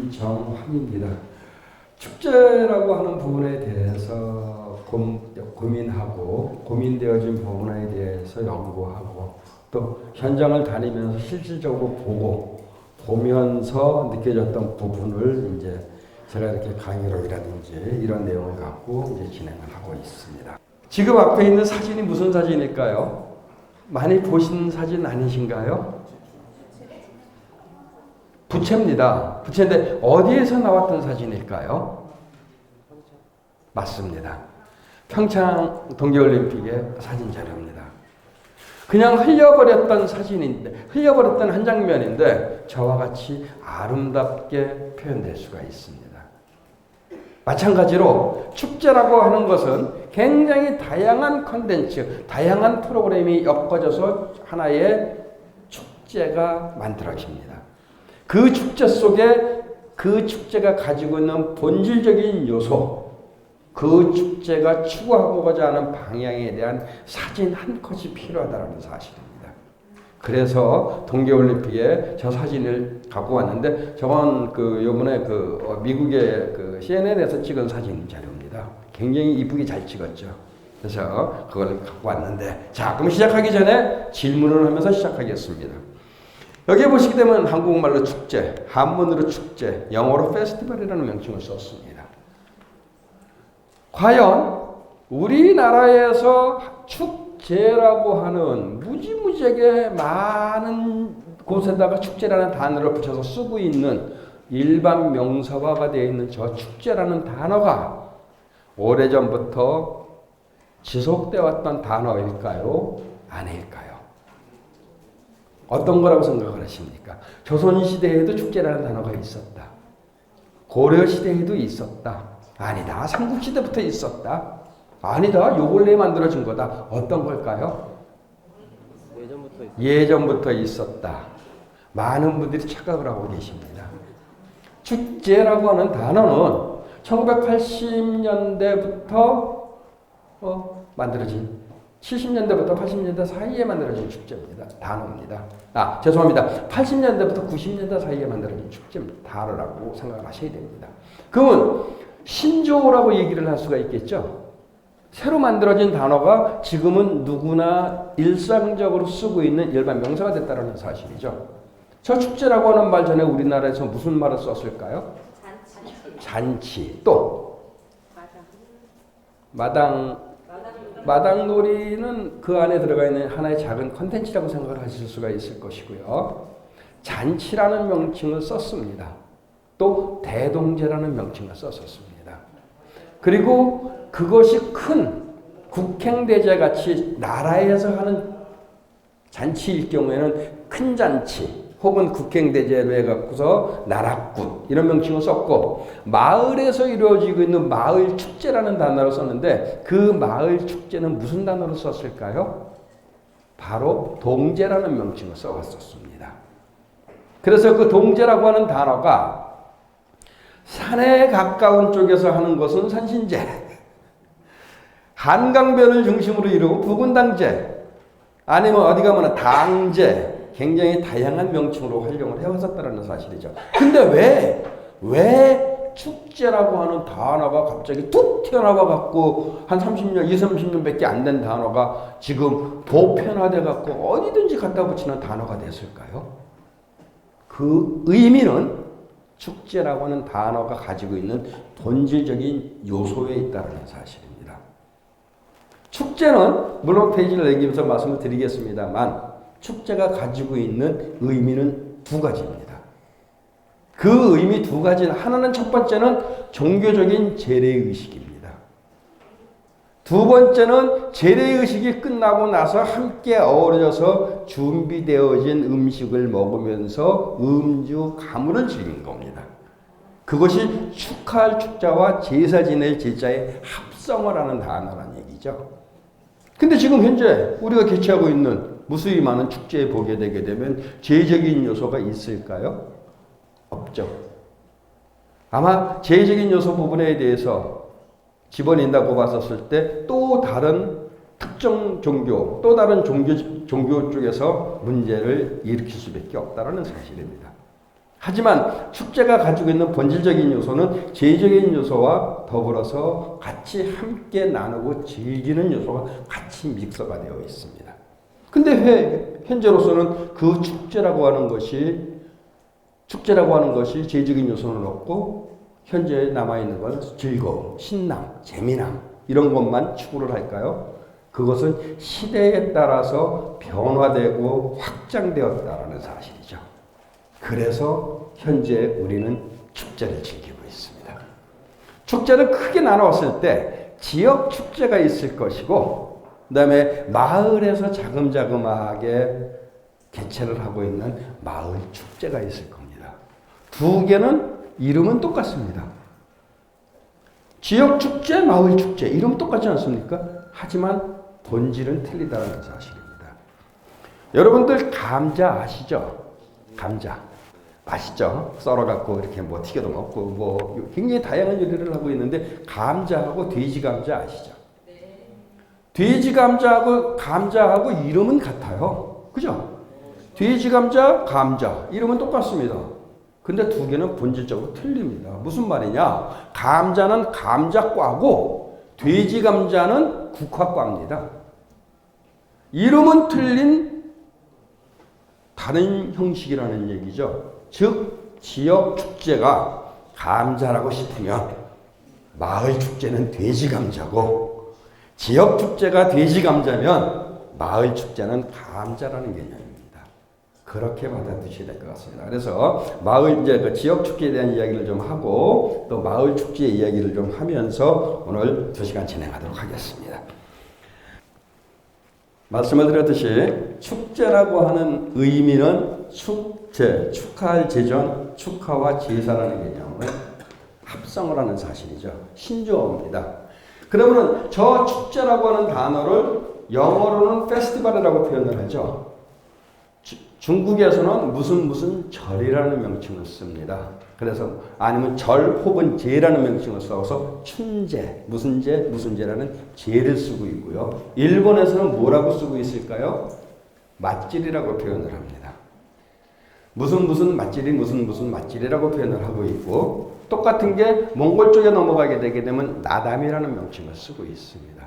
김정환입니다. 축제라고 하는 부분에 대해서 고민하고 고민되어진 부분에 대해서 연구하고 또 현장을 다니면서 실질적으로 보면서 느껴졌던 부분을 이제 제가 이렇게 강의록이라든지 이런 내용을 갖고 이제 진행을 하고 있습니다. 지금 앞에 있는 사진이 무슨 사진일까요? 많이 보신 사진 아니신가요? 부채입니다. 부채인데 어디에서 나왔던 사진일까요? 맞습니다. 평창 동계올림픽의 사진 자료입니다. 그냥 흘려버렸던 사진인데, 흘려버렸던 한 장면인데 저와 같이 아름답게 표현될 수가 있습니다. 마찬가지로 축제라고 하는 것은 굉장히 다양한 콘텐츠, 다양한 프로그램이 엮어져서 하나의 축제가 만들어집니다. 그 축제 속에 그 축제가 가지고 있는 본질적인 요소, 그 축제가 추구하고자 하는 방향에 대한 사진 한 컷이 필요하다는 사실입니다. 그래서 동계올림픽에 저 사진을 갖고 왔는데 저건 요번에 미국의 CNN에서 찍은 사진 자료입니다. 굉장히 이쁘게 잘 찍었죠. 그래서 그걸 갖고 왔는데 자, 그럼 시작하기 전에 질문을 하면서 시작하겠습니다. 여기에 보시게 되면 한국말로 축제, 한문으로 축제, 영어로 페스티벌이라는 명칭을 썼습니다. 과연 우리나라에서 축제라고 하는 무지무지하게 많은 곳에다가 축제라는 단어를 붙여서 쓰고 있는 일반 명사화가 되어 있는 저 축제라는 단어가 오래전부터 지속되어 왔던 단어일까요? 아닐까요? 어떤 거라고 생각을 하십니까? 조선시대에도 축제라는 단어가 있었다. 고려시대에도 있었다. 아니다. 삼국시대부터 있었다. 아니다. 요 근래에 만들어진 거다. 어떤 걸까요? 예전부터 있었다. 많은 분들이 착각을 하고 계십니다. 축제라고 하는 단어는 1980년대부터 만들어진 70년대부터 80년대 사이에 만들어진 축제입니다. 단어입니다. 죄송합니다. 80년대부터 90년대 사이에 만들어진 축제입니다. 단어라고 생각을 하셔야 됩니다. 그러면 신조어라고 얘기를 할 수가 있겠죠. 새로 만들어진 단어가 지금은 누구나 일상적으로 쓰고 있는 일반 명사가 됐다는 사실이죠. 저 축제라고 하는 말 전에 우리나라에서 무슨 말을 썼을까요? 잔치. 또 마당놀이는 그 안에 들어가 있는 하나의 작은 컨텐츠라고 생각을 하실 수가 있을 것이고요. 잔치라는 명칭을 썼습니다. 또 대동제라는 명칭을 썼었습니다. 그리고 그것이 큰 국행대제 같이 나라에서 하는 잔치일 경우에는 큰 잔치 혹은 국행대제로 해갖고서 나라꾼 이런 명칭을 썼고 마을에서 이루어지고 있는 마을 축제라는 단어를 썼는데 그 마을 축제는 무슨 단어를 썼을까요? 바로 동제라는 명칭을 써왔었습니다. 그래서 그 동제라고 하는 단어가 산에 가까운 쪽에서 하는 것은 산신제, 한강변을 중심으로 이루고 부군당제, 아니면 어디 가면 당제, 굉장히 다양한 명칭으로 활용을 해왔었다는 사실이죠. 근데 왜 축제라고 하는 단어가 갑자기 툭 튀어나와 갖고 한 30년, 20, 30년밖에 안 된 단어가 지금 보편화돼 갖고 어디든지 갖다 붙이는 단어가 됐을까요? 그 의미는 축제라고 하는 단어가 가지고 있는 본질적인 요소에 있다는 사실입니다. 축제는 물론 페이지를 넘기면서 말씀을 드리겠습니다만 축제가 가지고 있는 의미는 두 가지입니다. 그 의미 두 가지는 하나는 첫 번째는 종교적인 재래의식입니다. 두 번째는 재래의식이 끝나고 나서 함께 어우러져서 준비되어진 음식을 먹으면서 음주 가물을 즐긴 겁니다. 그것이 축하할 축자와 제사 지낼 제자의 합성을 하는 단어라는 얘기죠. 근데 지금 현재 우리가 개최하고 있는 무수히 많은 축제에 보게 되게 되면 제적인 요소가 있을까요? 없죠. 아마 제적인 요소 부분에 대해서 집어낸다고 봤었을 때 또 다른 특정 종교, 또 다른 종교 쪽에서 문제를 일으킬 수밖에 없다는 사실입니다. 하지만 축제가 가지고 있는 본질적인 요소는 제의적인 요소와 더불어서 같이 함께 나누고 즐기는 요소가 같이 믹서가 되어 있습니다. 근데 현재로서는 그 축제라고 하는 것이 제의적인 요소는 없고 현재 남아있는 건 즐거움, 신남, 재미남 이런 것만 추구를 할까요? 그것은 시대에 따라서 변화되고 확장되었다라는 사실이죠. 그래서 현재 우리는 축제를 즐기고 있습니다. 축제를 크게 나누었을 때 지역 축제가 있을 것이고 그 다음에 마을에서 자금자금하게 개최를 하고 있는 마을 축제가 있을 겁니다. 두 개는 이름은 똑같습니다. 지역 축제, 마을 축제 이름 똑같지 않습니까? 하지만 본질은 틀리다는 사실입니다. 여러분들 감자 아시죠? 감자 맛있죠? 썰어갖고 이렇게 뭐 튀겨도 먹고 뭐 굉장히 다양한 요리를 하고 있는데 감자하고 돼지 감자 아시죠? 네. 돼지 감자하고 이름은 같아요. 그죠? 돼지 감자, 감자 이름은 똑같습니다. 근데 두 개는 본질적으로 틀립니다. 무슨 말이냐? 감자는 감자과고 돼지 감자는 국화과입니다. 이름은 틀린 다른 형식이라는 얘기죠. 즉 지역 축제가 감자라고 싶으면 마을 축제는 돼지 감자고 지역 축제가 돼지 감자면 마을 축제는 감자라는 개념입니다. 그렇게 받아들이셔야 될 것 같습니다. 그래서 그 지역 축제에 대한 이야기를 좀 하고 또 마을 축제 이야기를 좀 하면서 오늘 2시간 진행하도록 하겠습니다. 말씀을 드렸듯이 축제라고 하는 의미는 축제, 축하할 제전, 축하와 제사라는 개념을 합성을 하는 사실이죠. 신조어입니다. 그러면 저 축제라고 하는 단어를 영어로는 페스티벌이라고 표현을 하죠. 중국에서는 무슨 절이라는 명칭을 씁니다. 그래서 아니면 절 혹은 제라는 명칭을 써서 춘제, 무슨 제라는 제를 쓰고 있고요. 일본에서는 뭐라고 쓰고 있을까요? 맛질이라고 표현을 합니다. 무슨 맛질이 무슨 맛질이라고 표현을 하고 있고 똑같은 게 몽골 쪽에 넘어가게 되게 되면 나담이라는 명칭을 쓰고 있습니다.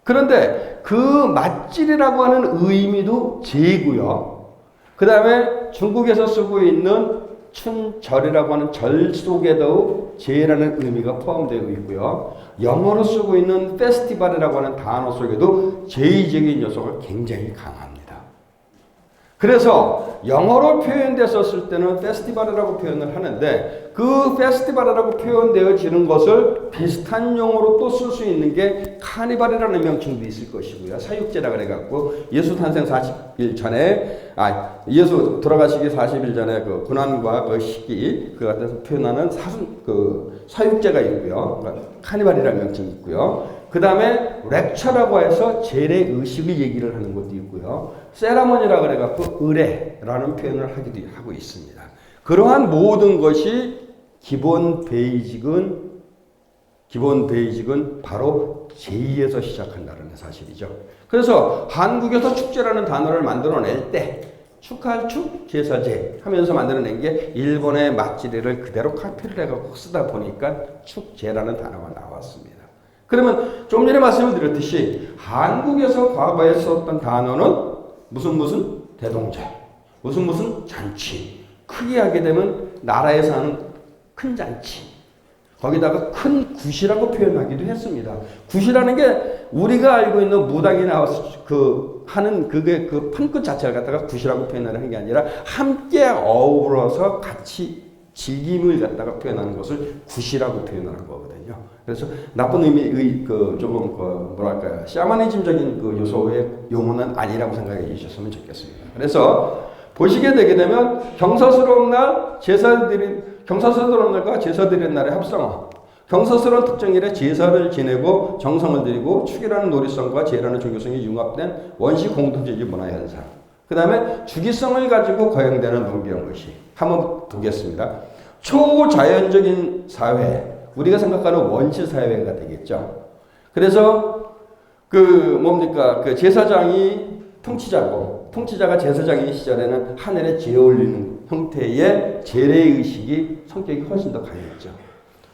그런데 그 맛질이라고 하는 의미도 제고요. 그 다음에 중국에서 쓰고 있는 춘절이라고 하는 절 속에도 제라는 의미가 포함되어 있고요. 영어로 쓰고 있는 페스티벌이라고 하는 단어 속에도 제의적인 요소가 굉장히 강합니다. 그래서 영어로 표현됐었을 때는 페스티벌이라고 표현을 하는데 그 페스티벌이라고 표현되어지는 것을 비슷한 용어로 또 쓸 수 있는 게 카니발이라는 명칭도 있을 것이고요. 사육제라 그래갖고 예수 탄생 40일 전에 예수 돌아가시기 40일 전에 그 고난과 그 시기 그 같아서 표현하는 사육제가 있고요. 카니발이라는 명칭이 있고요. 그 다음에 렉처라고 해서 재래 의식을 얘기를 하는 것도 있고요. 세라모니라 그래갖고 의례라는 표현을 하기도 하고 있습니다. 그러한 모든 것이 기본 베이직은 바로 제의에서 시작한다는 사실이죠. 그래서 한국에서 축제라는 단어를 만들어낼 때 축하할 축, 제사제 하면서 만들어낸 게 일본의 맛지리를 그대로 카피를 해갖고 쓰다 보니까 축제라는 단어가 나왔습니다. 그러면 좀 전에 말씀을 드렸듯이 한국에서 과거에 썼던 단어는 무슨 대동제, 무슨 잔치, 크게 하게 되면 나라에서 하는 큰 잔치, 거기다가 큰 굿이라고 표현하기도 했습니다. 굿이라는 게 우리가 알고 있는 무당이 나와서 하는 그게 그 판끝 자체를 갖다가 굿이라고 표현을 하는 게 아니라 함께 어우러서 같이 즐김을 갖다가 표현하는 것을 굿이라고 표현하는 거거든요. 그래서 나쁜 의미, 뭐랄까요, 샤머니즘적인 그 요소의 용어는 아니라고 생각해 주셨으면 좋겠습니다. 그래서 보시게 되게 되면 경사스러운 날과 제사 드리는 날의 합성어, 경사스러운 특정일에 제사를 지내고 정성을 드리고 축이라는 놀이성과 제라는 종교성이 융합된 원시 공동체적 문화현상, 그 다음에 주기성을 가지고 거행되는 농경의식. 한번 보겠습니다. 초자연적인 사회, 우리가 생각하는 원시 사회가 되겠죠. 그래서 제사장이 통치자고 통치자가 제사장인 시절에는 하늘에 재어 올리는 형태의 재래의식이 성격이 훨씬 더 강했죠.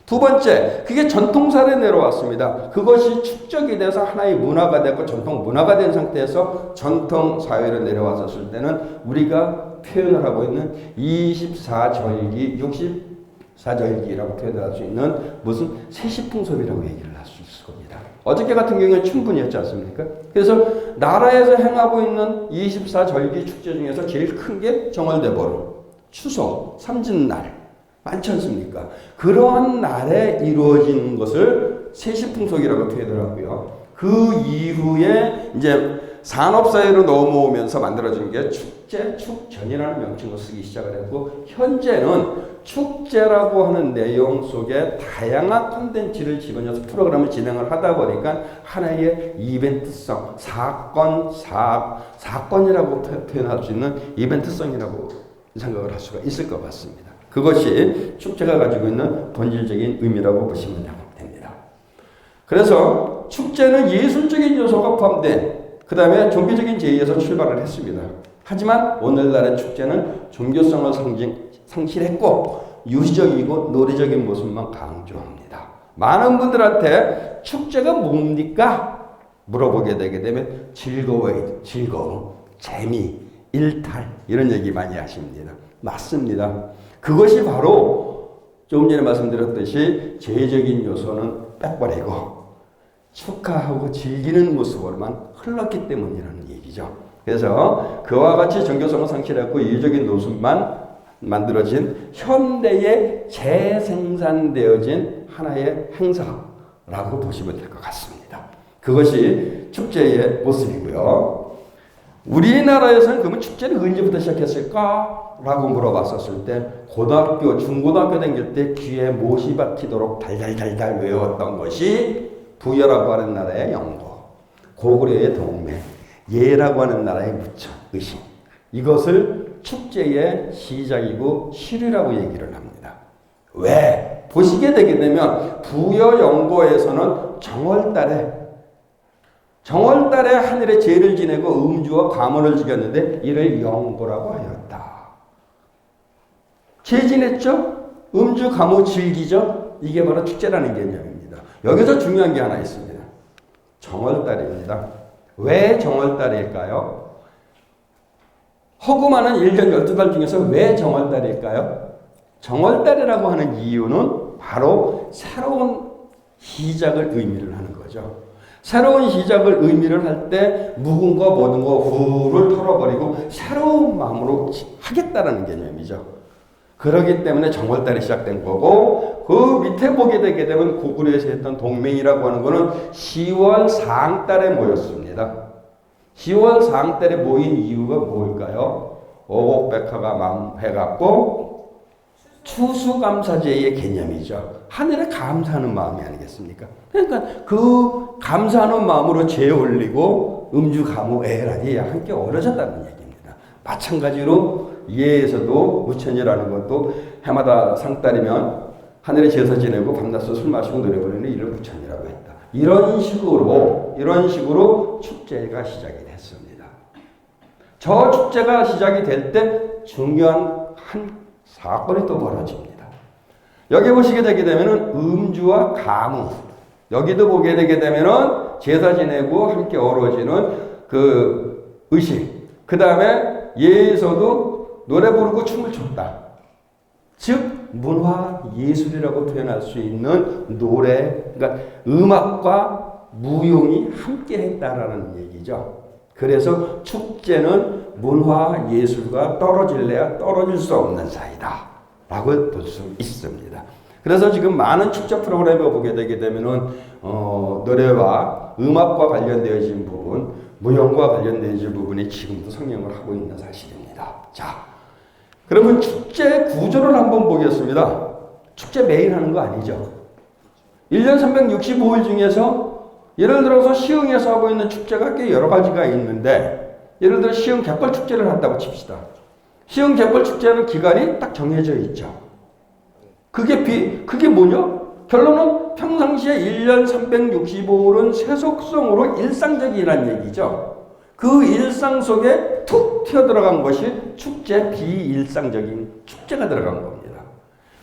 두 번째, 그게 전통사로 내려왔습니다. 그것이 축적이 돼서 하나의 문화가 됐고 전통 문화가 된 상태에서 전통 사회로 내려왔었을 때는 우리가 표현을 하고 있는 24절기, 64절기라고 표현할 수 있는 무슨 세시풍속이라고 얘기를 할 수 있을 겁니다. 어저께 같은 경우는 춘분이었지 않습니까? 그래서 나라에서 행하고 있는 24절기 축제 중에서 제일 큰 게 정월대보름, 추석, 삼진날 많지 않습니까? 그러한 날에 이루어지는 것을 세시풍속이라고 표현을 하고요. 그 이후에 이제 산업사회로 넘어오면서 만들어진 게 축제, 축전이라는 명칭을 쓰기 시작을 했고, 현재는 축제라고 하는 내용 속에 다양한 콘텐츠를 집어넣어서 프로그램을 진행을 하다 보니까 하나의 이벤트성, 사건이라고 표현할 수 있는 이벤트성이라고 생각을 할 수가 있을 것 같습니다. 그것이 축제가 가지고 있는 본질적인 의미라고 보시면 됩니다. 그래서 축제는 예술적인 요소가 포함된 그 다음에 종교적인 제의에서 출발을 했습니다. 하지만 오늘날의 축제는 종교성을 상실했고 유희적이고 노래적인 모습만 강조합니다. 많은 분들한테 축제가 뭡니까? 물어보게 되게 되면 즐거움, 재미, 일탈 이런 얘기 많이 하십니다. 맞습니다. 그것이 바로 조금 전에 말씀드렸듯이 죄적인 요소는 빼버리고 축하하고 즐기는 모습으로만 흘렀기 때문이라는 얘기죠. 그래서 그와 같이 정교성을 상실했고 이유적인 모습만 만들어진 현대에 재생산되어진 하나의 행사라고 보시면 될 것 같습니다. 그것이 축제의 모습이고요. 우리나라에서는 그러면 축제를 언제부터 시작했을까? 라고 물어봤었을 때 고등학교, 중고등학교 다닐 때 귀에 못이 박히도록 달달달달 외웠던 것이 부여라고 하는 나라의 영고, 고구려의 동맹, 예라고 하는 나라의 무천, 의식. 이것을 축제의 시작이고 시류라고 얘기를 합니다. 왜? 보시게 되게 되면 부여 영고에서는 정월달에 하늘에 제를 지내고 음주와 가문을 지켰는데 이를 영고라고 하였다. 제 지냈죠? 음주, 가무 즐기죠? 이게 바로 축제라는 개념입니다. 여기서 중요한 게 하나 있습니다. 정월달입니다. 왜 정월달일까요? 허구많은 1년 12달 중에서 왜 정월달일까요? 정월달이라고 하는 이유는 바로 새로운 시작을 의미를 하는 거죠. 새로운 시작을 의미를 할 때 묵은 거 모든 거 후를 털어버리고 새로운 마음으로 하겠다라는 개념이죠. 그렇기 때문에 정월달이 시작된 거고 그 밑에 보게 되게 되면 고구려에서 했던 동맹이라고 하는 거는 10월 상달에 모였습니다. 10월 상달에 모인 이유가 뭘까요? 오곡백화가 망해갖고 추수감사제의 개념이죠. 하늘에 감사하는 마음이 아니겠습니까? 그러니까 그 감사하는 마음으로 제 올리고 음주, 가무, 애라니 함께 어우러졌다는 얘기입니다. 마찬가지로 예에서도 무천이라는 것도 해마다 상달이면 하늘에 제사 지내고 밤낮으로 술 마시고 노래 부르는 이를 무천이라고 했다. 이런 식으로 축제가 시작이 됐습니다. 저 축제가 시작이 될 때 중요한 한 사건이 또 벌어집니다. 여기 보시게 되게 되면은 음주와 가무, 여기도 보게 되게 되면은 제사 지내고 함께 어우러지는 그 의식, 그 다음에 예에서도 노래 부르고 춤을 췄다. 즉 문화 예술이라고 표현할 수 있는 노래, 그러니까 음악과 무용이 함께 했다라는 얘기죠. 그래서 축제는 문화 예술과 떨어질래야 떨어질 수 없는 사이다 라고 볼 수 있습니다. 그래서 지금 많은 축제 프로그램을 보게 되게 되면은 노래와 음악과 관련되어진 부분, 무용과 관련되어진 부분이 지금도 성행을 하고 있는 사실입니다. 자, 그러면 축제 구조를 한번 보겠습니다. 축제 매일 하는 거 아니죠. 1년 365일 중에서 예를 들어서 시흥에서 하고 있는 축제가 꽤 여러 가지가 있는데, 예를 들어 시흥 갯벌 축제를 한다고 칩시다. 시흥 갯벌 축제는 기간이 딱 정해져 있죠. 그게 뭐냐? 결론은 평상시에 1년 365일은 세속성으로 일상적이라는 얘기죠. 그 일상 속에 툭 튀어들어간 것이 축제, 비일상적인 축제가 들어간 겁니다.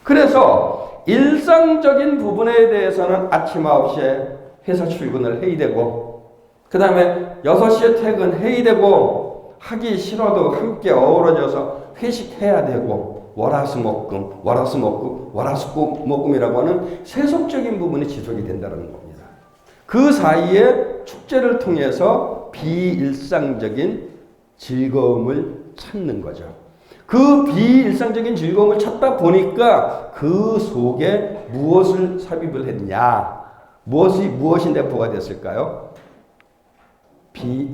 그래서 일상적인 부분에 대해서는 아침 9시에 회사 출근을 해야 되고, 그 다음에 6시에 퇴근해야 되고, 하기 싫어도 함께 어우러져서 회식해야 되고, 월화수목금이라고 하는 세속적인 부분이 지속이 된다는 겁니다. 그 사이에 축제를 통해서 비일상적인 즐거움을 찾는 거죠. 그 비일상적인 즐거움을 찾다 보니까 그 속에 무엇을 삽입을 했냐? 무엇이 내포가 됐을까요?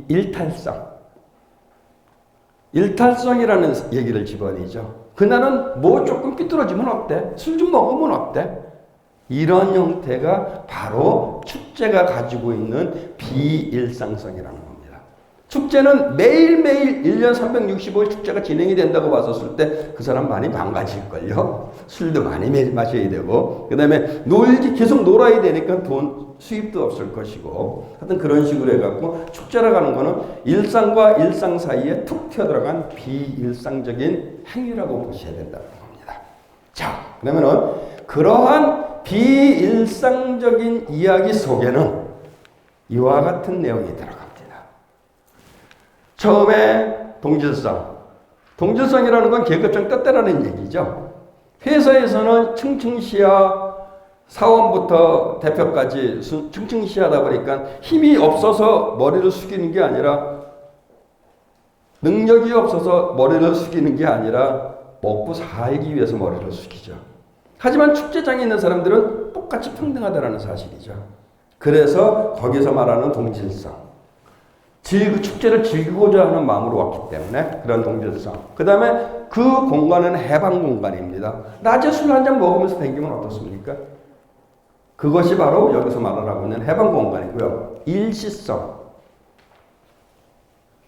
일탈성. 일탈성이라는 얘기를 집어내죠. 그날은 뭐 조금 삐뚤어지면 어때? 술 좀 먹으면 어때? 이런 형태가 바로 축제가 가지고 있는 비일상성이라는 겁니다. 축제는 매일매일 1년 365일 축제가 진행이 된다고 봤었을 때 그 사람 많이 망가질걸요. 술도 많이 마셔야 되고, 그 다음에 계속 놀아야 되니까 수입도 없을 것이고, 하여튼 그런 식으로 해갖고 축제라고 하는 거는 일상과 일상 사이에 툭 튀어들어간 비일상적인 행위라고 보셔야 된다는 겁니다. 자, 그러면은 그러한 비일상적인 이야기 속에는 이와 같은 내용이 들어갑니다. 처음에 동질성이라는 건 계급적 뜻대라는 얘기죠. 회사에서는 층층시야 사원부터 대표까지 층층시하다 보니까 힘이 없어서 머리를 숙이는 게 아니라, 능력이 없어서 머리를 숙이는 게 아니라 먹고 살기 위해서 머리를 숙이죠. 하지만 축제장에 있는 사람들은 똑같이 평등하다는 사실이죠. 그래서 거기서 말하는 동질성, 축제를 즐기고자 하는 마음으로 왔기 때문에 그런 동질성. 그 다음에 그 공간은 해방 공간입니다. 낮에 술 한잔 먹으면서 다니면 어떻습니까? 그것이 바로 여기서 말하라고 있는 해방 공간이고요. 일시성.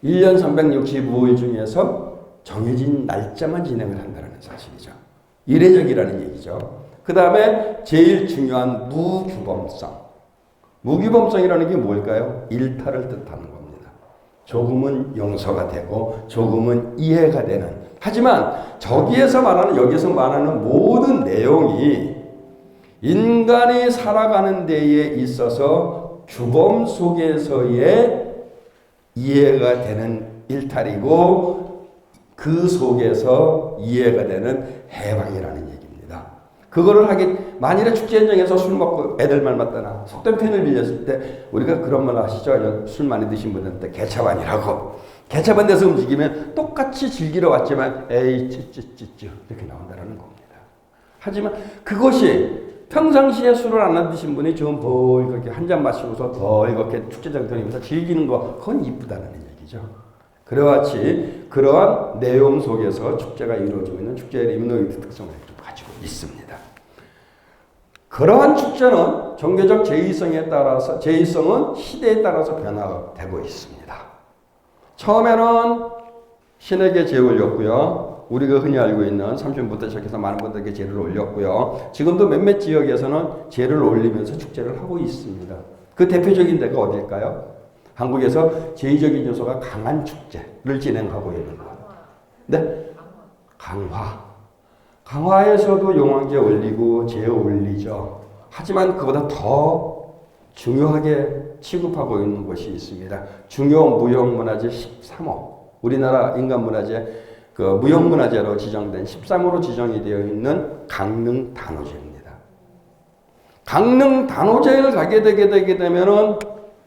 1년 365일 중에서 정해진 날짜만 진행을 한다는 사실이죠. 이례적이라는 얘기죠. 그 다음에 제일 중요한 무규범성. 무규범성이라는 게 뭘까요? 일탈을 뜻하는 겁니다. 조금은 용서가 되고 조금은 이해가 되는. 하지만 여기서 말하는 모든 내용이 인간이 살아가는 데에 있어서 규범 속에서의 이해가 되는 일탈이고, 그 속에서 이해가 되는 해방이라는 얘기입니다. 그거를 만일에 축제 현장에서 술 먹고 애들 말 맞다나 속된 편을 빌렸을 때 우리가 그런 말 아시죠? 술 많이 드신 분들한테 개차반이라고. 개차반 돼서 움직이면 똑같이 즐기러 왔지만 에이 찌찌찌찌 이렇게 나온다는 겁니다. 하지만 그것이 평상시에 술을 안 드신 분이 좀 벌겋게 한 잔 마시고서 벌겋게 축제장 다니면서 즐기는 거, 그건 이쁘다는 얘기죠. 그와 같이 그러한 내용 속에서 축제가 이루어지고 있는 축제의 리미노이드 특성을 가지고 있습니다. 그러한 축제는 종교적 제의성은 시대에 따라서 변화되고 있습니다. 처음에는 신에게 제를 올렸고요. 우리가 흔히 알고 있는 삼순부터 시작해서 많은 분들에게 제를 올렸고요. 지금도 몇몇 지역에서는 제를 올리면서 축제를 하고 있습니다. 그 대표적인 데가 어딜까요? 한국에서 제의적인 요소가 강한 축제를 진행하고 있는 것. 네? 강화에서도 용왕제 올리고 제 올리죠. 하지만 그보다 더 중요하게 취급하고 있는 것이 있습니다. 중요 무형문화재 13호. 우리나라 인간문화재 무형문화재로 지정된 13호로 지정이 되어 있는 강릉단오제입니다. 강릉단오제를 가게 되게 되면은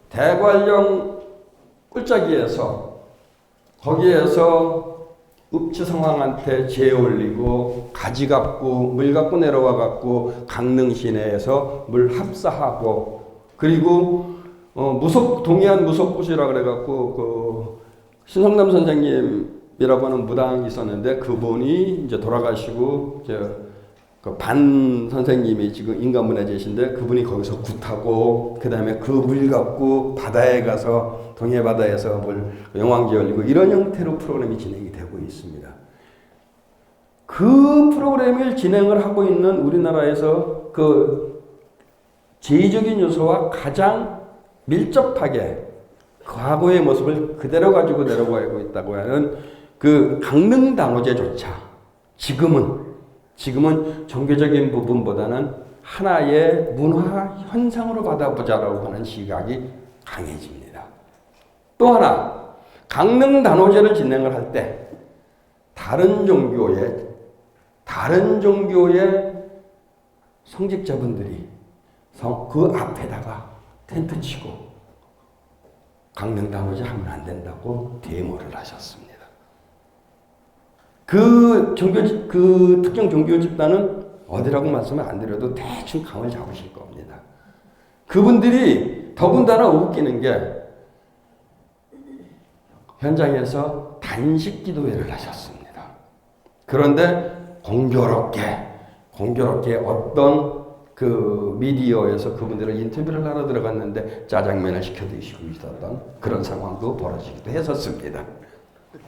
대관령 꿀자기에서 거기에서 읍지성왕한테 제 올리고 가지 갖고 물 갖고 내려와 갖고 강릉 시내에서 물 합사하고, 그리고 동해안 무속꽃이라 그래 갖고 신성남 선생님이라고 하는 무당이 있었는데 그분이 이제 돌아가시고 반 선생님이 지금 인간문화재이신데 그분이 거기서 굿하고, 그 다음에 그 물 갖고 바다에 가서 동해 바다에서 영왕제 열리고, 이런 형태로 프로그램이 진행이 되고 있습니다. 그 프로그램을 진행을 하고 있는 우리나라에서 그 제의적인 요소와 가장 밀접하게 과거의 모습을 그대로 가지고 내려가고 있다고 하는 그 강릉 단오제조차 지금은 종교적인 부분보다는 하나의 문화 현상으로 받아보자라고 하는 시각이 강해집니다. 또 하나, 강릉 단오제를 진행을 할 때 다른 종교의 성직자분들이 그 앞에다가 텐트 치고 강릉 단오제 하면 안 된다고 데모를 하셨습니다. 그 특정 종교 집단은 어디라고 말씀을 안 드려도 대충 감을 잡으실 겁니다. 그분들이 더군다나 웃기는 게 현장에서 단식 기도회를 하셨습니다. 그런데 공교롭게 어떤 그 미디어에서 그분들을 인터뷰를 하러 들어갔는데 짜장면을 시켜 드시고 있었던 그런 상황도 벌어지기도 했었습니다.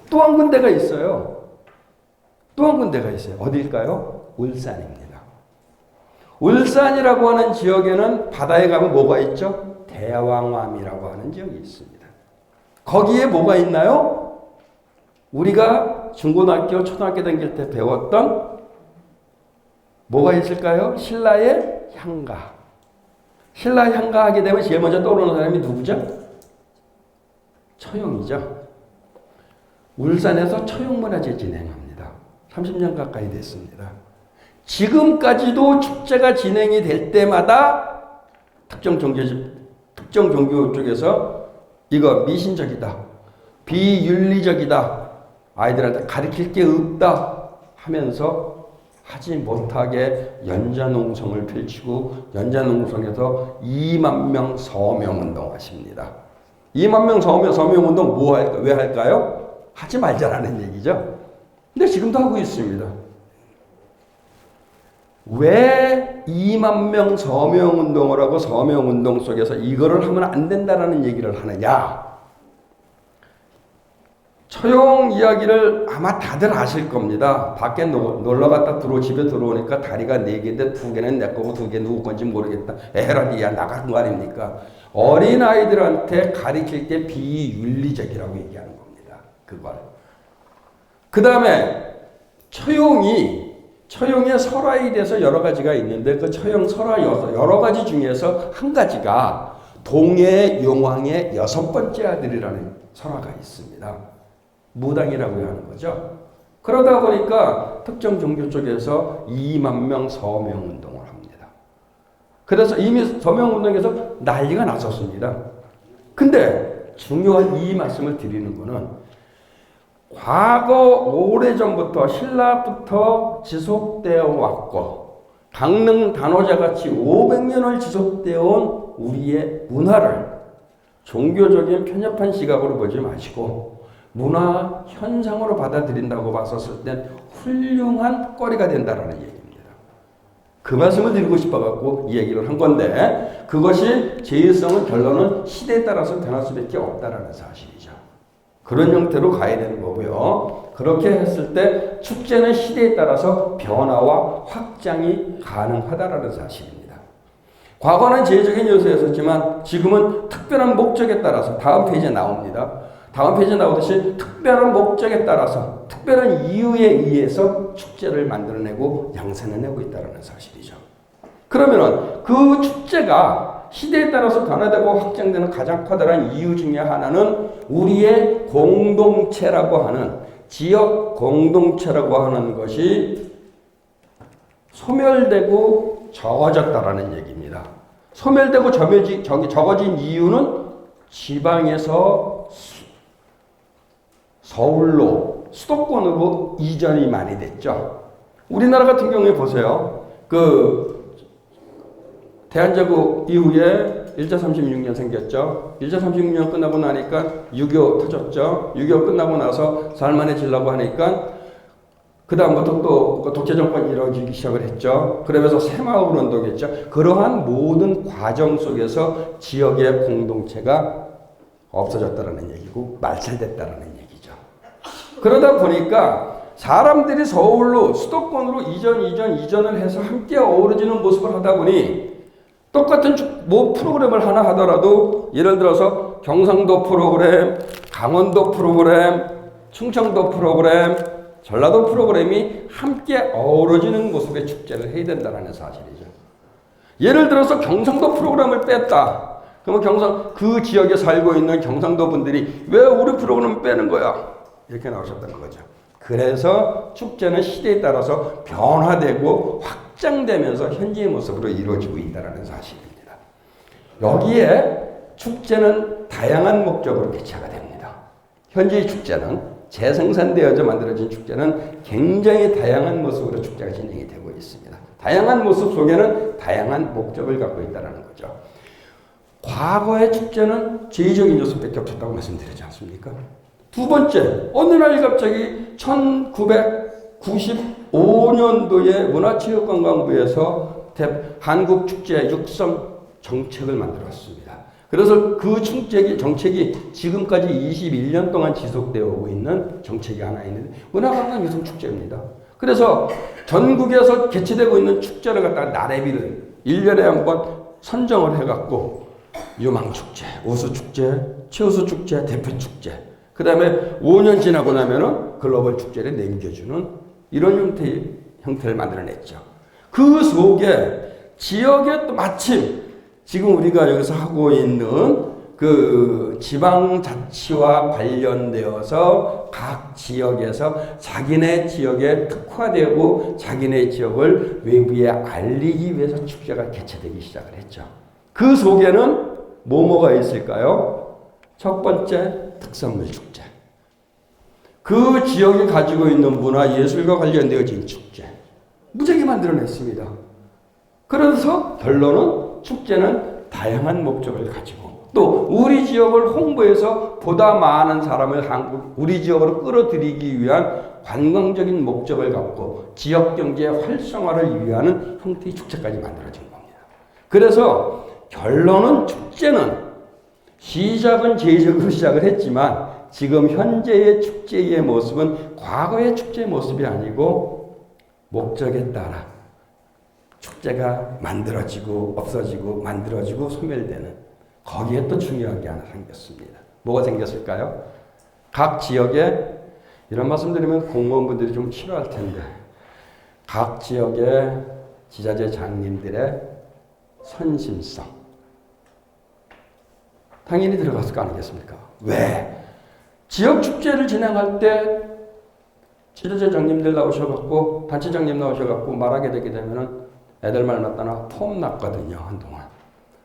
또 한 군데가 있어요. 어딜까요? 울산입니다. 울산이라고 하는 지역에는 바다에 가면 뭐가 있죠? 대왕암이라고 하는 지역이 있습니다. 거기에 뭐가 있나요? 우리가 중고등학교, 초등학교 다닐 때 배웠던 뭐가 있을까요? 신라의 향가. 신라 향가 하게 되면 제일 먼저 떠오르는 사람이 누구죠? 처용이죠. 울산에서 처용문화제 진행합니다. 30년 가까이 됐습니다. 지금까지도 축제가 진행이 될 때마다 특정 종교 쪽에서 이거 미신적이다, 비윤리적이다, 아이들한테 가르칠 게 없다 하면서 하지 못하게 연자농성을 펼치고 연자농성에서 2만 명 서명운동 하십니다. 2만 명 서명운동 왜 할까요? 하지 말자라는 얘기죠. 근데 지금도 하고 있습니다. 왜 2만 명 서명운동을 하고 서명운동 속에서 이거를 하면 안 된다라는 얘기를 하느냐? 처용 이야기를 아마 다들 아실 겁니다. 밖에 놀러 갔다 집에 들어오니까 다리가 4개인데 2개는 내 거고 2개 누구 건지 모르겠다. 에라디야 나간 거 아닙니까? 어린아이들한테 가르칠 때 비윤리적이라고 얘기하는 겁니다. 그걸. 그 다음에 처용의 설화에 대해서 여러 가지가 있는데 그 처용 설화 여러 가지 중에서 한 가지가 동해 용왕의 6번째 아들이라는 설화가 있습니다. 무당이라고 하는 거죠. 그러다 보니까 특정 종교 쪽에서 2만 명 서명운동을 합니다. 그래서 이미 서명운동에서 난리가 났었습니다. 근데 중요한 이 말씀을 드리는 거는 과거 오래전부터 신라부터 지속되어 왔고 강릉 단오제같이 500년을 지속되어 온 우리의 문화를 종교적인 편협한 시각으로 보지 마시고 문화 현상으로 받아들인다고 봤었을 땐 훌륭한 거리가 된다라는 얘기입니다. 그 말씀을 드리고 싶어갖고 이 얘기를 한 건데 그것이 제일성은 결론은 시대에 따라서 변할 수밖에 없다라는 사실이죠. 그런 형태로 가야 되는 거고요. 그렇게 했을 때 축제는 시대에 따라서 변화와 확장이 가능하다라는 사실입니다. 과거는 제의적인 요소였었지만 지금은 특별한 목적에 따라서 다음 페이지에 나옵니다. 다음 페이지에 나오듯이 특별한 목적에 따라서 특별한 이유에 의해서 축제를 만들어내고 양산해내고 있다는 사실이죠. 그러면은 그 축제가 시대에 따라서 변화되고 확장되는 가장 커다란 이유 중에 하나는 우리의 공동체라고 하는 지역 공동체라고 하는 것이 소멸되고 적어졌다라는 얘기입니다. 소멸되고 적어진 이유는 지방에서 서울로 수도권으로 이전이 많이 됐죠. 우리나라 같은 경우에 보세요. 대한제국 이후에 1차 36년 생겼죠. 1차 36년 끝나고 나니까 6.25 터졌죠. 6.25 끝나고 나서 살만해지려고 하니까 그 다음부터 또 독재정권이 이루어지기 시작을 했죠. 그러면서 새마을 운동했죠. 그러한 모든 과정 속에서 지역의 공동체가 없어졌다는 얘기고 말살됐다는 얘기죠. 그러다 보니까 사람들이 서울로 수도권으로 이전을 해서 함께 어우러지는 모습을 하다 보니 똑같은 뭐 프로그램을 하나 하더라도 예를 들어서 경상도 프로그램, 강원도 프로그램, 충청도 프로그램, 전라도 프로그램이 함께 어우러지는 모습의 축제를 해야 된다는 사실이죠. 예를 들어서 경상도 프로그램을 뺐다. 그러면 그 지역에 살고 있는 경상도 분들이 왜 우리 프로그램을 빼는 거야? 이렇게 나오셨다는 거죠. 그래서 축제는 시대에 따라서 변화되고 확장되면서 현재의 모습으로 이루어지고 있다는 사실입니다. 여기에 축제는 다양한 목적으로 개최가 됩니다. 현재의 축제는 재생산되어져 만들어진 축제는 굉장히 다양한 모습으로 축제가 진행이 되고 있습니다. 다양한 모습 속에는 다양한 목적을 갖고 있다는 거죠. 과거의 축제는 제의적인 요소밖에 없었다고 말씀드리지 않습니까? 두 번째, 어느 날 갑자기 1995년도에 문화체육관광부에서 한국축제 육성 정책을 만들었습니다. 그래서 그 정책이 지금까지 21년 동안 지속되어 오고 있는 정책이 하나 있는데 문화관광 유성축제입니다. 그래서 전국에서 개최되고 있는 축제를 갖다가 나래비를 1년에 한 번 선정을 해갖고 유망축제, 우수축제, 최우수축제, 대표축제 그 다음에 5년 지나고 나면은 글로벌 축제를 남겨주는 이런 형태를 만들어냈죠. 그 속에 지역에 또 마침 지금 우리가 여기서 하고 있는 그 지방자치와 관련되어서 각 지역에서 자기네 지역에 특화되고 자기네 지역을 외부에 알리기 위해서 축제가 개최되기 시작을 했죠. 그 속에는 뭐가 있을까요? 첫 번째, 특산물 축제. 그 지역이 가지고 있는 문화, 예술과 관련되어진 축제. 무지하게 만들어냈습니다. 그래서 결론은 축제는 다양한 목적을 가지고 또 우리 지역을 홍보해서 보다 많은 사람을 우리 지역으로 끌어들이기 위한 관광적인 목적을 갖고 지역 경제의 활성화를 위하는 형태의 축제까지 만들어진 겁니다. 그래서 결론은 축제는 시작은 제의적으로 시작을 했지만 지금 현재의 축제의 모습은 과거의 축제의 모습이 아니고 목적에 따라 축제가 만들어지고 없어지고 만들어지고 소멸되는 거기에 또 중요한 게 하나 생겼습니다. 뭐가 생겼을까요? 각 지역에 이런 말씀 드리면 공무원분들이 좀 싫어할 텐데 각 지역의 지자체 장님들의 선심성 당연히 들어갔을 거 아니겠습니까? 왜? 지역 축제를 진행할 때 지자체장님들 나오셔갖고 단체장님 나오셔갖고 말하게 되게 되면은 애들 말 맞다나 폼 났거든요 한동안.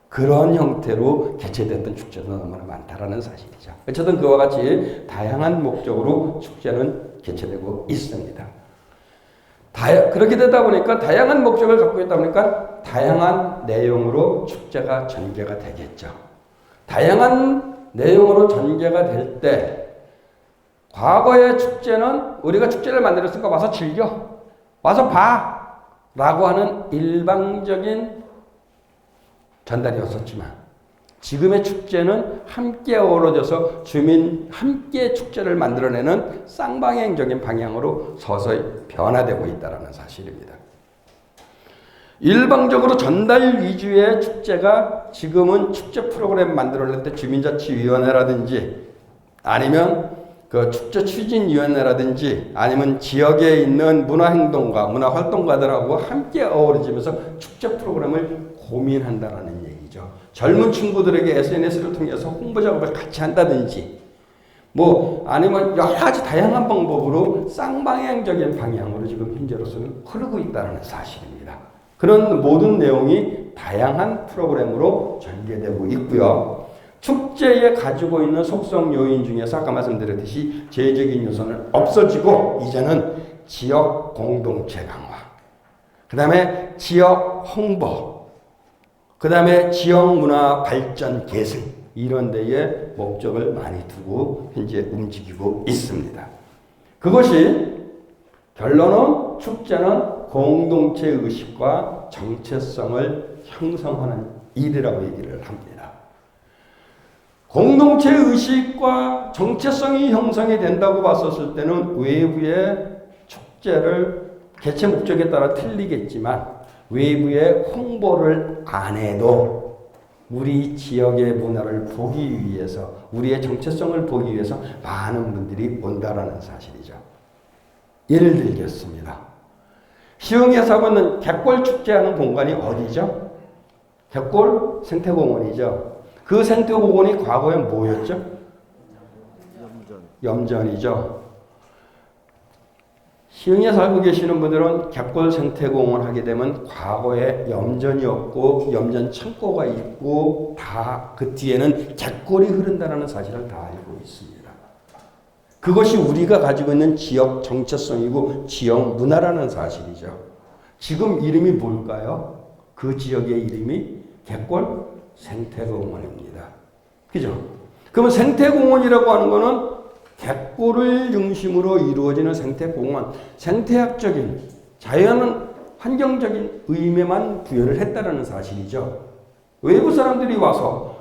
그런 형태로 개최됐던 축제도 너무나 많다라는 사실이죠. 어쨌든 그와 같이 다양한 목적으로 축제는 개최되고 있습니다. 그렇게 되다 보니까 다양한 목적을 갖고 있다 보니까 다양한 내용으로 축제가 전개가 되겠죠. 다양한 내용으로 전개가 될 때 과거의 축제는 우리가 축제를 만들었으니까 와서 즐겨, 와서 봐 라고 하는 일방적인 전달이었었지만 지금의 축제는 함께 어우러져서 주민 함께 축제를 만들어내는 쌍방향적인 방향으로 서서히 변화되고 있다는 사실입니다. 일방적으로 전달 위주의 축제가 지금은 축제 프로그램 만들어낼 때 주민자치위원회라든지 아니면 그 축제 추진위원회라든지 아니면 지역에 있는 문화행동가, 문화활동가들하고 함께 어우러지면서 축제 프로그램을 고민한다라는 얘기죠. 젊은 친구들에게 SNS를 통해서 홍보 작업을 같이 한다든지 뭐 아니면 여러 가지 다양한 방법으로 쌍방향적인 방향으로 지금 현재로서는 흐르고 있다는 사실입니다. 그런 모든 내용이 다양한 프로그램으로 전개되고 있고요. 축제에 가지고 있는 속성 요인 중에서 아까 말씀드렸듯이 제의적인 요소는 없어지고 이제는 지역 공동체 강화, 그 다음에 지역 홍보, 그 다음에 지역 문화 발전 계승 이런 데에 목적을 많이 두고 현재 움직이고 있습니다. 그것이 결론은 축제는 공동체 의식과 정체성을 형성하는 일이라고 얘기를 합니다. 공동체 의식과 정체성이 형성이 된다고 봤었을 때는 외부의 축제를 개최 목적에 따라 틀리겠지만 외부에 홍보를 안 해도 우리 지역의 문화를 보기 위해서, 우리의 정체성을 보기 위해서 많은 분들이 온다라는 사실이죠. 예를 들겠습니다. 시흥에서 하는 갯골 축제하는 공간이 어디죠? 갯골 생태공원이죠. 그 생태공원이 과거에 뭐였죠? 염전이죠. 시흥에 살고 계시는 분들은 갯골 생태공원 하게 되면 과거에 염전이었고 염전 창고가 있고 다 그 뒤에는 갯골이 흐른다는 사실을 다 알고 있습니다. 그것이 우리가 가지고 있는 지역 정체성이고 지역 문화라는 사실이죠. 지금 이름이 뭘까요? 그 지역의 이름이 갯골 생태공원입니다. 그죠? 그러면 생태공원이라고 하는 거는 갯골을 중심으로 이루어지는 생태공원, 생태학적인, 자연 환경적인 의미만 부여를 했다는 사실이죠. 외부 사람들이 와서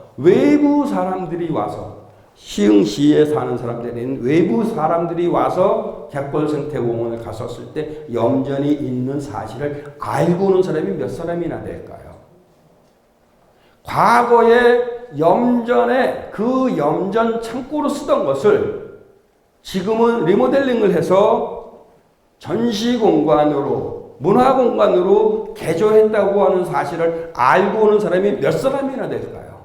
시흥시에 사는 사람들인 외부 사람들이 와서 갯골 생태공원을 갔었을 때 염전이 있는 사실을 알고 오는 사람이 몇 사람이나 될까요? 과거에 염전에 그 염전 창고로 쓰던 것을 지금은 리모델링을 해서 전시공간으로, 문화공간으로 개조했다고 하는 사실을 알고 오는 사람이 몇 사람이나 될까요?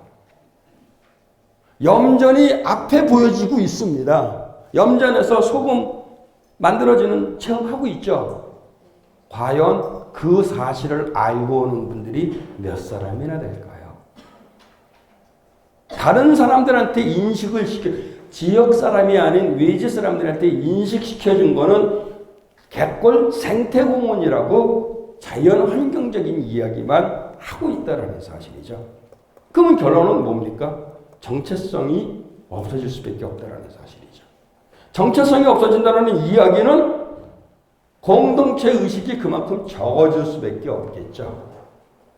염전이 앞에 보여지고 있습니다. 염전에서 소금 만들어지는 체험하고 있죠. 과연 그 사실을 알고 오는 분들이 몇 사람이나 될까요? 다른 사람들한테 인식을 지역 사람이 아닌 외지 사람들한테 인식시켜준 거는 갯골 생태공원이라고 자연 환경적인 이야기만 하고 있다는 사실이죠. 그러면 결론은 뭡니까? 정체성이 없어질 수밖에 없다는 사실이죠. 정체성이 없어진다는 이야기는 공동체 의식이 그만큼 적어질 수밖에 없겠죠.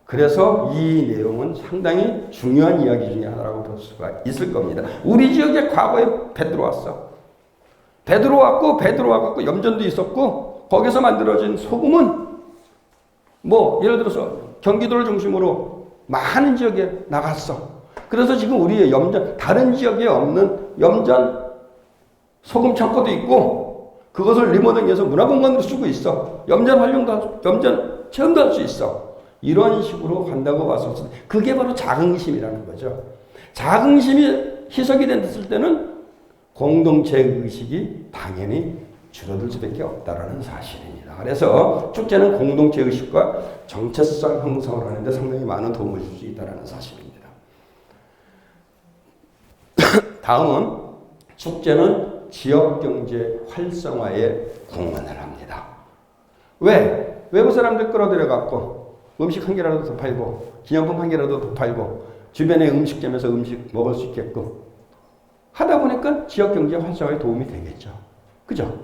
그래서 이 내용은 상당히 중요한 이야기 중에 하나라고 볼 수가 있을 겁니다. 우리 지역에 과거에 배 들어왔어. 배 들어와갖고 염전도 있었고 거기서 만들어진 소금은 예를 들어서 경기도를 중심으로 많은 지역에 나갔어. 그래서 지금 우리의 염전, 다른 지역에 없는 염전 소금 창고도 있고 그것을 리모델링해서 문화공간으로 쓰고 있어. 염전 체험도 할 수 있어. 이런 식으로 간다고 봤을 때 그게 바로 자긍심이라는 거죠. 자긍심이 희석이 됐을 때는 공동체 의식이 당연히 줄어들 수밖에 없다는 사실입니다. 그래서 축제는 공동체 의식과 정체성 형성을 하는데 상당히 많은 도움을 줄 수 있다는 사실입니다. 다음은 축제는 지역경제 활성화에 공헌을 합니다. 왜? 외부 사람들 끌어들여갖고 음식 한 개라도 더 팔고 기념품 한 개라도 더 팔고 주변에 음식점에서 음식 먹을 수 있게끔 하다 보니까 지역경제 활성화에 도움이 되겠죠. 그죠?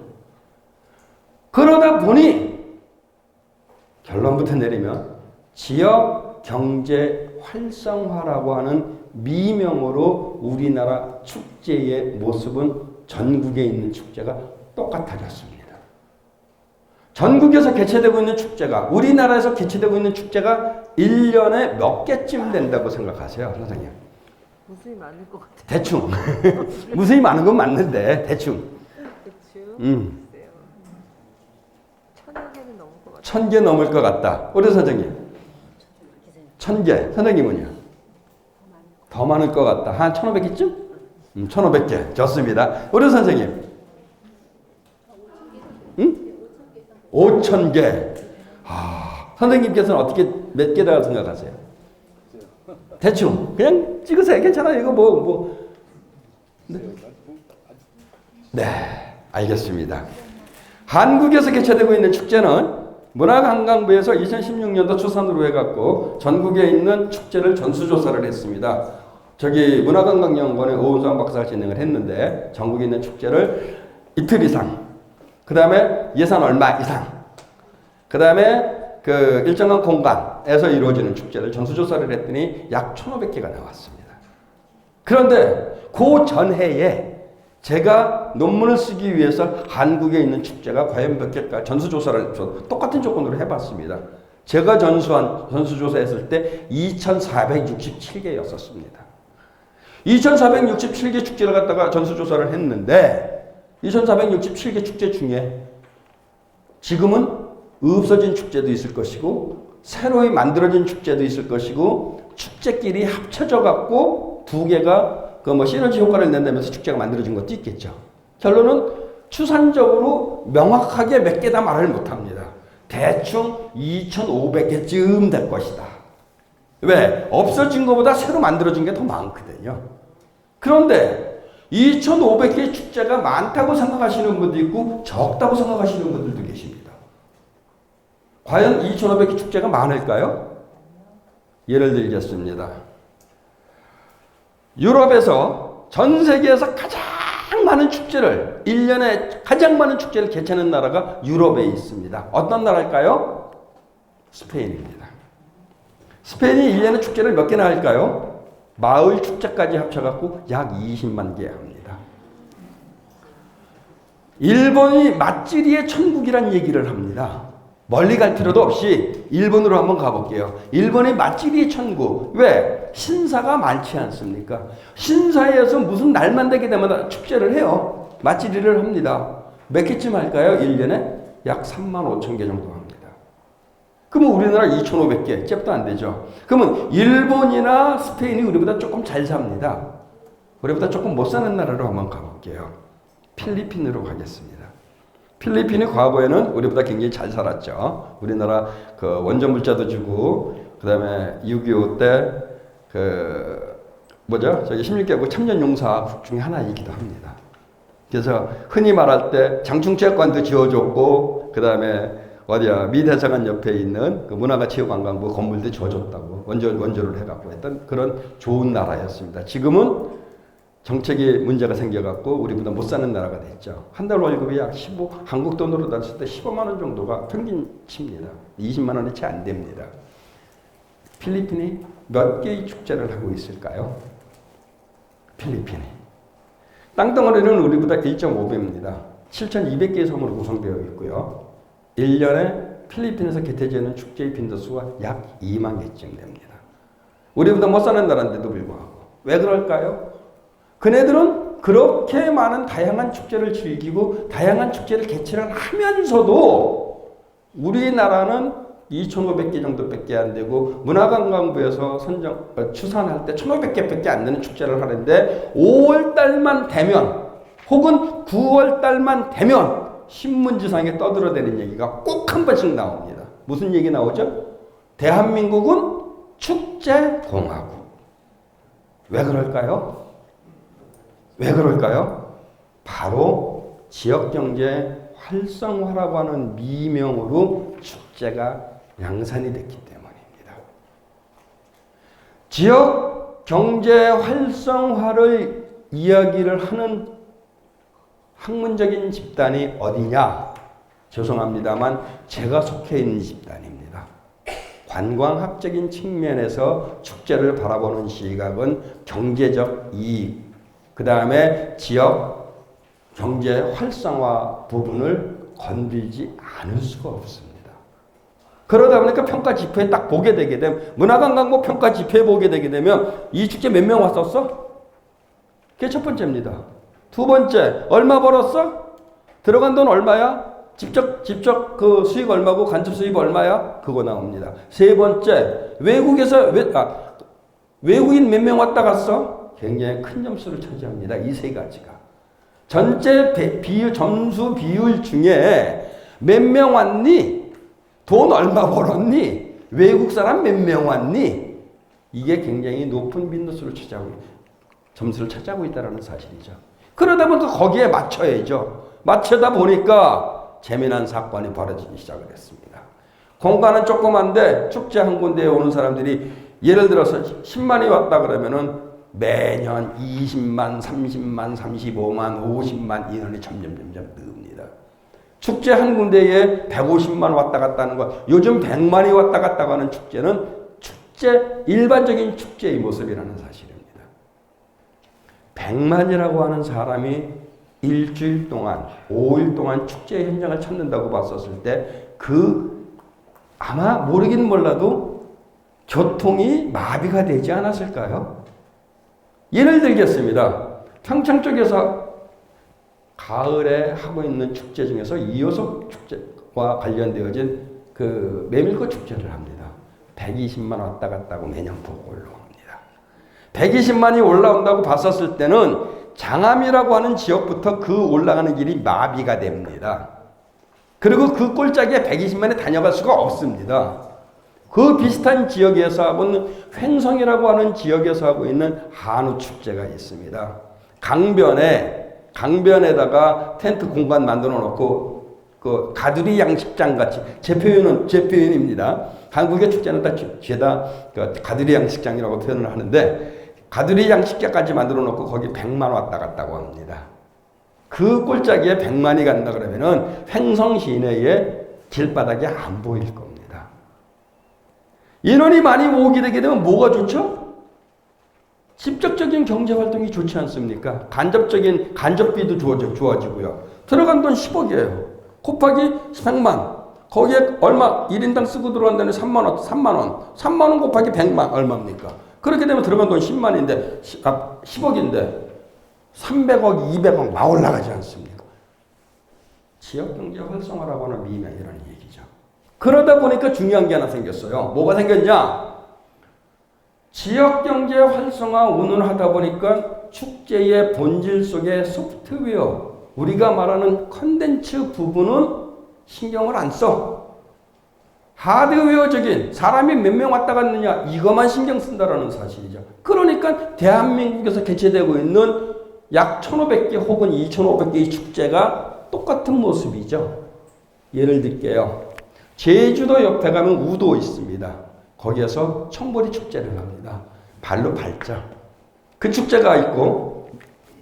그러다 보니 결론부터 내리면 지역경제 활성화라고 하는 미명으로 우리나라 축제의 모습은 전국에 있는 축제가 똑같아졌습니다. 전국에서 개최되고 있는 축제가, 우리나라에서 개최되고 있는 축제가 1년에 몇 개쯤 된다고 생각하세요, 선생님? 무수히 많을 것 같아요. 대충. 무수히 많은 건 맞는데, 대충. 대충? 글쎄요. 1000여 개는 넘을 것 같아요. 1000개 넘을 것 같다. 우리 선생님. 1000개. 선생님은요? 더 많을 것 같다. 한 1500개쯤? 1500개. 좋습니다. 우리 선생님. 5000개. 선생님께서는 어떻게 몇 개라고 생각하세요? 대충 그냥 찍으세요. 괜찮아요. 이거 네, 알겠습니다. 한국에서 개최되고 있는 축제는 문화관광부에서 2016년도 추산으로 해갖고 전국에 있는 축제를 전수조사를 했습니다. 문화관광연구원의 오은상 박사가 진행을 했는데 전국에 있는 축제를 이틀 이상, 그 다음에 예산 얼마 이상, 그 다음에 그 일정한 공간에서 이루어지는 축제를 전수조사를 했더니 약 1500개가 나왔습니다. 그런데 그 전해에 제가 논문을 쓰기 위해서 한국에 있는 축제가 과연 몇 개일까 전수조사를 똑같은 조건으로 해봤습니다. 제가 전수조사했을 때 2,467개였었습니다. 2,467개 축제를 갖다가 전수조사를 했는데 2,467개 축제 중에 지금은 없어진 축제도 있을 것이고 새로이 만들어진 축제도 있을 것이고 축제끼리 합쳐져 갖고 두 개가 그 뭐 시너지 효과를 낸다면서 축제가 만들어진 것도 있겠죠. 결론은 추산적으로 명확하게 몇 개다 말을 못합니다. 대충 2,500개쯤 될 것이다. 왜? 없어진 것보다 새로 만들어진 게 더 많거든요. 그런데 2,500개 축제가 많다고 생각하시는 분도 있고 적다고 생각하시는 분들도 계십니다. 과연 2,500개 축제가 많을까요? 예를 들겠습니다. 유럽에서 전 세계에서 가장 많은 축제를 1년에 가장 많은 축제를 개최하는 나라가 유럽에 있습니다. 어떤 나라일까요? 스페인입니다. 스페인이 1년에 축제를 몇 개나 할까요? 마을 축제까지 합쳐갖고 약 20만 개 합니다. 일본이 맛지리의 천국이란 얘기를 합니다. 멀리 갈 필요도 없이 일본으로 한번 가볼게요. 일본의 맛지리의 천국. 왜? 신사가 많지 않습니까? 신사에서 무슨 날만 되게 되면 축제를 해요. 맛지리를 합니다. 몇 개쯤 할까요? 1년에? 약 3만 5천 개 정도 합니다. 그러면 우리나라 2,500개, 잽도 안 되죠. 그러면 일본이나 스페인이 우리보다 조금 잘 삽니다. 우리보다 조금 못 사는 나라로 한번 가볼게요. 필리핀으로 가겠습니다. 필리핀이 과거에는 우리보다 굉장히 잘 살았죠. 우리나라 그 원전 물자도 주고, 그 다음에 6.25 때 저기 16개국 참전용사국 중에 하나이기도 합니다. 그래서 흔히 말할 때 장충체육관도 지어줬고, 그 다음에 미대사관 옆에 있는 그 문화가치관광부 건물도 지어줬다고 원조를 해갖고 했던 그런 좋은 나라였습니다. 지금은 정책에 문제가 생겨갖고 우리보다 못 사는 나라가 됐죠. 한 달 월급이 약 한국 돈으로 따졌을 때 15만 원 정도가 평균치입니다. 20만 원이 채 안 됩니다. 필리핀이 몇 개의 축제를 하고 있을까요? 필리핀이. 땅덩어리는 우리보다 1.5배입니다. 7,200개의 섬으로 구성되어 있고요. 1년에 필리핀에서 개최되는 축제의 빈도수가 약 2만 개쯤 됩니다. 우리보다 못 사는 나라인데도 불구하고. 왜 그럴까요? 그네들은 그렇게 많은 다양한 축제를 즐기고 다양한 축제를 개최를 하면서도 우리나라는 2,500개 정도밖에 안 되고 문화관광부에서 추산할 때 1,500개밖에 안 되는 축제를 하는데 5월 달만 되면 혹은 9월 달만 되면 신문지상에 떠들어대는 얘기가 꼭 한 번씩 나옵니다. 무슨 얘기 나오죠? 대한민국은 축제공화국. 왜 그럴까요? 왜 그럴까요? 바로 지역경제 활성화라고 하는 미명으로 축제가 양산이 됐기 때문입니다. 지역경제 활성화를 이야기를 하는 학문적인 집단이 어디냐? 죄송합니다만 제가 속해 있는 집단입니다. 관광학적인 측면에서 축제를 바라보는 시각은 경제적 이익, 그 다음에 지역 경제 활성화 부분을 건들지 않을 수가 없습니다. 그러다 보니까 평가 지표에 딱 보게 되게 되면 문화관광부 평가 지표에 보게 되게 되면 이 축제 몇 명 왔었어? 그게 첫 번째입니다. 두 번째, 얼마 벌었어? 들어간 돈 얼마야? 직접 그 수익 얼마고 간접 수입 얼마야? 그거 나옵니다. 세 번째, 외국인 몇 명 왔다 갔어? 굉장히 큰 점수를 차지합니다. 이 세 가지가. 전체 점수 비율 중에 몇 명 왔니? 돈 얼마 벌었니? 외국 사람 몇 명 왔니? 이게 굉장히 높은 빈도수를 점수를 차지하고 있다는 사실이죠. 그러다 보니까 거기에 맞춰야죠. 맞추다 보니까 재미난 사건이 벌어지기 시작을 했습니다. 공간은 조그만데 축제 한 군데에 오는 사람들이 예를 들어서 10만이 왔다 그러면은 매년 20만, 30만, 35만, 50만 인원이 점점 늡니다. 축제 한 군데에 150만 왔다 갔다 하는 거, 요즘 100만이 왔다 갔다 하는 축제는 일반적인 축제의 모습이라는 사실입니다. 100만이라고 하는 사람이 일주일 동안, 5일 동안 축제 현장을 찾는다고 봤었을 때 그 아마 모르긴 몰라도 교통이 마비가 되지 않았을까요? 예를 들겠습니다. 평창 쪽에서 가을에 하고 있는 축제 중에서 이효석 축제와 관련되어진 그 메밀꽃 축제를 합니다. 120만 왔다 갔다 하고 매년 보고 올라옵니다. 120만이 올라온다고 봤었을 때는 장암이라고 하는 지역부터 그 올라가는 길이 마비가 됩니다. 그리고 그 꼴짝에 120만이 다녀갈 수가 없습니다. 그 비슷한 지역에서 하고 있는 횡성이라고 하는 지역에서 하고 있는 한우 축제가 있습니다. 강변에다가 텐트 공간 만들어 놓고 그 가두리 양식장 같이 제 표현입니다. 한국의 축제는 다 죄다 가두리 양식장이라고 표현을 하는데 가두리 양식장까지 만들어 놓고 거기 100만 왔다 갔다고 합니다. 그 꼴짜기에 100만이 간다 그러면은 횡성 시내의 길바닥이 안 보일 겁니다. 인원이 많이 오게 되게 되면 뭐가 좋죠? 직접적인 경제 활동이 좋지 않습니까? 간접비도 좋아지고요. 들어간 돈 10억이에요. 곱하기 100만. 거기에 얼마 1인당 쓰고 들어간다는 3만 원. 3만 원 곱하기 100만 얼마입니까? 그렇게 되면 들어간 돈 10만인데 10억인데 300억, 200억 막 올라가지 않습니까? 지역경제 활성화라고 하는 미명이라는 얘기죠. 그러다 보니까 중요한 게 하나 생겼어요. 뭐가 생겼냐? 지역경제 활성화 운운하다 보니까 축제의 본질 속의 소프트웨어, 우리가 말하는 컨텐츠 부분은 신경을 안 써. 하드웨어적인 사람이 몇 명 왔다 갔느냐 이것만 신경 쓴다라는 사실이죠. 그러니까 대한민국에서 개최되고 있는 약 1,500개 혹은 2,500개의 축제가 똑같은 모습이죠. 예를 들게요. 제주도 옆에 가면 우도 있습니다. 거기에서 청보리 축제를 합니다. 발로 밟자. 그 축제가 있고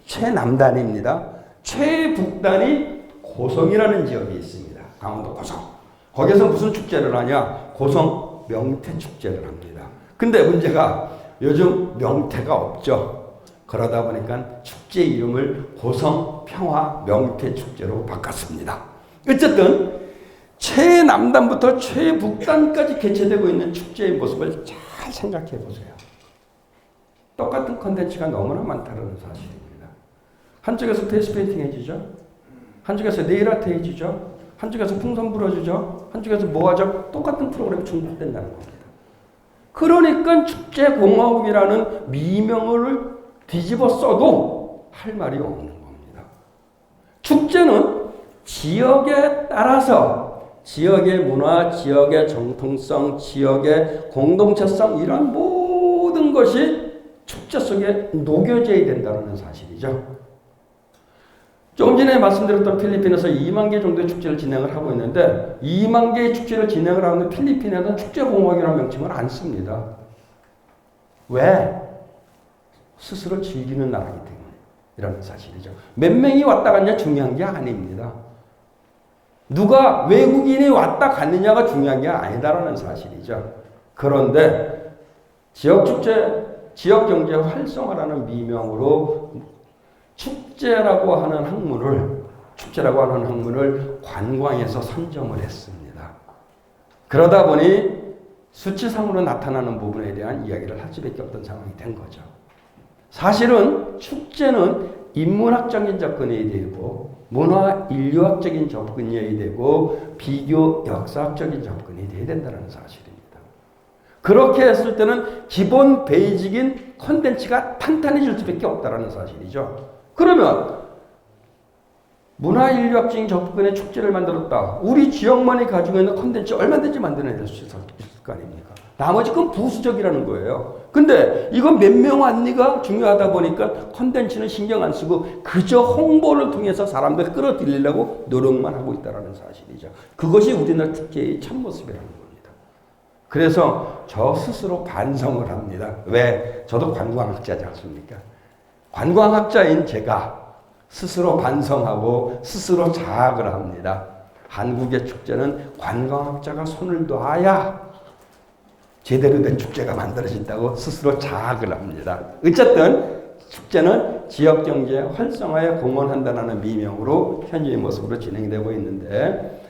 최남단입니다. 최북단이 고성이라는 지역이 있습니다. 강원도 고성. 거기에서 무슨 축제를 하냐? 고성 명태 축제를 합니다. 근데 문제가 요즘 명태가 없죠. 그러다 보니까 축제 이름을 고성 평화 명태 축제로 바꿨습니다. 어쨌든 최남단부터 최북단까지 개최되고 있는 축제의 모습을 잘 생각해 보세요. 똑같은 컨텐츠가 너무나 많다는 사실입니다. 한쪽에서 페이스 페인팅 해주죠. 한쪽에서 네일 아트 해주죠. 한쪽에서 풍선 불어주죠. 한쪽에서 뭐 하죠? 똑같은 프로그램이 중복된다는 겁니다. 그러니까 축제공화국이라는 미명을 뒤집어 써도 할 말이 없는 겁니다. 축제는 지역에 따라서 지역의 문화, 지역의 정통성, 지역의 공동체성 이런 모든 것이 축제 속에 녹여져야 된다는 사실이죠. 조금 전에 말씀드렸던 필리핀에서 2만 개 정도의 축제를 진행을 하고 있는데 2만 개의 축제를 진행을 하는 필리핀에는 축제공화국이라는 명칭을 안 씁니다. 왜? 스스로 즐기는 나라이기 때문에 이라는 사실이죠. 몇 명이 왔다 갔냐 중요한 게 아닙니다. 누가 외국인이 왔다 갔느냐가 중요한 게 아니다라는 사실이죠. 그런데 지역축제, 지역경제 활성화라는 미명으로 축제라고 하는 학문을 관광에서 선점을 했습니다. 그러다 보니 수치상으로 나타나는 부분에 대한 이야기를 할 수밖에 없던 상황이 된 거죠. 사실은 축제는 인문학적인 접근이 되고 문화 인류학적인 접근이 되고 비교 역사학적인 접근이 돼야 된다는 사실입니다. 그렇게 했을 때는 기본 베이직인 콘텐츠가 탄탄해질 수밖에 없다는 사실이죠. 그러면 문화 인류학적인 접근의 축제를 만들었다. 우리 지역만이 가지고 있는 콘텐츠 얼마든지 만들어낼 수 있을 거 아닙니까? 나머지 건 부수적이라는 거예요. 근데 이건 몇 명 왔니가 중요하다 보니까 콘텐츠는 신경 안 쓰고 그저 홍보를 통해서 사람들 끌어들이려고 노력만 하고 있다는 사실이죠. 그것이 우리나라 축제의 참모습이라는 겁니다. 그래서 저 스스로 반성을 합니다. 왜? 저도 관광학자지 않습니까? 관광학자인 제가 스스로 반성하고 스스로 자학을 합니다. 한국의 축제는 관광학자가 손을 놔야 제대로 된 축제가 만들어진다고 스스로 자학을 합니다. 어쨌든 축제는 지역경제 활성화에 공헌한다는 미명으로 현재의 모습으로 진행되고 있는데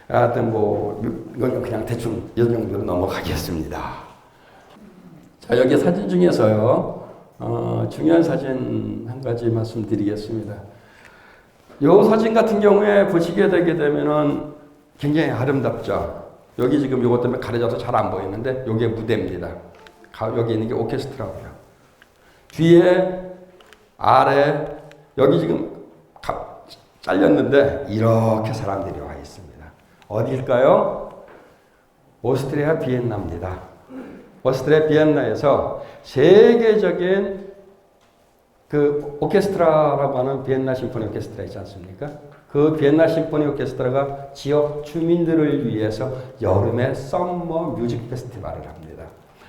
하여튼 뭐 이건 그냥 대충 이 정도로 넘어가겠습니다. 자, 여기 사진 중에서요. 중요한 사진 한 가지 말씀드리겠습니다. 이 사진 같은 경우에 보시게 되게 되면은 굉장히 아름답죠. 여기 지금 이것 때문에 가려져서 잘 안 보이는데 이게 무대입니다. 여기 있는 게 오케스트라고요. 뒤에 아래 여기 지금 잘렸는데 이렇게 사람들이 와 있습니다. 어디일까요? 오스트리아 비엔나입니다. 오스트리아 비엔나에서 세계적인 그 오케스트라라고 하는 비엔나 심포니 오케스트라 있지 않습니까? 그 비엔나 심포니 오케스트라가 지역 주민들을 위해서 여름에 썸머 뮤직 페스티벌을 합니다.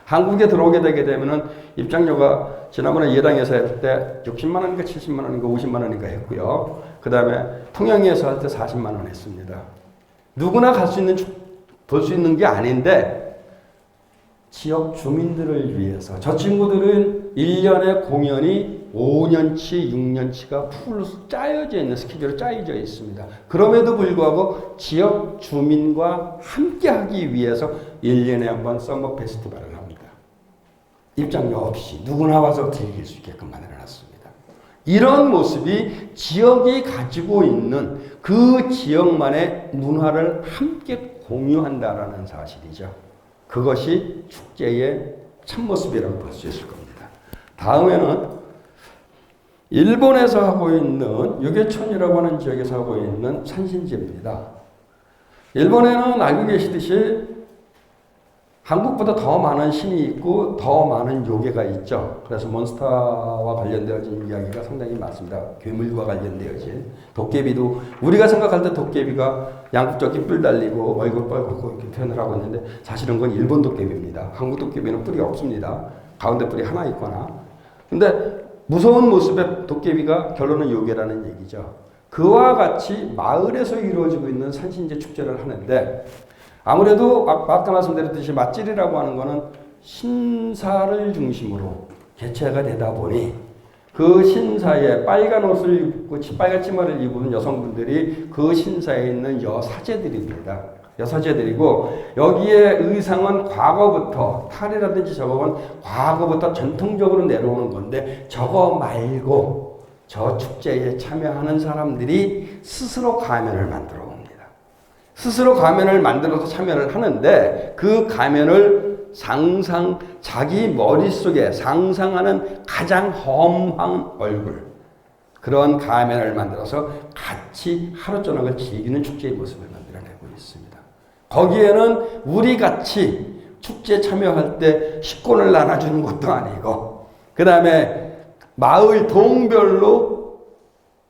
한국에 들어오게 되게 되면은 입장료가 지난번에 예당에서 할 때 60만 원인가 70만 원인가 50만 원인가 했고요. 그 다음에 통영에서 할 때 40만 원 했습니다. 누구나 갈 수 있는, 볼 수 있는 게 아닌데 지역 주민들을 위해서 저 친구들은 1년에 공연이 5년치, 6년치가 풀로 짜여져 있는 스케줄이 짜여져 있습니다. 그럼에도 불구하고 지역 주민과 함께 하기 위해서 1년에 한 번 썸머 페스티벌을 합니다. 입장료 없이 누구나 와서 즐길 수 있게끔 만들어놨습니다. 이런 모습이 지역이 가지고 있는 그 지역만의 문화를 함께 공유한다라는 사실이죠. 그것이 축제의 참모습이라고 볼 수 있을 겁니다. 다음에는 일본에서 하고 있는 유게촌이라고 하는 지역에서 하고 있는 산신제입니다. 일본에는 알고 계시듯이 한국보다 더 많은 신이 있고 더 많은 요괴가 있죠. 그래서 몬스터와 관련되어진 이야기가 상당히 많습니다. 괴물과 관련되어진 도깨비도 우리가 생각할 때 도깨비가 양쪽에 뿔 달리고 얼굴 빨갛고 이렇게 표현을 하고 있는데 사실은 그건 일본 도깨비입니다. 한국 도깨비는 뿔이 없습니다. 가운데 뿔이 하나 있거나. 근데 무서운 모습의 도깨비가 결론은 요괴라는 얘기죠. 그와 같이 마을에서 이루어지고 있는 산신제 축제를 하는데 아무래도 아까 말씀드렸듯이 맞질이라고 하는 거는 신사를 중심으로 개최가 되다 보니 그 신사에 빨간 옷을 입고 빨간 치마를 입은 여성분들이 그 신사에 있는 여사제들입니다. 여사제들이고 여기에 의상은 과거부터 탈이라든지 저건 과거부터 전통적으로 내려오는 건데 저거 말고 저 축제에 참여하는 사람들이 스스로 가면을 만들어 옵니다. 스스로 가면을 만들어서 참여를 하는데 그 가면을 자기 머릿속에 상상하는 가장 험한 얼굴 그런 가면을 만들어서 같이 하루 저녁을 즐기는 축제의 모습을 만들어내고 있습니다. 거기에는 우리 같이 축제 참여할 때 식권을 나눠주는 것도 아니고 그 다음에 마을 동별로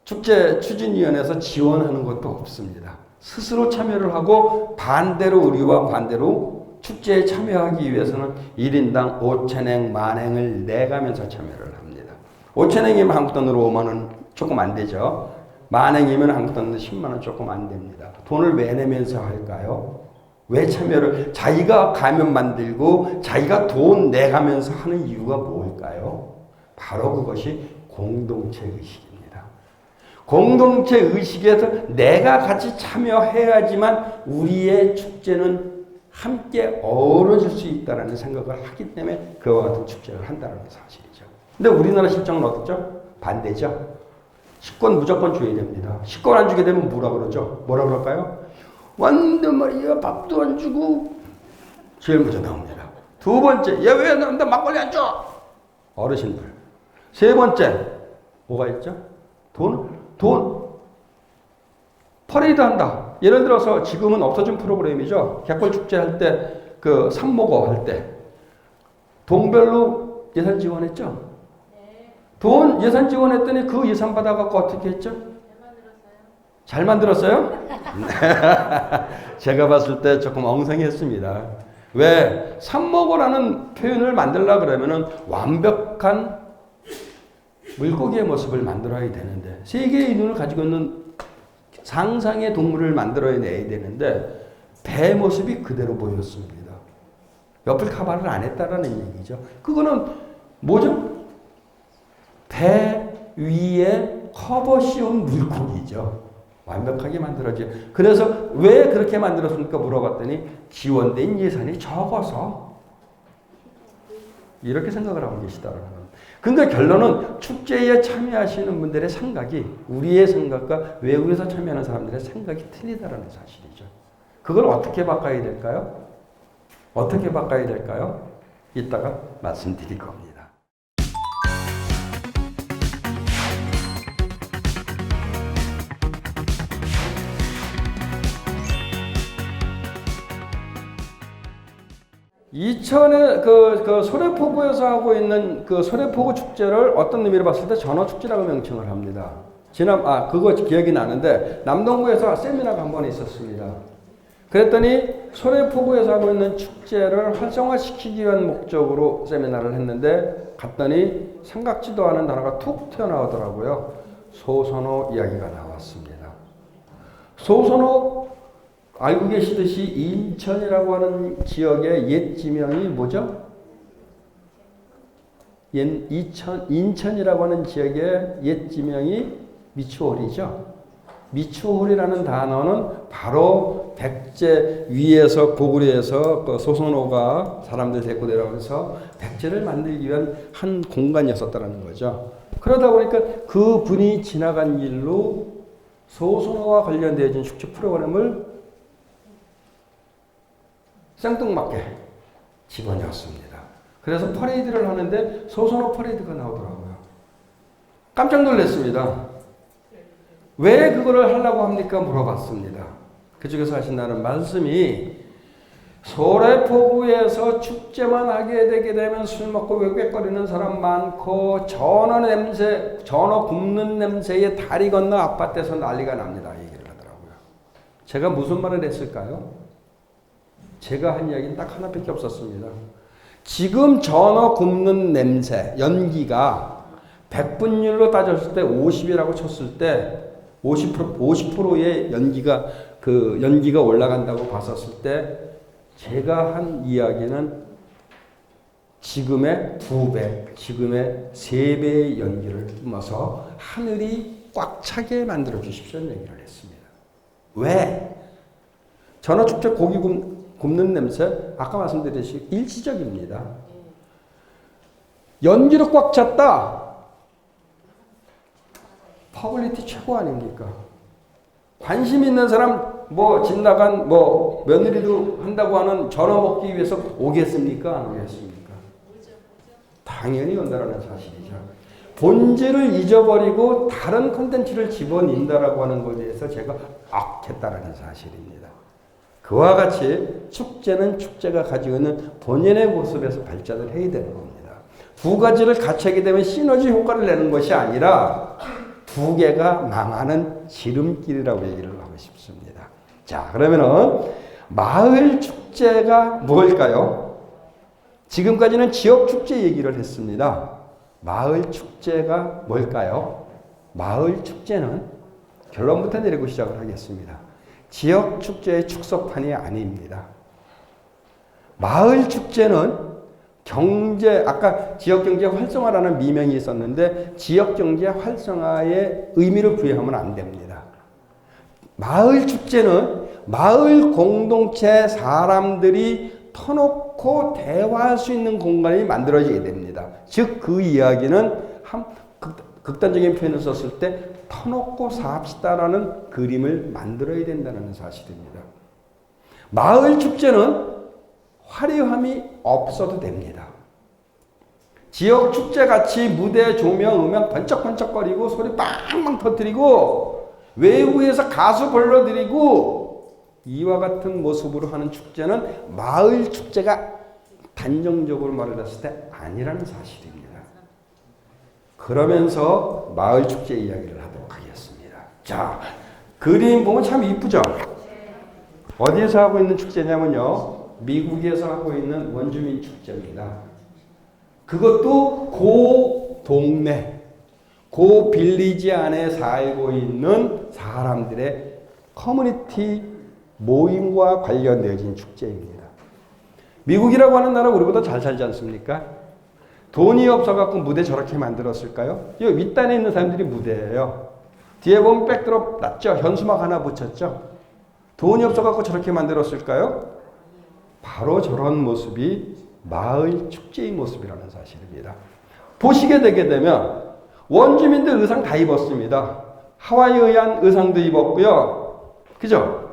축제 추진위원회에서 지원하는 것도 없습니다. 스스로 참여를 하고 반대로 우리와 반대로 축제에 참여하기 위해서는 1인당 5,000행, 만행을 내가면서 참여를 합니다. 5,000행이면 한국 돈으로 5만 원 조금 안 되죠. 만행이면 한국 돈으로 10만 원 조금 안 됩니다. 돈을 왜 내면서 할까요? 왜 참여를 자기가 가면 만들고 자기가 돈 내가면서 하는 이유가 뭘까요? 바로 그것이 공동체 의식입니다. 공동체 의식에서 내가 같이 참여해야지만 우리의 축제는 함께 어우러질 수 있다는 생각을 하기 때문에 그와 같은 축제를 한다는 사실이죠. 근데 우리나라 실정은 어떻죠? 반대죠. 식권 무조건 줘야 됩니다. 식권 안 주게 되면 뭐라 그러죠? 뭐라 그럴까요? 완전 말이야 밥도 안 주고 제일 먼저 나옵니다. 두 번째, 얘 왜 나한테 막걸리 안 줘? 어르신들. 세 번째, 뭐가 있죠? 돈. 퍼레이드 한다. 예를 들어서 지금은 없어진 프로그램이죠. 객골 축제 할 때, 그 산모거 할 때 동별로 예산 지원했죠. 네. 돈 예산 지원했더니 그 예산 받아갖고 어떻게 했죠? 잘 만들었어요? 제가 봤을 때 조금 엉성했습니다. 왜? 산모거라는 표현을 만들려고 그러면은 완벽한 물고기의 모습을 만들어야 되는데 세계의 눈을 가지고 있는 상상의 동물을 만들어내야 되는데 배 모습이 그대로 보였습니다. 옆을 카바를 안 했다라는 얘기죠. 그거는 뭐죠? 배 위에 커버 씌운 물고기죠. 완벽하게 만들어져. 그래서 왜 그렇게 만들었습니까? 물어봤더니 지원된 예산이 적어서 이렇게 생각을 하고 계시다라는 겁니다. 그러니까 결론은 축제에 참여하시는 분들의 생각이 우리의 생각과 외국에서 참여하는 사람들의 생각이 틀리다라는 사실이죠. 그걸 어떻게 바꿔야 될까요? 어떻게 바꿔야 될까요? 이따가 말씀드릴 겁니다. 2000에 그 소래포구에서 하고 있는 그 소래포구 축제를 어떤 의미로 봤을 때 전어축제라고 명칭을 합니다. 그거 기억이 나는데 남동구에서 세미나가 한 번 있었습니다. 그랬더니 소래포구에서 하고 있는 축제를 활성화시키기 위한 목적으로 세미나를 했는데 갔더니 생각지도 않은 단어가 툭 튀어나오더라고요. 소선호 이야기가 나왔습니다. 소선호 알고 계시듯이 인천이라고 하는 지역의 옛 지명이 뭐죠? 인천이라고 하는 지역의 옛 지명이 미추홀이죠. 미추홀이라는 단어는 바로 백제 위에서 고구려에서 그 소선호가 사람들 데리고 내려가면서 백제를 만들기 위한 한 공간이었었다는 거죠. 그러다 보니까 그 분이 지나간 길로 소선호와 관련되어진 축제 프로그램을 생뚱맞게 집어넣었습니다. 그래서 퍼레이드를 하는데 소선호 퍼레이드가 나오더라고요. 깜짝 놀랐습니다. 왜 그거를 하려고 합니까? 물어봤습니다. 그쪽에서 하신다는 말씀이 소래포구에서 축제만 하게 되게 되면 술 먹고 외국거리는 사람 많고 전어 굽는 냄새에 다리 건너 아파트에서 난리가 납니다. 얘기를 하더라고요. 제가 무슨 말을 했을까요? 제가 한 이야기는 딱 하나밖에 없었습니다. 지금 전어 굽는 냄새, 연기가 100분율로 따졌을 때 50이라고 쳤을 때 50%의 연기가 올라간다고 봤었을 때 제가 한 이야기는 지금의 2배, 지금의 3배의 연기를 뿜어서 하늘이 꽉 차게 만들어 주십시오는 얘기를 했습니다. 왜? 전어축제 고기 굽는 냄새 아까 말씀드렸듯이 일시적입니다. 연기로 꽉 찼다. 퍼블리티 최고 아닙니까? 관심 있는 사람 집 나간 며느리도 한다고 하는 전어 먹기 위해서 오겠습니까? 안 오겠습니까? 당연히 온다라는 사실이죠. 본질을 잊어버리고 다른 콘텐츠를 집어넣는다라고 하는 것에 대해서 제가 악했다라는 사실입니다. 그와 같이 축제는 축제가 가지고 있는 본연의 모습에서 발전을 해야 되는 겁니다. 두 가지를 같이 하게 되면 시너지 효과를 내는 것이 아니라 두 개가 망하는 지름길이라고 얘기를 하고 싶습니다. 자, 그러면은 마을 축제가 뭘까요? 지금까지는 지역 축제 얘기를 했습니다. 마을 축제가 뭘까요? 마을 축제는 결론부터 내리고 시작을 하겠습니다. 지역 축제의 축소판이 아닙니다. 마을 축제는 아까 지역경제 활성화라는 미명이 있었는데 지역경제 활성화의 의미를 부여하면 안 됩니다. 마을 축제는 마을 공동체 사람들이 터놓고 대화할 수 있는 공간이 만들어지게 됩니다. 즉 그 이야기는 극단적인 표현을 썼을 때 터놓고 삽시다라는 그림을 만들어야 된다는 사실입니다. 마을 축제는 화려함이 없어도 됩니다. 지역 축제같이 무대, 조명, 음악 번쩍번쩍거리고 소리 빵빵 터뜨리고 외부에서 가수 불러들이고 이와 같은 모습으로 하는 축제는 마을 축제가 단정적으로 말을 했을 때 아니라는 사실입니다. 그러면서 마을 축제 이야기를 하도록 하겠습니다. 자, 그림 보면 참 이쁘죠? 어디에서 하고 있는 축제냐면요. 미국에서 하고 있는 원주민 축제입니다. 그것도 그 동네, 그 빌리지 안에 살고 있는 사람들의 커뮤니티 모임과 관련되어진 축제입니다. 미국이라고 하는 나라 우리보다 잘 살지 않습니까? 돈이 없어갖고 무대 저렇게 만들었을까요? 이 윗단에 있는 사람들이 무대예요. 뒤에 보면 백드롭 났죠? 현수막 하나 붙였죠? 돈이 없어갖고 저렇게 만들었을까요? 바로 저런 모습이 마을 축제의 모습이라는 사실입니다. 보시게 되게 되면 원주민들 의상 다 입었습니다. 하와이 의상도 입었고요. 그죠?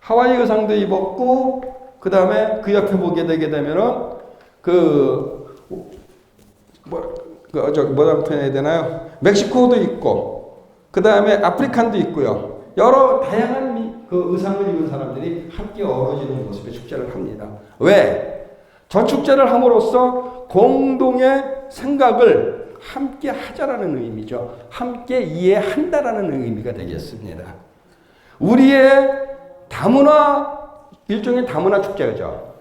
하와이 의상도 입었고, 그 다음에 그 옆에 보게 되게 되면은, 뭐라고 표현해야 되나요? 멕시코도 있고, 그 다음에 아프리칸도 있고요. 여러 다양한 그 의상을 입은 사람들이 함께 어우러지는 모습의 축제를 합니다. 왜? 저 축제를 함으로써 공동의 생각을 함께 하자라는 의미죠. 함께 이해한다라는 의미가 되겠습니다. 우리의 다문화, 일종의 다문화 축제죠.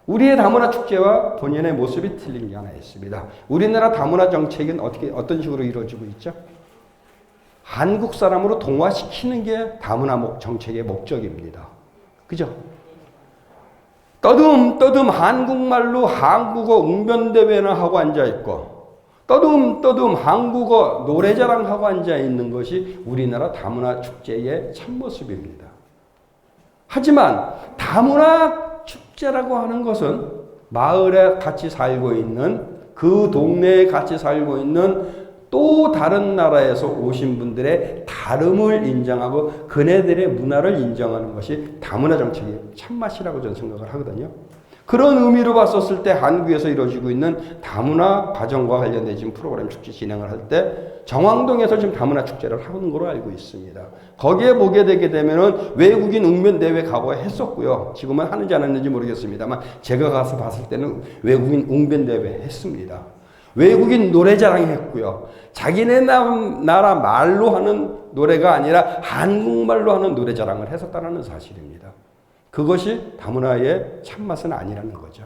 우리의 다문화 축제와 본연의 모습이 틀린 게 하나 있습니다. 우리나라 다문화 정책은 어떤 식으로 이루어지고 있죠? 한국 사람으로 동화시키는 게 다문화 정책의 목적입니다. 그죠? 떠듬 한국말로 한국어 웅변대회나 하고 앉아있고, 떠듬 한국어 노래자랑하고 앉아있는 것이 우리나라 다문화 축제의 참모습입니다. 하지만 다문화 축제라고 하는 것은 마을에 같이 살고 있는, 그 동네에 같이 살고 있는 또 다른 나라에서 오신 분들의 다름을 인정하고 그네들의 문화를 인정하는 것이 다문화 정책의 참맛이라고 저는 생각을 하거든요. 그런 의미로 봤었을 때 한국에서 이루어지고 있는 다문화 가정과 관련된 지금 프로그램 축제 진행을 할 때 정왕동에서 지금 다문화 축제를 하는 걸로 알고 있습니다. 거기에 보게 되게 되면은 외국인 웅변대회 과거에 했었고요. 지금은 하는지 안 하는지 모르겠습니다만 제가 가서 봤을 때는 외국인 웅변대회 했습니다. 외국인 노래자랑 했고요. 자기네 나라 말로 하는 노래가 아니라 한국말로 하는 노래자랑을 했었다는 사실입니다. 그것이 다문화의 참맛은 아니라는 거죠.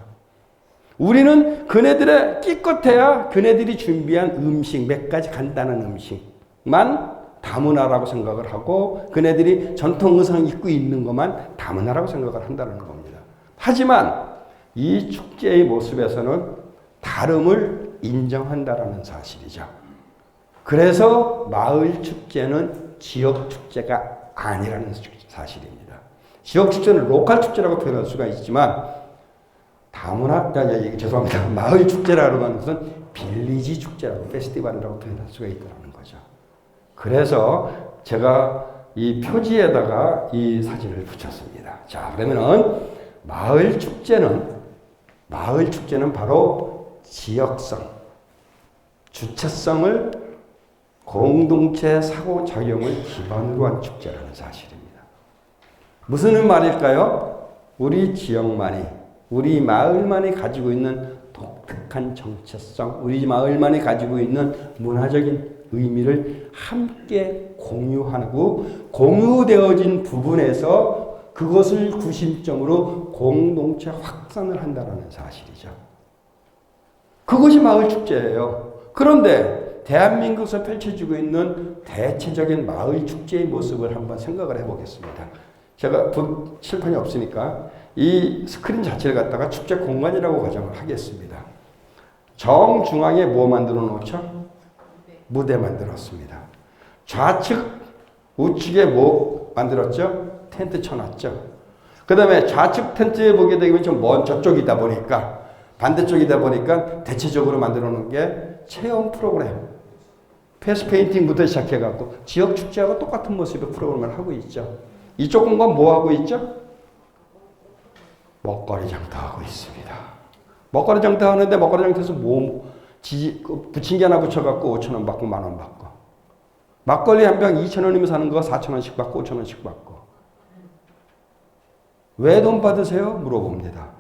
우리는 그네들의 기껏해야 그네들이 준비한 음식, 몇 가지 간단한 음식만 다문화라고 생각을 하고 그네들이 전통 의상 입고 있는 것만 다문화라고 생각을 한다는 겁니다. 하지만 이 축제의 모습에서는 다름을 인정한다라는 사실이죠. 그래서 마을 축제는 지역 축제가 아니라는 사실입니다. 지역 축제는 로컬 축제라고 표현할 수가 있지만 죄송합니다. 마을 축제라고 하는 것은 빌리지 축제라고, 페스티벌이라고 표현할 수가 있다는 거죠. 그래서 제가 이 표지에다가 이 사진을 붙였습니다. 자, 그러면은 마을 축제는 바로 지역성, 주체성을 공동체 상호작용을 기반으로 한 축제라는 사실입니다. 무슨 말일까요? 우리 지역만이, 우리 마을만이 가지고 있는 독특한 정체성, 우리 마을만이 가지고 있는 문화적인 의미를 함께 공유하고 공유되어진 부분에서 그것을 구심점으로 공동체 확산을 한다는 사실이죠. 그것이 마을 축제예요. 그런데 대한민국에서 펼쳐지고 있는 대체적인 마을 축제의 모습을 한번 생각을 해보겠습니다. 제가 칠판이 없으니까 이 스크린 자체를 갖다가 축제 공간이라고 가정을 하겠습니다. 정중앙에 뭐 만들어 놓죠? 무대 만들었습니다. 좌측, 우측에 뭐 만들었죠? 텐트 쳐놨죠. 그 다음에 좌측 텐트에 보게 되면 좀 먼 저쪽이다 보니까, 반대쪽이다 보니까 대체적으로 만들어 놓은 게 체험 프로그램. 페이스 페인팅부터 시작해갖고 지역 축제하고 똑같은 모습의 프로그램을 하고 있죠. 이쪽 공간 뭐 하고 있죠? 먹거리 장터하고 있습니다. 먹거리 장터 하는데 먹거리 장터에서 부침개 하나 붙여갖고 5,000원 받고 10,000원 받고, 막걸리 한 병 2,000원이면 사는 거 4,000원씩 받고 5,000원씩 받고. 왜 돈 받으세요? 물어봅니다.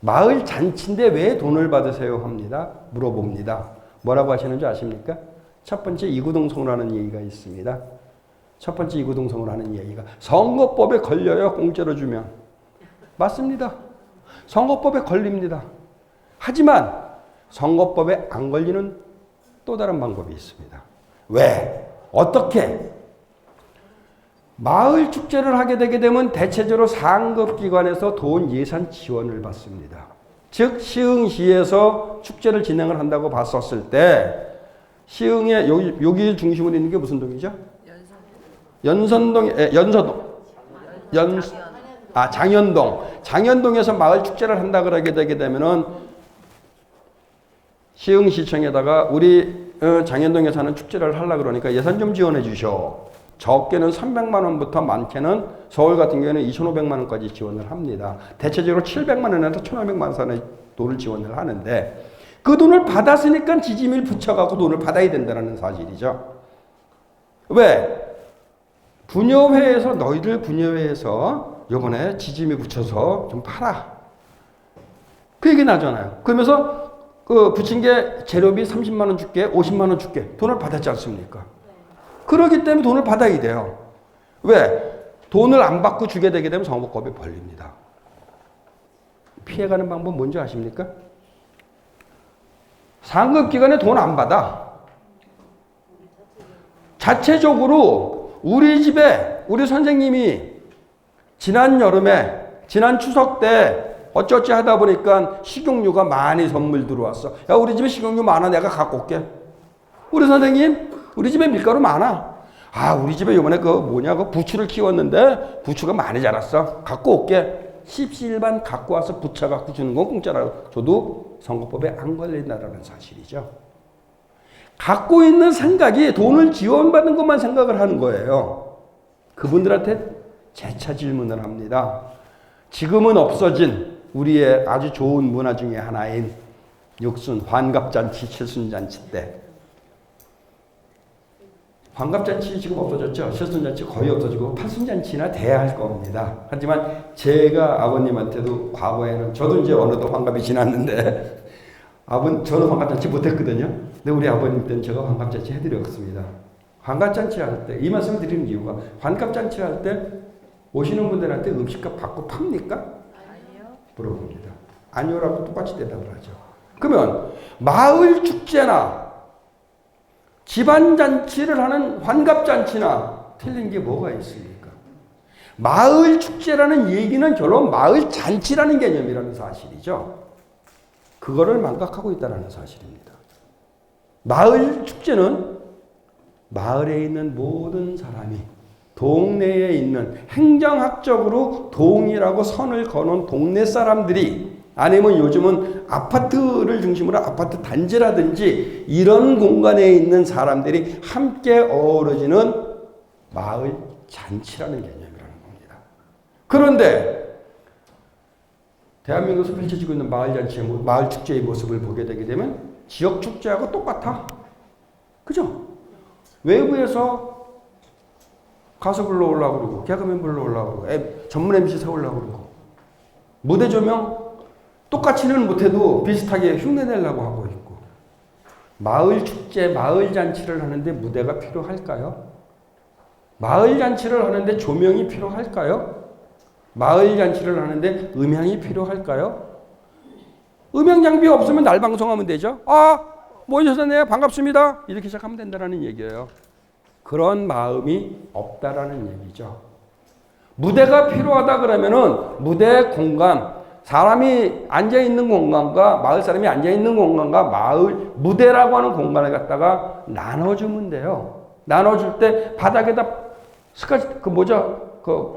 마을 잔치인데 왜 돈을 받으세요? 합니다. 물어봅니다. 뭐라고 하시는지 아십니까? 첫 번째 이구동성으로 하는 얘기가 있습니다. 첫 번째 이구동성으로 하는 얘기가 선거법에 걸려요. 공짜로 주면. 맞습니다. 선거법에 걸립니다. 하지만 선거법에 안 걸리는 또 다른 방법이 있습니다. 왜? 어떻게? 마을 축제를 하게 되게 되면 대체적으로 상급기관에서 돈 예산 지원을 받습니다. 즉 시흥시에서 축제를 진행을 한다고 봤었을 때 시흥에 여기 중심으로 있는 게 무슨 동이죠? 장현동. 장현동에서 마을 축제를 한다 그러게 되게 되면은 시흥시청에다가 우리 장현동에 사는 축제를 하려 그러니까 예산 좀 지원해 주셔. 적게는 300만 원부터 많게는 서울 같은 경우에는 2,500만 원까지 지원을 합니다. 대체적으로 700만 원에서 1,500만 원의 돈을 지원을 하는데 그 돈을 받았으니까 지짐을 붙여갖고 돈을 받아야 된다는 사실이죠. 왜? 분여회에서 너희들 분여회에서 요번에 지짐이 붙여서 좀 팔아. 그 얘기 나잖아요. 그러면서 그 붙인 게 재료비 30만 원 줄게, 50만 원 줄게. 돈을 받았지 않습니까? 그러기 때문에 돈을 받아야 돼요. 왜? 돈을 안 받고 주게 되게 되면 성업법에 벌립니다. 피해가는 방법 뭔지 아십니까? 상급기관에 돈 안 받아. 자체적으로 우리 집에 우리 선생님이 지난 여름에 지난 추석 때 어쩌지 하다 보니까 식용유가 많이 선물 들어왔어. 야, 우리 집에 식용유 많아. 내가 갖고 올게. 우리 선생님, 우리 집에 밀가루 많아. 아, 우리 집에 요번에 그 부추를 키웠는데 부추가 많이 자랐어. 갖고 올게. 십시일반 갖고 와서 부쳐갖고 주는 건 공짜라고 줘도 선거법에 안 걸린다라는 사실이죠. 갖고 있는 생각이 돈을 지원받는 것만 생각을 하는 거예요. 그분들한테 재차 질문을 합니다. 지금은 없어진 우리의 아주 좋은 문화 중에 하나인 육순, 환갑잔치, 칠순잔치 때. 환갑잔치 지금 없어졌죠. 칠순잔치 거의 없어지고 팔순잔치나 돼야 할 겁니다. 하지만 제가 아버님한테도 과거에는 저도 이제 어느덧 환갑이 지났는데 저는 환갑잔치 못했거든요. 근데 우리 아버님 때는 제가 환갑잔치 해드렸습니다. 환갑잔치 할 때 이 말씀을 드리는 이유가 환갑잔치 할 때 오시는 분들한테 음식값 받고 팝니까? 아니요. 물어봅니다. 아니요라고 똑같이 대답을 하죠. 그러면 마을 축제나 집안잔치를 하는 환갑잔치나 틀린 게 뭐가 있습니까? 마을 축제라는 얘기는 결론 마을 잔치라는 개념이라는 사실이죠. 그거를 망각하고 있다는 사실입니다. 마을 축제는 마을에 있는 모든 사람이 동네에 있는 행정학적으로 동이라고 선을 거놓은 동네 사람들이 아니면 요즘은 아파트를 중심으로 아파트 단지라든지 이런 공간에 있는 사람들이 함께 어우러지는 마을 잔치라는 개념이라는 겁니다. 그런데 대한민국에서 펼쳐지고 있는 마을 잔치의 마을 축제의 모습을 보게 되게 되면 지역 축제하고 똑같아. 그죠? 외부에서 가수 불러오려고 그러고 개그맨 불러오려고 그러고 전문 MC 세우려고 그러고 무대 조명 똑같이는 못해도 비슷하게 흉내내려고 하고 있고 마을 축제, 마을 잔치를 하는데 무대가 필요할까요? 마을 잔치를 하는데 조명이 필요할까요? 마을 잔치를 하는데 음향이 필요할까요? 음향 장비 없으면 날 방송하면 되죠. 아, 모이셨네요. 반갑습니다. 이렇게 시작하면 된다는 얘기예요. 그런 마음이 없다라는 얘기죠. 무대가 필요하다 그러면은 무대 공간, 사람이 앉아있는 공간과 마을 사람이 앉아있는 공간과 마을 무대라고 하는 공간을 갖다가 나눠주면 돼요. 나눠줄 때 바닥에다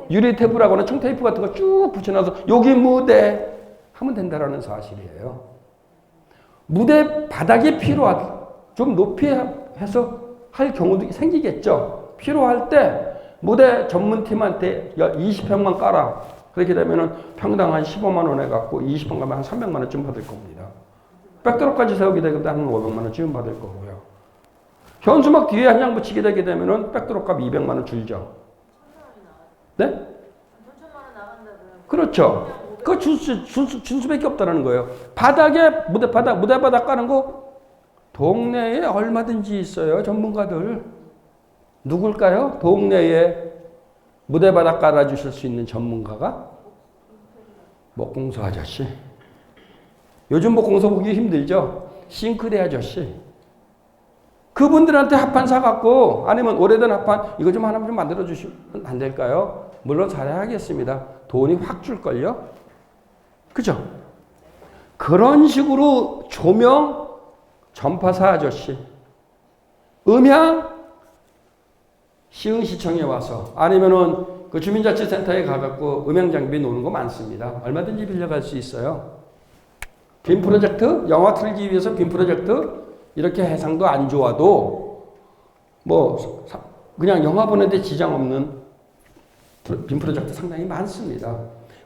유리 테이프라고 하는 청테이프 같은 거 쭉 붙여놔서 여기 무대 하면 된다라는 사실이에요. 무대 바닥이 필요하다. 좀 높이 해서 할 경우도 생기겠죠. 필요할 때 무대 전문팀한테 20평만 깔아. 그렇게 되면은 평당 한 15만 원 해갖고 20평 가면 한 300만 원쯤 받을 겁니다. 백드롭까지 세우게 되면 한 500만 원쯤 받을 거고요. 현수막 뒤에 한 장 붙이게 되게 되면은 백드롭 값 200만 원 줄죠. 네? 3천만 원 나간다고요. 그렇죠. 그거 줄 수밖에 없다는 거예요. 바닥에 무대 바닥 까는 거 동네에 얼마든지 있어요. 전문가들. 누굴까요? 동네에 무대 바닥 깔아주실 수 있는 전문가가? 목공소 아저씨. 요즘 목공소 보기 힘들죠? 싱크대 아저씨. 그분들한테 합판 사갖고 아니면 오래된 합판 이거 좀 하나 좀 만들어 주시면 안 될까요? 물론 잘해야겠습니다. 돈이 확 줄걸요? 그죠? 그런 식으로 조명 전파사 아저씨 음향 시흥시청에 와서 아니면은 그 주민자치센터에 가갖고 음향 장비 노는 거 많습니다. 얼마든지 빌려갈 수 있어요. 빔 프로젝트, 영화 틀기 위해서 빔 프로젝트 이렇게 해상도 안 좋아도 뭐 그냥 영화 보는데 지장 없는 빔 프로젝트 상당히 많습니다.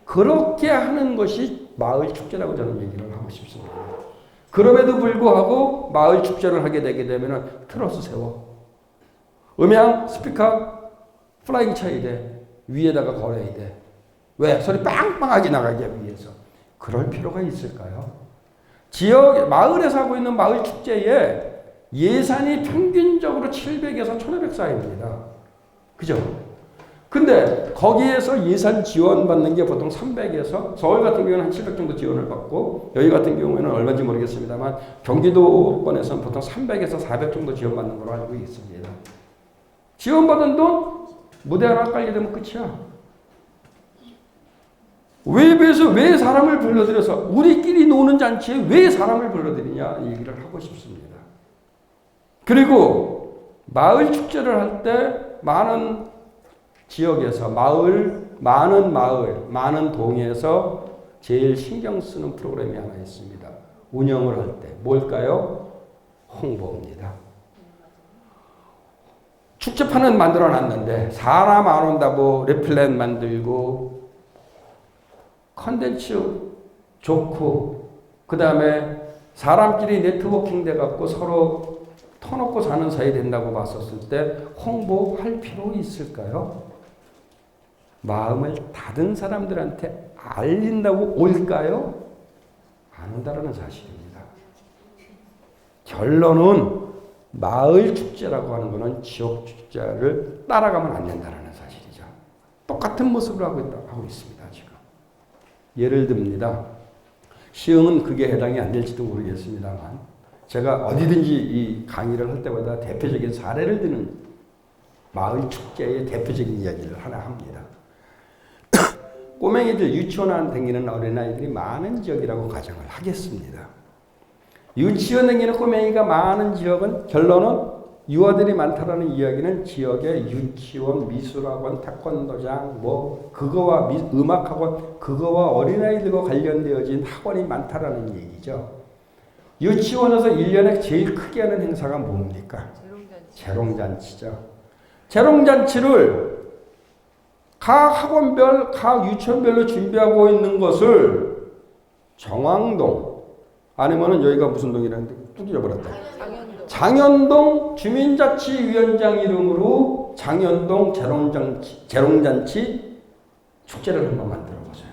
그렇게 하는 것이 마을 축제라고 저는 얘기를 하고 싶습니다. 그럼에도 불구하고 마을 축제를 하게 되게 되면은 트러스 세워. 음향 스피커 플라잉 쳐야 돼. 위에다가 걸어야 돼. 왜? 소리 빵빵하게 나가게 위해서. 그럴 필요가 있을까요? 지역 마을에서 하고 있는 마을 축제에 예산이 평균적으로 700에서 1,500 사이입니다. 그죠? 근데 거기에서 예산 지원 받는 게 보통 300에서 서울 같은 경우는 한 700 정도 지원을 받고 여기 같은 경우에는 얼마인지 모르겠습니다만 경기도권에서는 보통 300에서 400 정도 지원받는 걸로 알고 있습니다. 지원받은 돈 무대 하나 깔게 되면 끝이야. 외부에서 왜 사람을 불러들여서 우리끼리 노는 잔치에 왜 사람을 불러들이냐 얘기를 하고 싶습니다. 그리고 마을 축제를 할 때 많은 지역에서 많은 동에서 제일 신경 쓰는 프로그램이 하나 있습니다. 운영을 할 때 뭘까요? 홍보입니다. 축제판은 만들어 놨는데 사람 안 온다고 레플렛 만들고 컨텐츠 좋고 그 다음에 사람끼리 네트워킹 돼갖고 서로 터놓고 사는 사이 된다고 봤었을 때 홍보할 필요 있을까요? 마음을 닫은 사람들한테 알린다고 올까요? 안 온다라는 사실입니다. 결론은 마을 축제라고 하는 것은 지역 축제를 따라가면 안 된다는 사실이죠. 똑같은 모습을 하고 있습니다. 지금. 예를 듭니다. 시흥은 그게 해당이 안 될지도 모르겠습니다만 제가 어디든지 이 강의를 할 때마다 대표적인 사례를 드는 마을 축제의 대표적인 이야기를 하나 합니다. 꼬맹이들 유치원 안 다니는 어린아이들이 많은 지역이라고 가정을 하겠습니다. 유치원 다니는 꼬맹이가 많은 지역은 결론은 유아들이 많다라는 이야기는 지역의 유치원, 미술학원, 태권도장, 뭐 그거와 음악학원, 그거와 어린아이들과 관련되어진 학원이 많다라는 얘기죠. 유치원에서 1년에 제일 크게 하는 행사가 뭡니까? 재롱잔치죠. 재롱잔치를 각 학원별, 각 유치원별로 준비하고 있는 것을 정왕동 아니면은 여기가 무슨 동이라는데 뚝 잊어버렸다. 장현동 주민자치위원장 이름으로 장현동 재롱잔치 축제를 한번 만들어 보세요.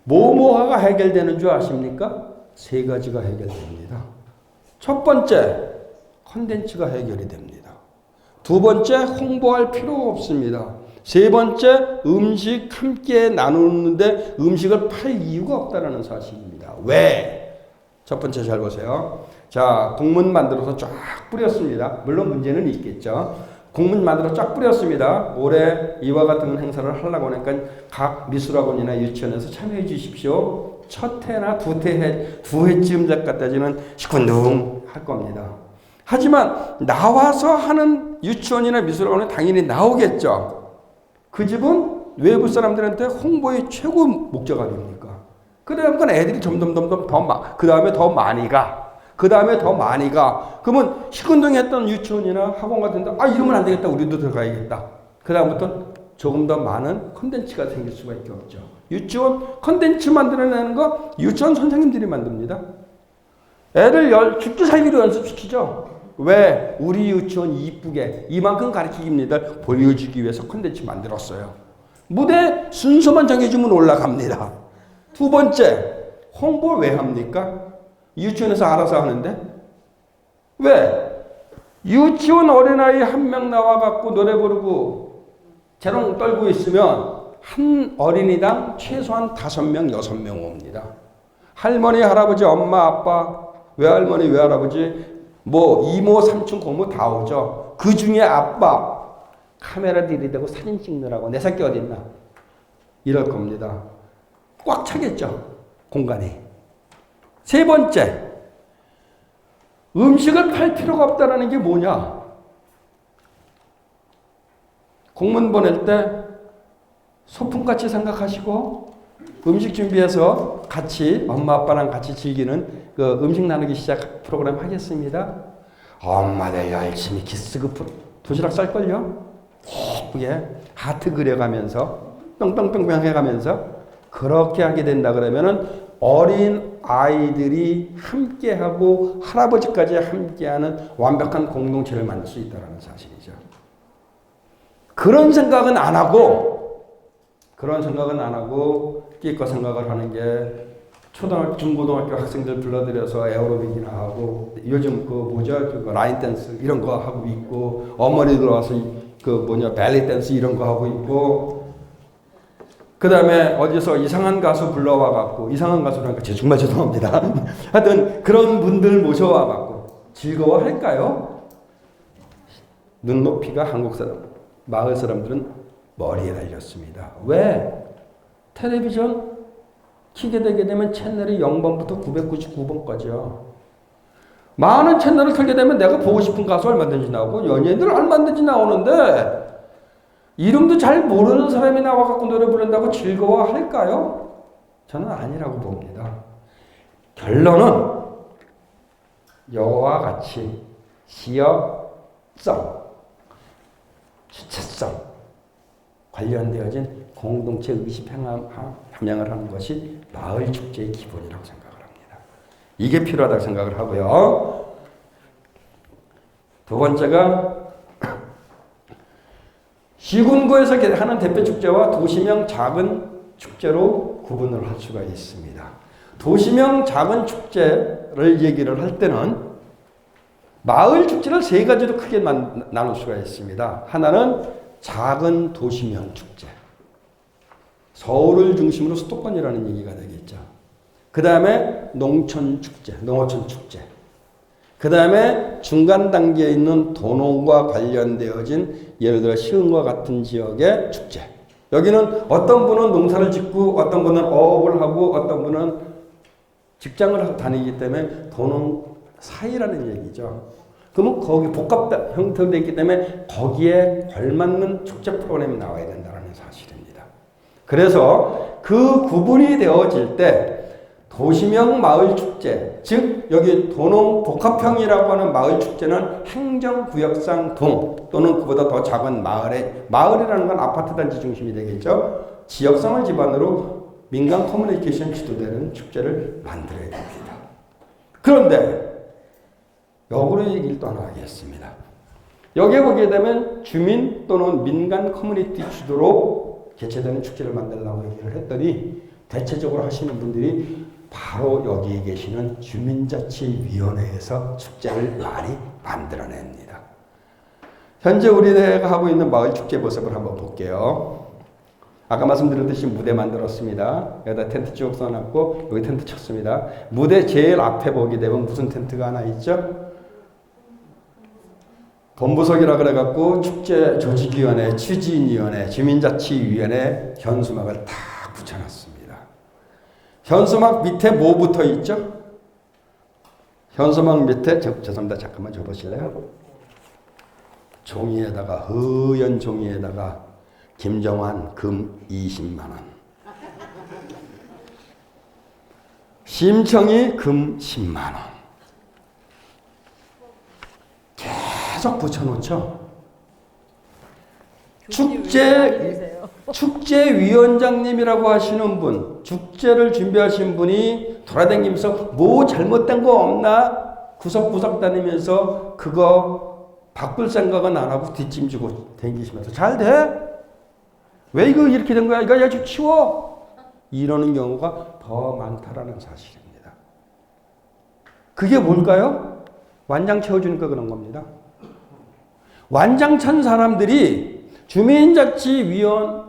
뭐뭐가 해결되는 줄 아십니까? 세 가지가 해결됩니다. 첫 번째, 콘텐츠가 해결이 됩니다. 두 번째, 홍보할 필요 없습니다. 세 번째, 음식 함께 나누는데 음식을 팔 이유가 없다는 사실입니다. 왜? 첫 번째 잘 보세요. 자, 공문 만들어서 쫙 뿌렸습니다. 물론 문제는 있겠죠. 공문 만들어 쫙 뿌렸습니다. 올해 이와 같은 행사를 하려고 하니까 각 미술학원이나 유치원에서 참여해 주십시오. 첫 해나 두 해쯤 갖다지는 시큰둥 할 겁니다. 하지만 나와서 하는 유치원이나 미술학원은 당연히 나오겠죠. 그 집은 외부 사람들한테 홍보의 최고 목적 아닙니까? 그 다음에 애들이 점점 더 그 다음에 더 많이 가. 그 다음에 더 많이 가. 그러면 시큰둥했던 유치원이나 학원 같은 데 이러면 안 되겠다. 우리도 들어가야겠다. 그 다음부터 조금 더 많은 컨텐츠가 생길 수밖에 없죠. 유치원 컨텐츠 만들어내는 거 유치원 선생님들이 만듭니다. 애들 죽기 살기로 연습시키죠. 왜? 우리 유치원 이쁘게 이만큼 가르치기입니다. 보여주기 위해서 컨텐츠 만들었어요. 무대 순서만 정해주면 올라갑니다. 두 번째, 홍보 왜 합니까? 유치원에서 알아서 하는데 왜? 유치원 어린아이 한 명 나와갖고 노래 부르고 재롱 떨고 있으면 한 어린이당 최소한 5명, 6명 옵니다. 할머니, 할아버지, 엄마, 아빠, 외할머니, 외할아버지, 뭐 이모, 삼촌, 고모 다 오죠. 그 중에 아빠 카메라 들이대고 사진 찍느라고 내 새끼 어딨나 이럴 겁니다. 꽉 차겠죠, 공간이. 세 번째, 음식을 팔 필요가 없다는 게 뭐냐? 공문 보낼 때 소풍같이 생각하시고 음식 준비해서 같이 엄마 아빠랑 같이 즐기는 그 음식 나누기 시작 프로그램 하겠습니다. 엄마들 열심히 키스그 도시락 쌀걸요? 예쁘게 하트 그려가면서 뿅뿅뿅뿅 해가면서 그렇게 하게 된다 그러면은 어린 아이들이 함께하고 할아버지까지 함께하는 완벽한 공동체를 만들 수 있다는 사실이죠. 그런 생각은 안 하고 끼껏 생각을 하는 게 초등학교, 중고등학교 학생들 불러들여서 에어로빅이나 하고 요즘 그 라인 댄스 이런 거 하고 있고 어머니들 와서 벨리 댄스 이런 거 하고 있고 그 다음에 어디서 이상한 가수 불러와 갖고 이상한 가수라니까 정말 죄송합니다. 하여튼 그런 분들 모셔와 갖고 즐거워할까요? 눈높이가 한국 사람, 마을 사람들은 머리에 달렸습니다. 왜? 텔레비전 키게 되게 되면 채널이 0번부터 999번까지요. 많은 채널을 틀게 되면 내가 보고 싶은 가수 얼마든지 나오고 연예인들 얼마든지 나오는데 이름도 잘 모르는 사람이 나와갖고 노래 부른다고 즐거워할까요? 저는 아니라고 봅니다. 결론은 이와 같이 지역성, 주체성 관련되어진 공동체 의식 함양을 하는 것이 마을 축제의 기본이라고 생각을 합니다. 이게 필요하다고 생각을 하고요. 두 번째가 시군구에서 하는 대표 축제와 도시명 작은 축제로 구분을 할 수가 있습니다. 도시명 작은 축제를 얘기를 할 때는 마을 축제를 세 가지로 크게 나눌 수가 있습니다. 하나는 작은 도시명 축제. 서울을 중심으로 수도권이라는 얘기가 되겠죠. 그 다음에 농촌 축제, 농어촌 축제. 그 다음에 중간 단계에 있는 도농과 관련되어진 예를 들어 시흥과 같은 지역의 축제. 여기는 어떤 분은 농사를 짓고 어떤 분은 어업을 하고 어떤 분은 직장을 다니기 때문에 도농 사이라는 얘기죠. 그러면 거기 복합 형태로 되어 있기 때문에 거기에 걸맞는 축제 프로그램이 나와야 된다는 사실입니다. 그래서 그 구분이 되어질 때 도시명 마을 축제, 즉 여기 도농 복합형이라고 하는 마을 축제는 행정구역상 동 또는 그보다 더 작은 마을이라는 건 아파트 단지 중심이 되겠죠. 지역성을 기반으로 민간 커뮤니케이션 주도되는 축제를 만들어야 됩니다. 그런데 역으로 얘기를 또 하나 하겠습니다. 여기에 보게 되면 주민 또는 민간 커뮤니티 주도로 개최되는 축제를 만들려고 얘기를 했더니 대체적으로 하시는 분들이 바로 여기에 계시는 주민자치위원회에서 축제를 많이 만들어냅니다. 현재 우리가 하고 있는 마을 축제 모습을 한번 볼게요. 아까 말씀드렸듯이 무대 만들었습니다. 여기다 텐트 쭉 써놨고 여기 텐트 쳤습니다. 무대 제일 앞에 보게 되면 무슨 텐트가 하나 있죠? 본부석이라 그래갖고 축제 조직위원회, 추진위원회, 주민자치위원회 현수막을 다 붙여놨습니다. 현수막 밑에 뭐 붙어 있죠? 현수막 밑에 죄송합니다. 잠깐만 줘보실래요? 종이에다가 허연 종이에다가 김정환 금 20만 원, 심청이 금 10만 원 계속 붙여놓죠. 축제위원장님이라고 하시는 분, 축제를 준비하신 분이 돌아다니면서 뭐 잘못된 거 없나 구석구석 다니면서 그거 바꿀 생각은 안 하고 뒷짐지고 다니시면서 잘 돼? 왜 이거 이렇게 된 거야? 이거 아주 치워! 이러는 경우가 더 많다라는 사실입니다. 그게 뭘까요? 완장 채워주니까 그런 겁니다. 완장 찬 사람들이 주민자치위원이라고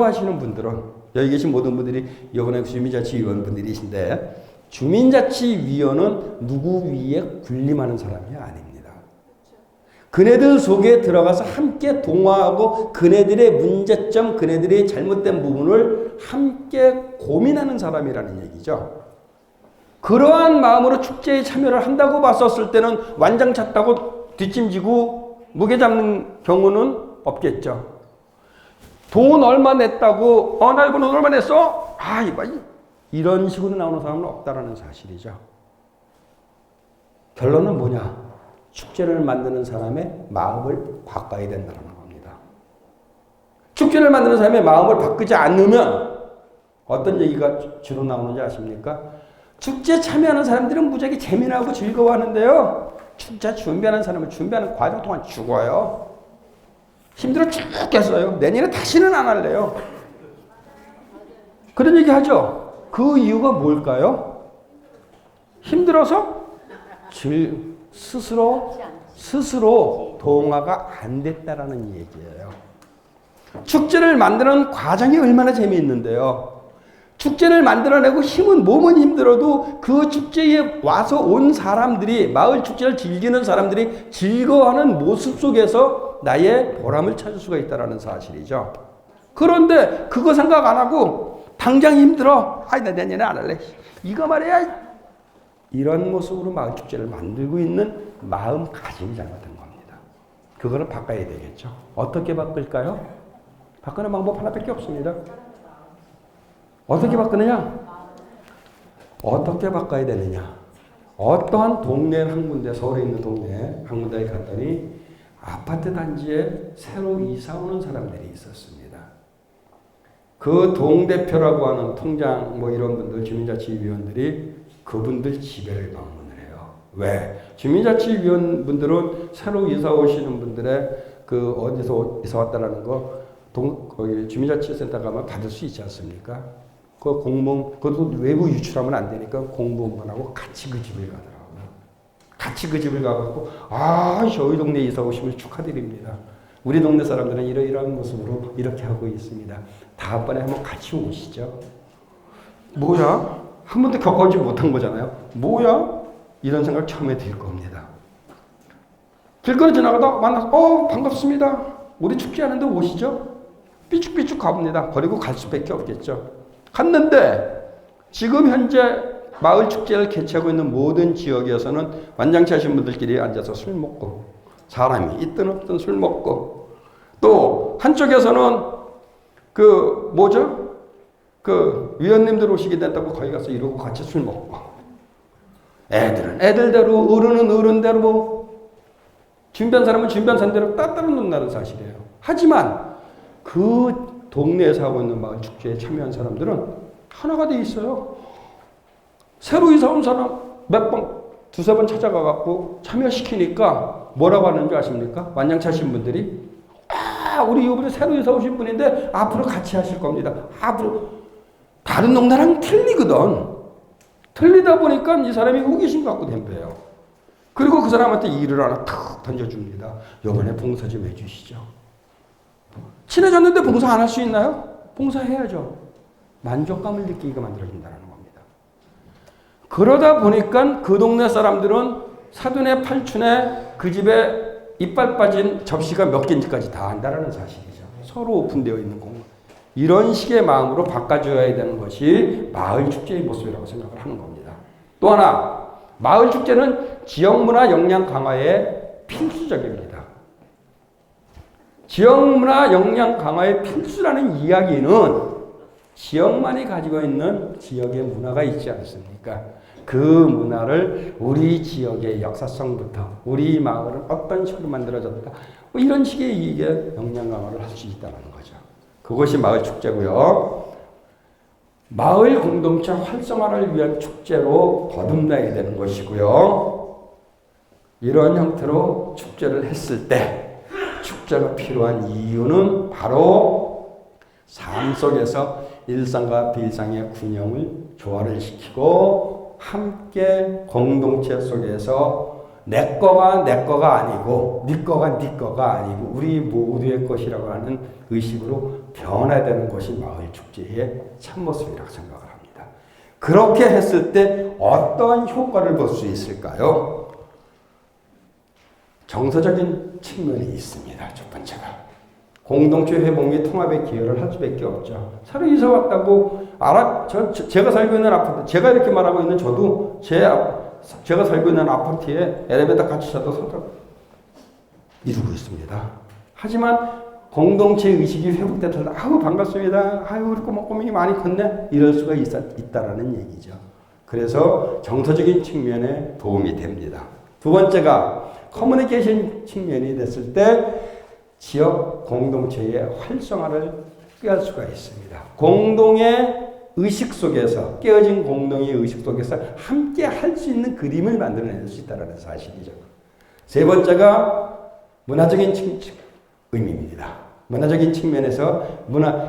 하시는 분들은 여기 계신 모든 분들이 이번에 주민자치위원분들이신데 주민자치위원은 누구 위에 군림하는 사람이 아닙니다. 그네들 속에 들어가서 함께 동화하고 그네들의 문제점, 그네들의 잘못된 부분을 함께 고민하는 사람이라는 얘기죠. 그러한 마음으로 축제에 참여를 한다고 봤었을 때는 완장 찼다고 뒷짐지고 무게 잡는 경우는 없겠죠. 돈 얼마 냈다고 나 이번에 돈 얼마 냈어? 이봐 이런 식으로 나오는 사람은 없다라는 사실이죠. 결론은 뭐냐? 축제를 만드는 사람의 마음을 바꿔야 된다는 겁니다. 축제를 만드는 사람의 마음을 바꾸지 않으면 어떤 얘기가 주로 나오는지 아십니까? 축제 참여하는 사람들은 무지하게 재미나고 즐거워하는데요. 축제 준비하는 사람은 준비하는 과정 동안 죽어요. 힘들어 죽겠어요. 내년에 다시는 안 할래요. 그런 얘기 하죠. 그 이유가 뭘까요? 힘들어서 스스로 동화가 안 됐다라는 얘기예요. 축제를 만드는 과정이 얼마나 재미있는데요. 축제를 만들어내고 몸은 힘들어도 그 축제에 와서 온 사람들이, 마을 축제를 즐기는 사람들이 즐거워하는 모습 속에서 나의 보람을 찾을 수가 있다는 사실이죠. 그런데 그거 생각 안 하고 당장 힘들어. 나 내년에 안 할래. 이거 말이야. 이런 모습으로 마을 축제를 만들고 있는 마음가짐이 잘못된 겁니다. 그거를 바꿔야 되겠죠. 어떻게 바꿀까요? 바꾸는 방법 하나밖에 없습니다. 어떻게 바꾸느냐? 어떻게 바꿔야 되느냐? 어떠한 동네 한 군데, 서울에 있는 동네 한 군데에 갔더니 아파트 단지에 새로 이사 오는 사람들이 있었습니다. 그 동대표라고 하는 통장 이런 분들, 주민자치위원들이 그분들 집에를 방문을 해요. 왜? 주민자치위원 분들은 새로 이사 오시는 분들의 그 어디서 이사 왔다라는 거 거기 주민자치센터 가면 받을 수 있지 않습니까? 그 그것도 외부 유출하면 안 되니까 공무원분하고 같이 그 집을 가더라고요. 같이 그 집을 가갖고 저희 동네 이사 오시면 축하드립니다. 우리 동네 사람들은 이러이러한 모습으로 이렇게 하고 있습니다. 다음번에 한번 같이 오시죠. 뭐야? 한 번도 겪어보지 못한 거잖아요. 뭐야? 이런 생각 처음에 들 겁니다. 길거리 지나가다 만나서 반갑습니다. 우리 축제하는데 오시죠? 삐죽삐죽 가봅니다. 버리고 갈 수밖에 없겠죠. 갔는데 지금 현재 마을 축제를 개최하고 있는 모든 지역에서는 완장치 하신 분들끼리 앉아서 술 먹고, 사람이 있든 없든 술 먹고, 또 한쪽에서는 위원님들 오시게 된다고 거기 가서 이러고 같이 술 먹고, 애들은 애들대로, 어른은 어른대로, 준비한 사람은 준비한 사람대로 따따로 논다는 사실이에요. 하지만 그 동네에서 하고 있는 마을 축제에 참여한 사람들은 하나가 돼 있어요. 새로 이사 온 사람 두세 번 찾아가갖고 참여시키니까 뭐라고 하는 줄 아십니까? 완장치 하신 분들이 우리 이번에 새로 이사 오신 분인데 앞으로 같이 하실 겁니다. 앞으로 다른 동네랑 틀리거든. 틀리다 보니까 이 사람이 호기심 갖고 덤벼요. 그리고 그 사람한테 일을 하나 탁 던져줍니다. 이번에 봉사 좀 해주시죠. 친해졌는데 봉사 안 할 수 있나요? 봉사해야죠. 만족감을 느끼게 만들어준다는 겁니다. 그러다 보니까 그 동네 사람들은 사돈의 팔촌에 그 집에 이빨 빠진 접시가 몇 개인지까지 다 안다는 사실이죠. 서로 오픈되어 있는 공간. 이런 식의 마음으로 바꿔줘야 되는 것이 마을 축제의 모습이라고 생각을 하는 겁니다. 또 하나, 마을 축제는 지역문화 역량 강화에 필수적입니다. 지역문화 역량 강화의 필수라는 이야기는 지역만이 가지고 있는 지역의 문화가 있지 않습니까? 그 문화를 우리 지역의 역사성부터 우리 마을은 어떤 식으로 만들어졌다, 이런 식의 이게 역량 강화를 할 수 있다는 거죠. 그것이 마을 축제고요. 마을 공동체 활성화를 위한 축제로 거듭나야 되는 것이고요. 이런 형태로 축제를 했을 때 축제가 필요한 이유는 바로 삶 속에서 일상과 비일상의 균형을 조화를 시키고 함께 공동체 속에서 내 거가 아니고 네 거가 네 거가 아니고 우리 모두의 것이라고 하는 의식으로 변화되는 것이 마을 축제의 참모습이라고 생각을 합니다. 그렇게 했을 때 어떤 효과를 볼 수 있을까요? 정서적인 측면이 있습니다. 첫 번째가 공동체 회복 및 통합에 기여를 할 수밖에 없죠. 새로 이사 왔다고 제가 살고 있는 아파트, 제가 이렇게 말하고 있는 저도 제가 살고 있는 아파트에 엘리베이터 같이 자도 상관 이루고 있습니다. 하지만 공동체 의식이 회복돼서 아우 반갑습니다. 아유 우리 꼬맹이 많이 컸네. 이럴 수가 있다라는 얘기죠. 그래서 정서적인 측면에 도움이 됩니다. 두 번째가 커뮤니케이션 측면이 됐을 때 지역 공동체의 활성화를 꾀할 수가 있습니다. 공동의 의식 속에서 깨어진 공동의 의식 속에서 함께 할 수 있는 그림을 만들어낼 수 있다는 사실이죠. 세 번째가 문화적인 의미입니다. 문화적인 측면에서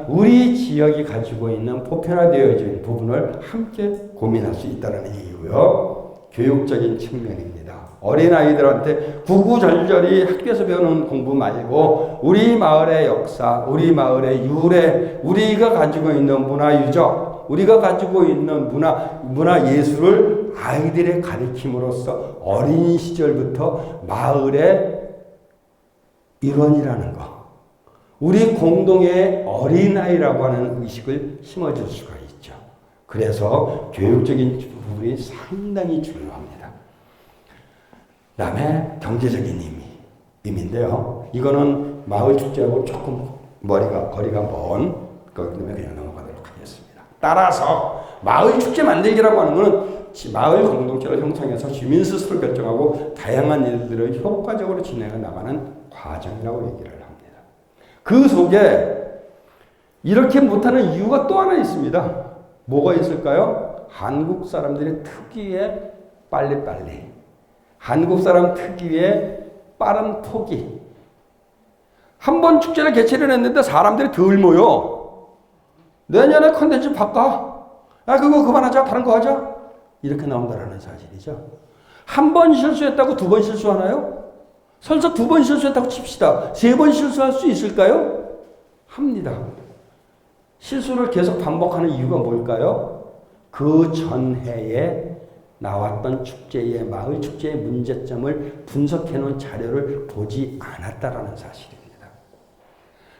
우리 지역이 가지고 있는 보편화되어진 부분을 함께 고민할 수 있다는 얘기고요. 교육적인 측면입니다. 어린아이들한테 구구절절히 학교에서 배우는 공부 말고 우리 마을의 역사, 우리 마을의 유래, 우리가 가지고 있는 문화유적, 우리가 가지고 있는 문화 예술을 아이들의 가르침으로써 어린 시절부터 마을의 일원이라는 것, 우리 공동의 어린아이라고 하는 의식을 심어줄 수가 있죠. 그래서 교육적인 부분이 상당히 중요합니다. 그 다음에 경제적인 의미인데요. 이거는 마을 축제하고 조금 거리가 먼 거기 때문에 그냥 넘어가도록 하겠습니다. 따라서 마을 축제 만들기라고 하는 것은 마을 공동체를 형성해서 주민 스스로 결정하고 다양한 일들을 효과적으로 진행해 나가는 과정이라고 얘기를 합니다. 그 속에 이렇게 못하는 이유가 또 하나 있습니다. 뭐가 있을까요? 한국 사람들의 특유의 빨리빨리, 한국 사람 특유의 빠른 포기. 한 번 축제를 개최를 했는데 사람들이 덜 모여. 내년에 컨텐츠 바꿔. 그거 그만하자. 다른 거 하자. 이렇게 나온다는 사실이죠. 한 번 실수했다고 두 번 실수하나요? 설사 두 번 실수했다고 칩시다. 세 번 실수할 수 있을까요? 합니다. 실수를 계속 반복하는 이유가 뭘까요? 그 전해에 나왔던 축제의 마을 축제의 문제점을 분석해 놓은 자료를 보지 않았다라는 사실입니다.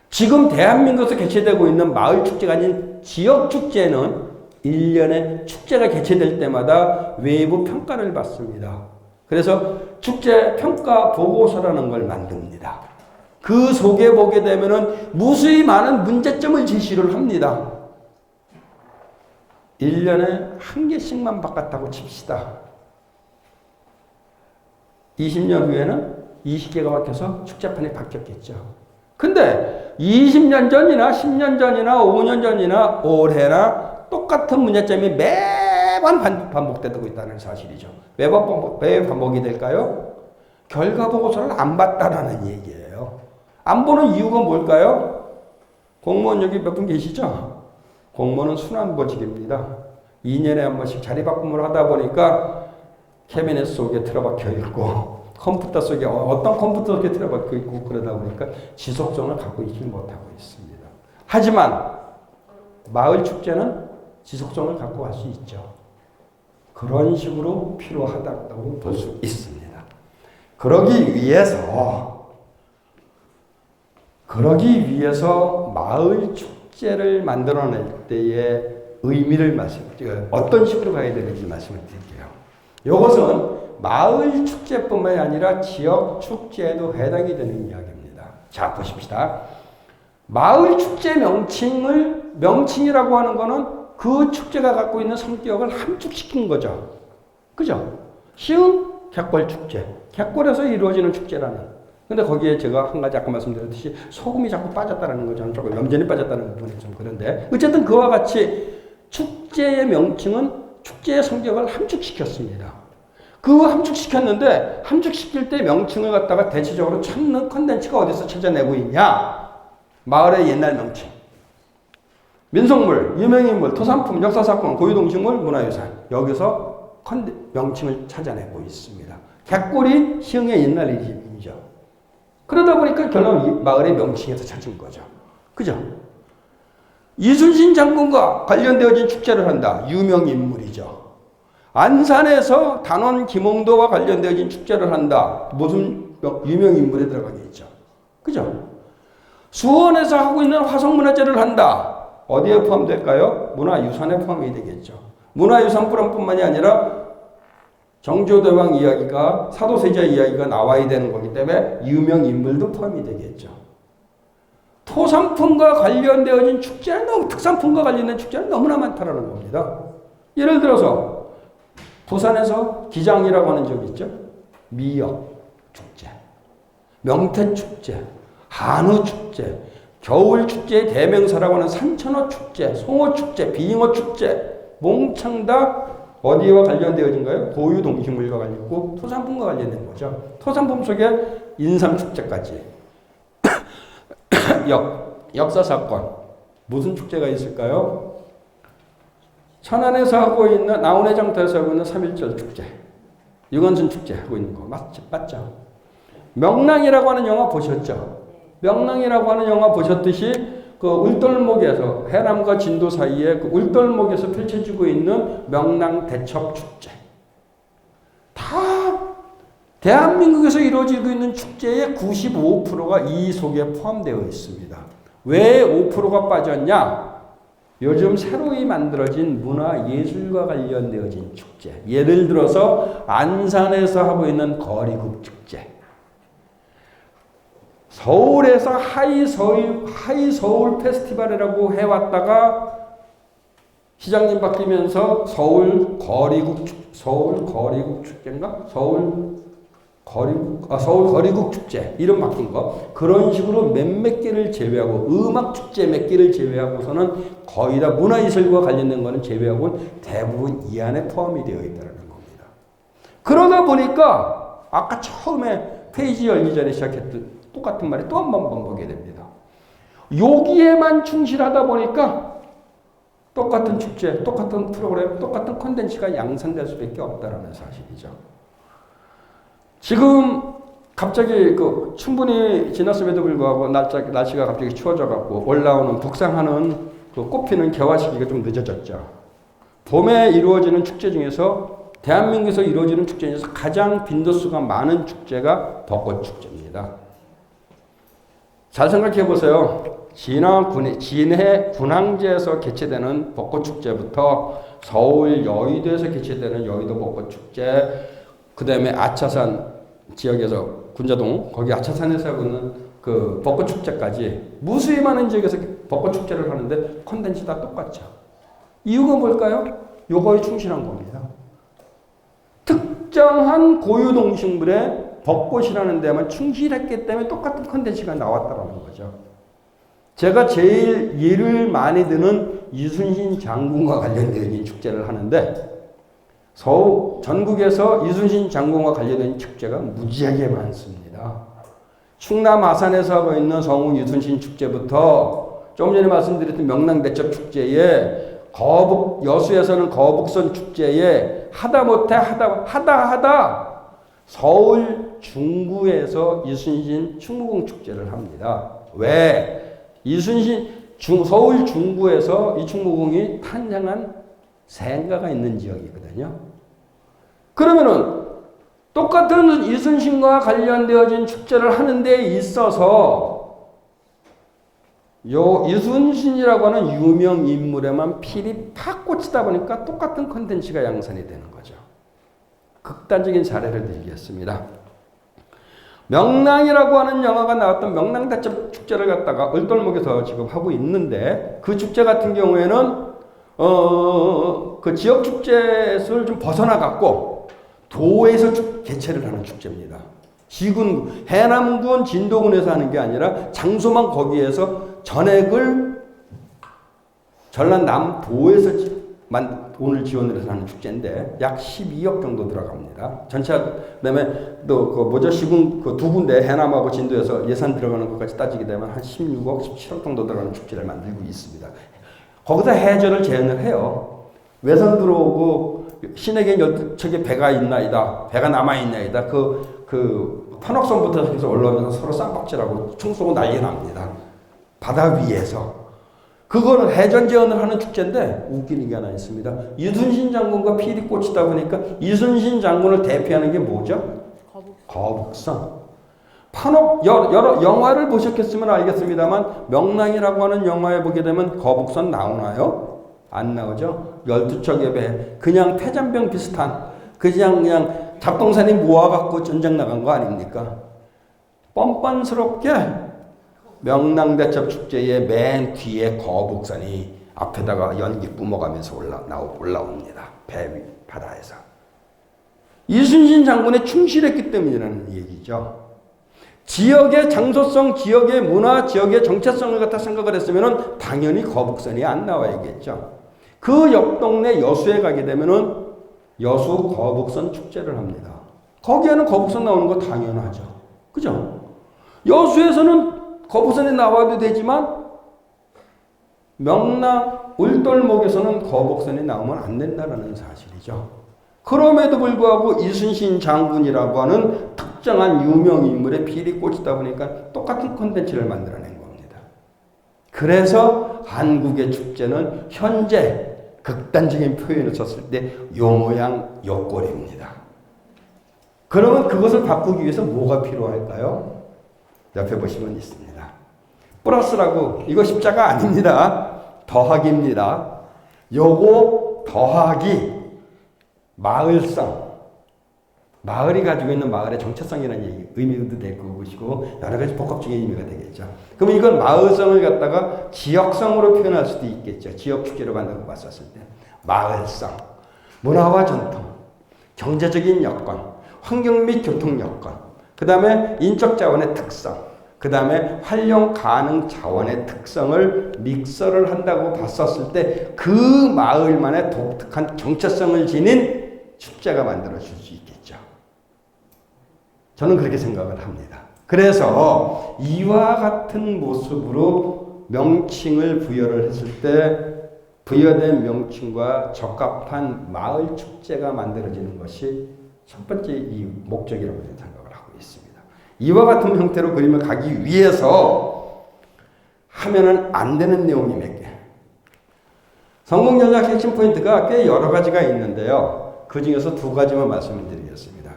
지금 대한민국에서 개최되고 있는 마을 축제가 아닌 지역 축제는 1년에 축제가 개최될 때마다 외부 평가를 받습니다. 그래서 축제 평가 보고서라는 걸 만듭니다. 그 속에 보게 되면은 무수히 많은 문제점을 제시를 합니다. 1년에 한 개씩만 바꿨다고 칩시다. 20년 후에는 20개가 바뀌어서 축제판이 바뀌었겠죠. 근데 20년 전이나 10년 전이나 5년 전이나 올해나 똑같은 문제점이 매번 반복되고 있다는 사실이죠. 왜 반복이 될까요? 결과 보고서를 안 봤다라는 얘기예요. 안 보는 이유가 뭘까요? 공무원 여기 몇 분 계시죠? 공무원은 순환보직입니다. 2년에 한 번씩 자리 바꿈을 하다 보니까 캐비넷 속에 틀어박혀 있고 컴퓨터 속에 어떤 컴퓨터 속에 틀어박혀 있고 그러다 보니까 지속성을 갖고 있지 못하고 있습니다. 하지만 마을 축제는 지속성을 갖고 갈 수 있죠. 그런 식으로 필요하다고 볼 수 있습니다. 그러기 위해서 마을 축제를 만들어낼 때의 의미를 어떤 식으로 가야 되는지 말씀을 드릴게요. 이것은 마을 축제뿐만이 아니라 지역 축제에도 해당이 되는 이야기입니다. 자, 보십시다. 마을 축제 명칭이라고 하는 거는 그 축제가 갖고 있는 성격을 함축시킨 거죠. 그죠? 시흥 갯벌 축제. 갯벌에서 이루어지는 축제라는. 근데 거기에 제가 한 가지 아까 말씀드렸듯이 소금이 자꾸 빠졌다는 거죠. 조금 염전이 빠졌다는 부분이 좀 그런데 어쨌든 그와 같이 축제의 명칭은 축제의 성격을 함축시켰습니다. 그 함축시켰는데 함축시킬 때 명칭을 갖다가 대체적으로 찾는 컨텐츠가 어디서 찾아내고 있냐? 마을의 옛날 명칭. 민속물, 유명인물, 토산품, 역사사건, 고유동식물, 문화유산. 여기서 명칭을 찾아내고 있습니다. 갯골이 시흥의 옛날 이름이죠. 그러다 보니까 결국 마을의 명칭에서 찾은 거죠. 그죠? 이순신 장군과 관련되어진 축제를 한다. 유명인물이죠. 안산에서 단원 김홍도와 관련되어진 축제를 한다. 무슨 유명인물에 들어가게 있죠. 그죠? 수원에서 하고 있는 화성문화제를 한다. 어디에 포함될까요? 문화유산에 포함이 되겠죠. 문화유산뿐만이 아니라 정조대왕 이야기가 사도세자 이야기가 나와야 되는 거기 때문에 유명 인물도 포함이 되겠죠. 토산품과 관련되어진 축제는 너무 특산품과 관련된 축제는 너무나 많다라는 겁니다. 예를 들어서 부산에서 기장이라고 하는 지역이 있죠. 미역 축제, 명태 축제, 한우 축제, 겨울 축제의 대명사라고 하는 산천어 축제, 송어 축제, 빙어 축제, 몽창 다 어디와 관련되어진가요? 고유 동식물과 관련있고 토산품과 관련된 거죠. 토산품 속에 인삼 축제까지. 역사 사건 무슨 축제가 있을까요? 천안에서 하고 있는 나훈의 장터에서 하고 있는 3.1절 축제, 유관순 축제 하고 있는 거 맞죠? 명랑이라고 하는 영화 보셨죠? 명랑이라고 하는 영화 보셨듯이 그 울돌목에서 해남과 진도 사이에 그 울돌목에서 펼쳐지고 있는 명랑 대첩 축제, 다 대한민국에서 이루어지고 있는 축제의 95%가 이 속에 포함되어 있습니다. 왜 5%가 빠졌냐? 요즘 새로이 만들어진 문화예술과 관련되어진 축제. 예를 들어서 안산에서 하고 있는 거리국 축제. 서울에서 하이서울 페스티벌이라고 해왔다가 시장님 바뀌면서 서울 거리국 축제인가? 서울 거리국 축제 이름 바뀐 거. 그런 식으로 몇몇 개를 제외하고 음악 축제 몇 개를 제외하고서는 거의 다 문화예술과 관련된 거는 제외하고는 대부분 이 안에 포함이 되어 있다는 겁니다. 그러다 보니까 아까 처음에 페이지 열기 전에 시작했던 똑같은 말이 또 한 번 반복이 됩니다. 여기에만 충실하다 보니까 똑같은 축제, 똑같은 프로그램, 똑같은 콘텐츠가 양산될 수밖에 없다는 사실이죠. 지금 갑자기 충분히 지났음에도 불구하고 날씨가 갑자기 추워져 갖고 올라오는 북상하는 꽃피는 개화 시기가 좀 늦어졌죠. 봄에 이루어지는 축제 중에서 대한민국에서 이루어지는 축제 중에서 가장 빈도수가 많은 축제가 벚꽃 축제입니다. 잘 생각해 보세요. 진해 군항제에서 개최되는 벚꽃 축제부터 서울 여의도에서 개최되는 여의도 벚꽃 축제, 그 다음에 아차산 지역에서 군자동 거기 아차산에서 하고 있는 그 벚꽃 축제까지 무수히 많은 지역에서 벚꽃 축제를 하는데 콘텐츠 다 똑같죠. 이유가 뭘까요? 요거에 충실한 겁니다. 특정한 고유동식물에 벚꽃이라는 데만 충실했기 때문에 똑같은 콘텐츠가 나왔다는 거죠. 제가 제일 예를 많이 드는 이순신 장군과 관련된 축제를 하는데 전국에서 이순신 장군과 관련된 축제가 무지하게 많습니다. 충남 아산에서 하고 있는 성우 이순신 축제부터 좀 전에 말씀드렸던 명랑대첩 축제에 여수에서는 거북선 축제에 하다못해 하다 서울 중구에서 이순신 충무공 축제를 합니다. 왜? 서울 중구에서 이 충무공이 탄생한 생가가 있는 지역이거든요. 그러면은 똑같은 이순신과 관련되어진 축제를 하는 데 있어서 이순신이라고 하는 유명 인물에만 필이 팍 꽂히다 보니까 똑같은 콘텐츠가 양산이 되는 거죠. 극단적인 사례를 드리겠습니다. 명랑이라고 하는 영화가 나왔던 명랑대첩 축제를 갖다가 을돌목에서 지금 하고 있는데 그 축제 같은 경우에는 그 지역 축제를 좀 벗어나갖고 도에서 개최를 하는 축제입니다. 해남군 진도군에서 하는 게 아니라 장소만 거기에서 전액을 전남 남도에서 돈을 지원을 해서 하는 축제인데 약 12억 정도 들어갑니다. 전체 그다음에 또 시군 두 군데 해남하고 진도에서 예산 들어가는 것까지 따지게 되면 한 16억, 17억 정도 들어가는 축제를 만들고 있습니다. 거기서 해전을 제한을 해요. 외선 들어오고 신에겐 12척의 배가 있나이다. 배가 남아있나이다. 그 판옥선부터 해서 올라오면서 서로 쌍박질하고 총 쏘고 난리 납니다. 바다 위에서. 그거는 해전 제한을 하는 축제인데 웃기는 게 하나 있습니다. 이순신 장군과 필이 꽂히다 보니까 이순신 장군을 대표하는 게 뭐죠? 거북선. 여러 영화를 보셨겠으면 알겠습니다만 명랑이라고 하는 영화에 보게 되면 거북선 나오나요? 안 나오죠. 12척의 배 그냥 태잔병 비슷한 그냥 잡동사니 모아갖고 전쟁 나간 거 아닙니까? 뻔뻔스럽게 명랑대첩 축제의 맨 뒤에 거북선이 앞에다가 연기 뿜어가면서 올라옵니다. 배 위 바다에서. 이순신 장군에 충실했기 때문이라는 얘기죠. 지역의 장소성, 지역의 문화, 지역의 정체성을 갖다 생각을 했으면 당연히 거북선이 안 나와야겠죠. 그 옆 동네 여수에 가게 되면은 여수 거북선 축제를 합니다. 거기에는 거북선 나오는 거 당연하죠. 그죠? 여수에서는 거북선이 나와도 되지만 명랑 울돌목에서는 거북선이 나오면 안 된다는 사실이죠. 그럼에도 불구하고 이순신 장군이라고 하는 특정한 유명 인물의 필이 꽂히다 보니까 똑같은 콘텐츠를 만들어낸 겁니다. 그래서 한국의 축제는 현재 극단적인 표현을 썼을 때 요 모양 요 꼴입니다. 그러면 그것을 바꾸기 위해서 뭐가 필요할까요? 옆에 보시면 있습니다. 플러스라고 이거 십자가 아닙니다. 더하기입니다. 요거 더하기 마을성. 마을이 가지고 있는 마을의 정체성이라는 얘기, 의미도 될 것이고 여러 가지 복합적인 의미가 되겠죠. 그럼 이건 마을성을 갖다가 지역성으로 표현할 수도 있겠죠. 지역 축제로 만들어 봤었을 때. 마을성, 문화와 전통, 경제적인 여건, 환경 및 교통 여건, 그 다음에 인적 자원의 특성, 그 다음에 활용 가능 자원의 특성을 믹서를 한다고 봤었을 때 그 마을만의 독특한 정체성을 지닌 축제가 만들어질 수 있겠죠. 저는 그렇게 생각을 합니다. 그래서 이와 같은 모습으로 명칭을 부여를 했을 때 부여된 명칭과 적합한 마을 축제가 만들어지는 것이 첫 번째 이 목적이라고 생각을 하고 있습니다. 이와 같은 형태로 그림을 가기 위해서 하면은 안 되는 내용이 몇 개. 성공전략 핵심 포인트가 꽤 여러 가지가 있는데요. 그 중에서 두 가지만 말씀을 드리겠습니다.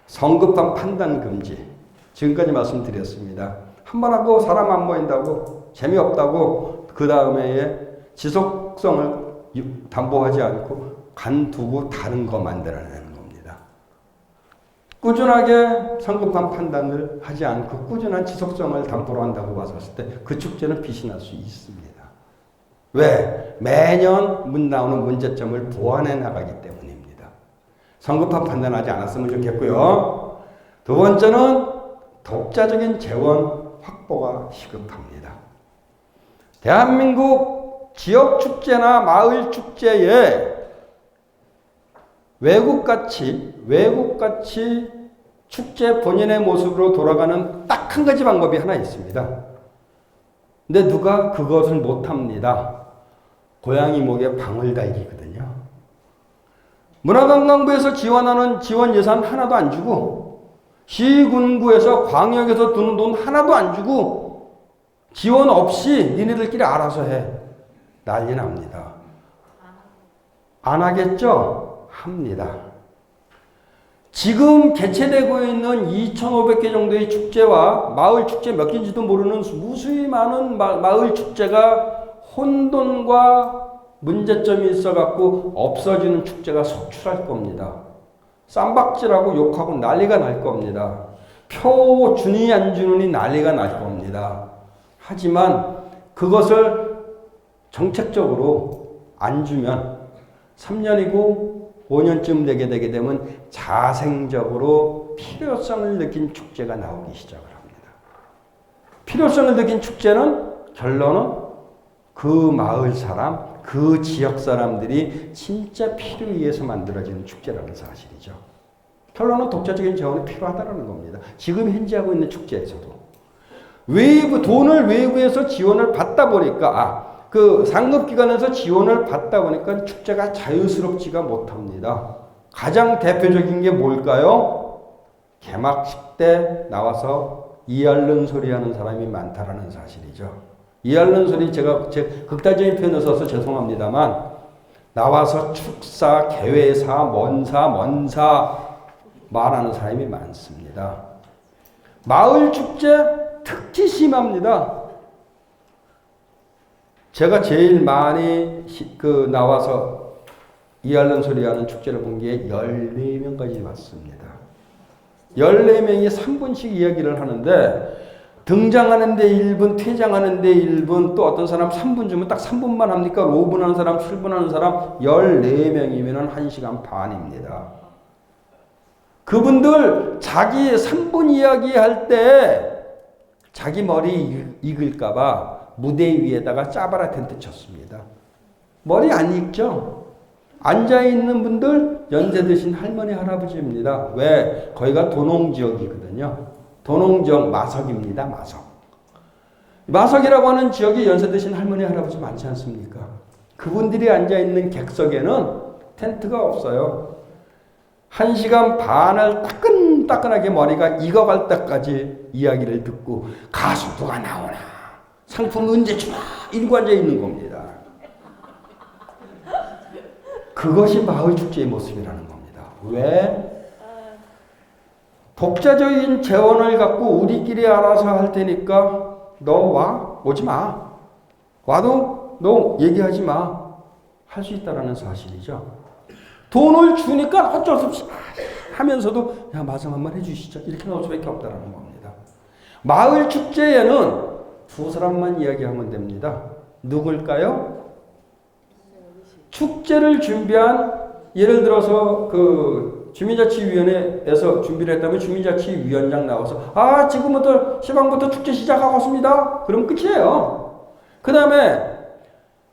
성급한 판단 금지. 지금까지 말씀드렸습니다. 한 번 하고 사람 안 모인다고 재미없다고 그 다음에 지속성을 담보하지 않고 간두고 다른 거 만들어내는 겁니다. 꾸준하게 성급한 판단을 하지 않고 꾸준한 지속성을 담보로 한다고 봤을 때 그 축제는 빛이 날 수 있습니다. 왜? 매년 나오는 문제점을 보완해 나가기 때문입니다. 성급한 판단하지 않았으면 좋겠고요. 두 번째는 독자적인 재원 확보가 시급합니다. 대한민국 지역 축제나 마을 축제에 외국같이 축제 본연의 모습으로 돌아가는 딱 한 가지 방법이 하나 있습니다. 근데 누가 그것을 못합니다. 고양이 목에 방울 달기거든요. 문화관광부에서 지원하는 지원 예산 하나도 안 주고 시군구에서 광역에서 드는 돈 하나도 안 주고 지원 없이 니네들끼리 알아서 해. 난리 납니다. 안 하겠죠? 합니다. 지금 개최되고 있는 2,500개 정도의 축제와 마을 축제 몇 개인지도 모르는 무수히 많은 마을 축제가 혼돈과 문제점이 있어갖고 없어지는 축제가 속출할 겁니다. 쌈박질하고 욕하고 난리가 날 겁니다. 표 주니 안 주니 난리가 날 겁니다. 하지만 그것을 정책적으로 안 주면 3년이고 5년쯤 되게 되면 자생적으로 필요성을 느낀 축제가 나오기 시작을 합니다. 필요성을 느낀 축제는 결론은 그 마을 사람, 그 지역 사람들이 진짜 필요에 의해서 만들어지는 축제라는 사실이죠. 결론은 독자적인 재원이 필요하다는 겁니다. 지금 현재 하고 있는 축제에서도. 돈을 외부에서 지원을 받다 보니까, 그 상급기관에서 지원을 받다 보니까 축제가 자유스럽지가 못합니다. 가장 대표적인 게 뭘까요? 개막식 때 나와서 이 앓는 소리 하는 사람이 많다라는 사실이죠. 이 앓는 소리 제가 극단적인 표현을 써서 죄송합니다만 나와서 축사, 개회사, 먼사 말하는 사람이 많습니다. 마을 축제 특히 심합니다. 제가 제일 많이 나와서 이할른 소리 하는 축제를 본 게 14명까지 왔습니다. 14명이 3분씩 이야기를 하는데 등장하는데 1분, 퇴장하는데 1분, 또 어떤 사람 3분 주면 딱 3분만 합니까? 5분 하는 사람, 7분 하는 사람 14명이면 1시간 반입니다. 그분들 자기 3분 이야기할 때 자기 머리 익을까봐 무대 위에다가 짜바라 텐트 쳤습니다. 머리 안 익죠? 앉아있는 분들 연세 드신 할머니 할아버지입니다. 왜? 거기가 도농지역이거든요. 도농지역 마석입니다. 마석. 마석이라고 하는 지역이 연세 드신 할머니 할아버지 많지 않습니까? 그분들이 앉아있는 객석에는 텐트가 없어요. 1시간 반을 따끈따끈하게 머리가 익어갈 때까지 이야기를 듣고 가수 누가 나오나 상품 언제 주나 이러고 앉아있는 겁니다. 그것이 마을축제의 모습이라는 겁니다. 왜? 독자적인 재원을 갖고 우리끼리 알아서 할 테니까 너 와? 오지 마. 와도 너 얘기하지 마. 할 수 있다는 사실이죠. 돈을 주니까 어쩔 수 없이 하면서도 야 마상 한번 해주시죠. 이렇게 나올 수밖에 없다는 겁니다. 마을 축제에는 두 사람만 이야기하면 됩니다. 누굴까요? 축제를 준비한 예를 들어서 그 주민자치위원회에서 준비를 했다면 주민자치위원장 나와서 지금부터 시방부터 축제 시작하고 있습니다. 그럼 끝이에요. 그 다음에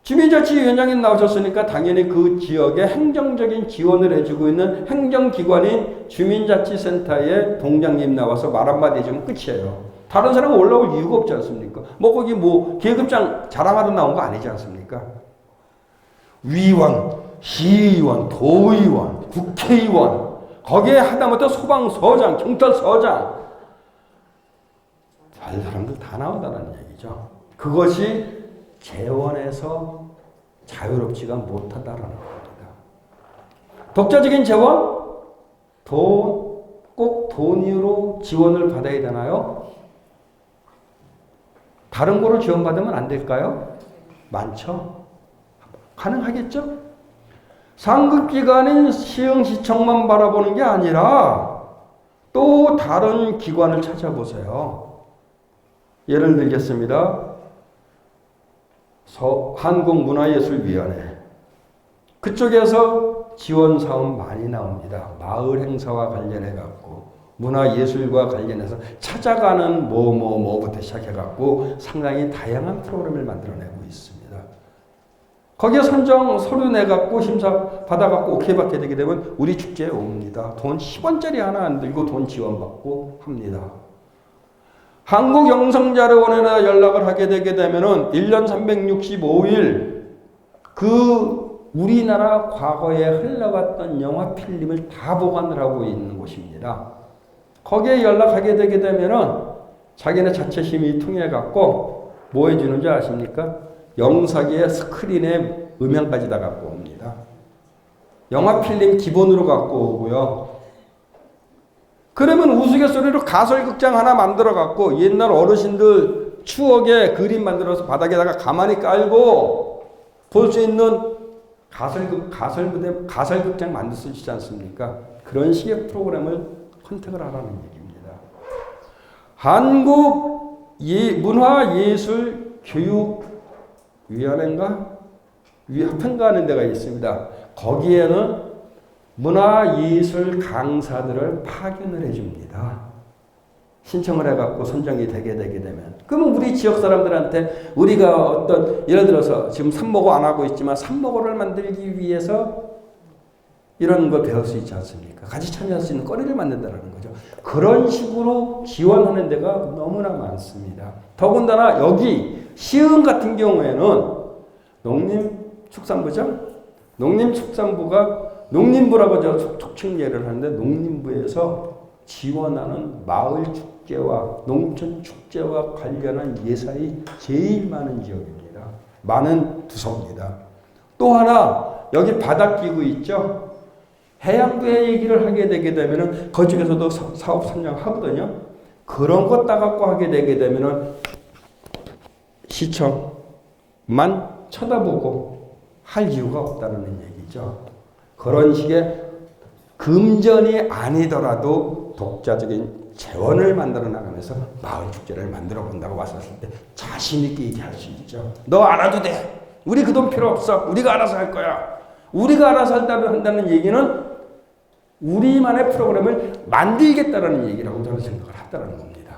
주민자치위원장이 나오셨으니까 당연히 그 지역에 행정적인 지원을 해주고 있는 행정기관인 주민자치센터의 동장님 나와서 말 한마디 해주면 끝이에요. 다른 사람은 올라올 이유가 없지 않습니까? 거기 계급장 자랑하러 나온 거 아니지 않습니까? 위원, 시의원, 도의원, 국회의원, 거기에 하다못해 소방서장, 경찰서장, 별 사람들 다 나온다는 얘기죠. 그것이 재원에서 자유롭지가 못하다라는 겁니다. 독자적인 재원? 꼭 돈으로 지원을 받아야 되나요? 다른 거로 지원받으면 안 될까요? 많죠? 가능하겠죠? 상급기관인 시흥시청만 바라보는 게 아니라 또 다른 기관을 찾아보세요. 예를 들겠습니다. 한국문화예술위원회. 그쪽에서 지원 사업 많이 나옵니다. 마을 행사와 관련해갖고 문화예술과 관련해서 찾아가는 뭐부터 시작해갖고 상당히 다양한 프로그램을 만들어내고 있습니다. 거기에 선정 서류 내갖고 심사 받아갖고 오케이 받게 되게 되면 우리 축제에 옵니다. 돈 10원짜리 하나 안 들고 돈 지원받고 합니다. 한국영상자료원에 연락을 하게 되게 되면은 1년 365일 우리나라 과거에 흘러갔던 영화 필름을 다 보관을 하고 있는 곳입니다. 거기에 연락하게 되게 되면은 자기네 자체심이 통해 갖고 뭐 해주는지 아십니까? 영사기에 스크린에 음향까지 다 갖고 옵니다. 영화 필름 기본으로 갖고 오고요. 그러면 우스갯소리로 가설극장 하나 만들어 갖고 옛날 어르신들 추억의 그림 만들어서 바닥에다가 가만히 깔고 볼 수 있는 가설극장 만들 수 있지 않습니까? 그런 식의 프로그램을 컨택을 하라는 얘기입니다. 한국 문화예술교육위원회인가? 협회인가 하는 데가 있습니다. 거기에는 문화예술 강사들을 파견을 해줍니다. 신청을 해갖고 선정이 되게 되면. 그러면 우리 지역 사람들한테 우리가 예를 들어서 지금 삼모고 안 하고 있지만 삼모고를 만들기 위해서 이런 걸 배울 수 있지 않습니까? 같이 참여할 수 있는 거리를 만든다는 거죠. 그런 식으로 지원하는 데가 너무나 많습니다. 더군다나 여기 시흥 같은 경우에는 농림축산부죠? 농림축산부가 농림부라고 제가 촉칭 예를 하는데 농림부에서 지원하는 마을 축제와 농촌 축제와 관련한 예산이 제일 많은 지역입니다. 많은 부서입니다. 또 하나 여기 바닷기구 있죠? 해양부의 얘기를 하게 되게 되면은 그쪽에서도 사업 선정하거든요. 그런 것 따갖고 하게 되게 되면은 시청만 쳐다보고 할 이유가 없다는 얘기죠. 그런 식의 금전이 아니더라도 독자적인 재원을 만들어 나가면서 마을 축제를 만들어 본다고 왔었을 때 자신 있게 얘기할 수 있죠. 너 안 와도 돼. 우리 그 돈 필요 없어. 우리가 알아서 할 거야. 우리가 알아서 한다는 얘기는 우리만의 프로그램을 만들겠다라는 얘기라고 저는 생각을 했다는 겁니다.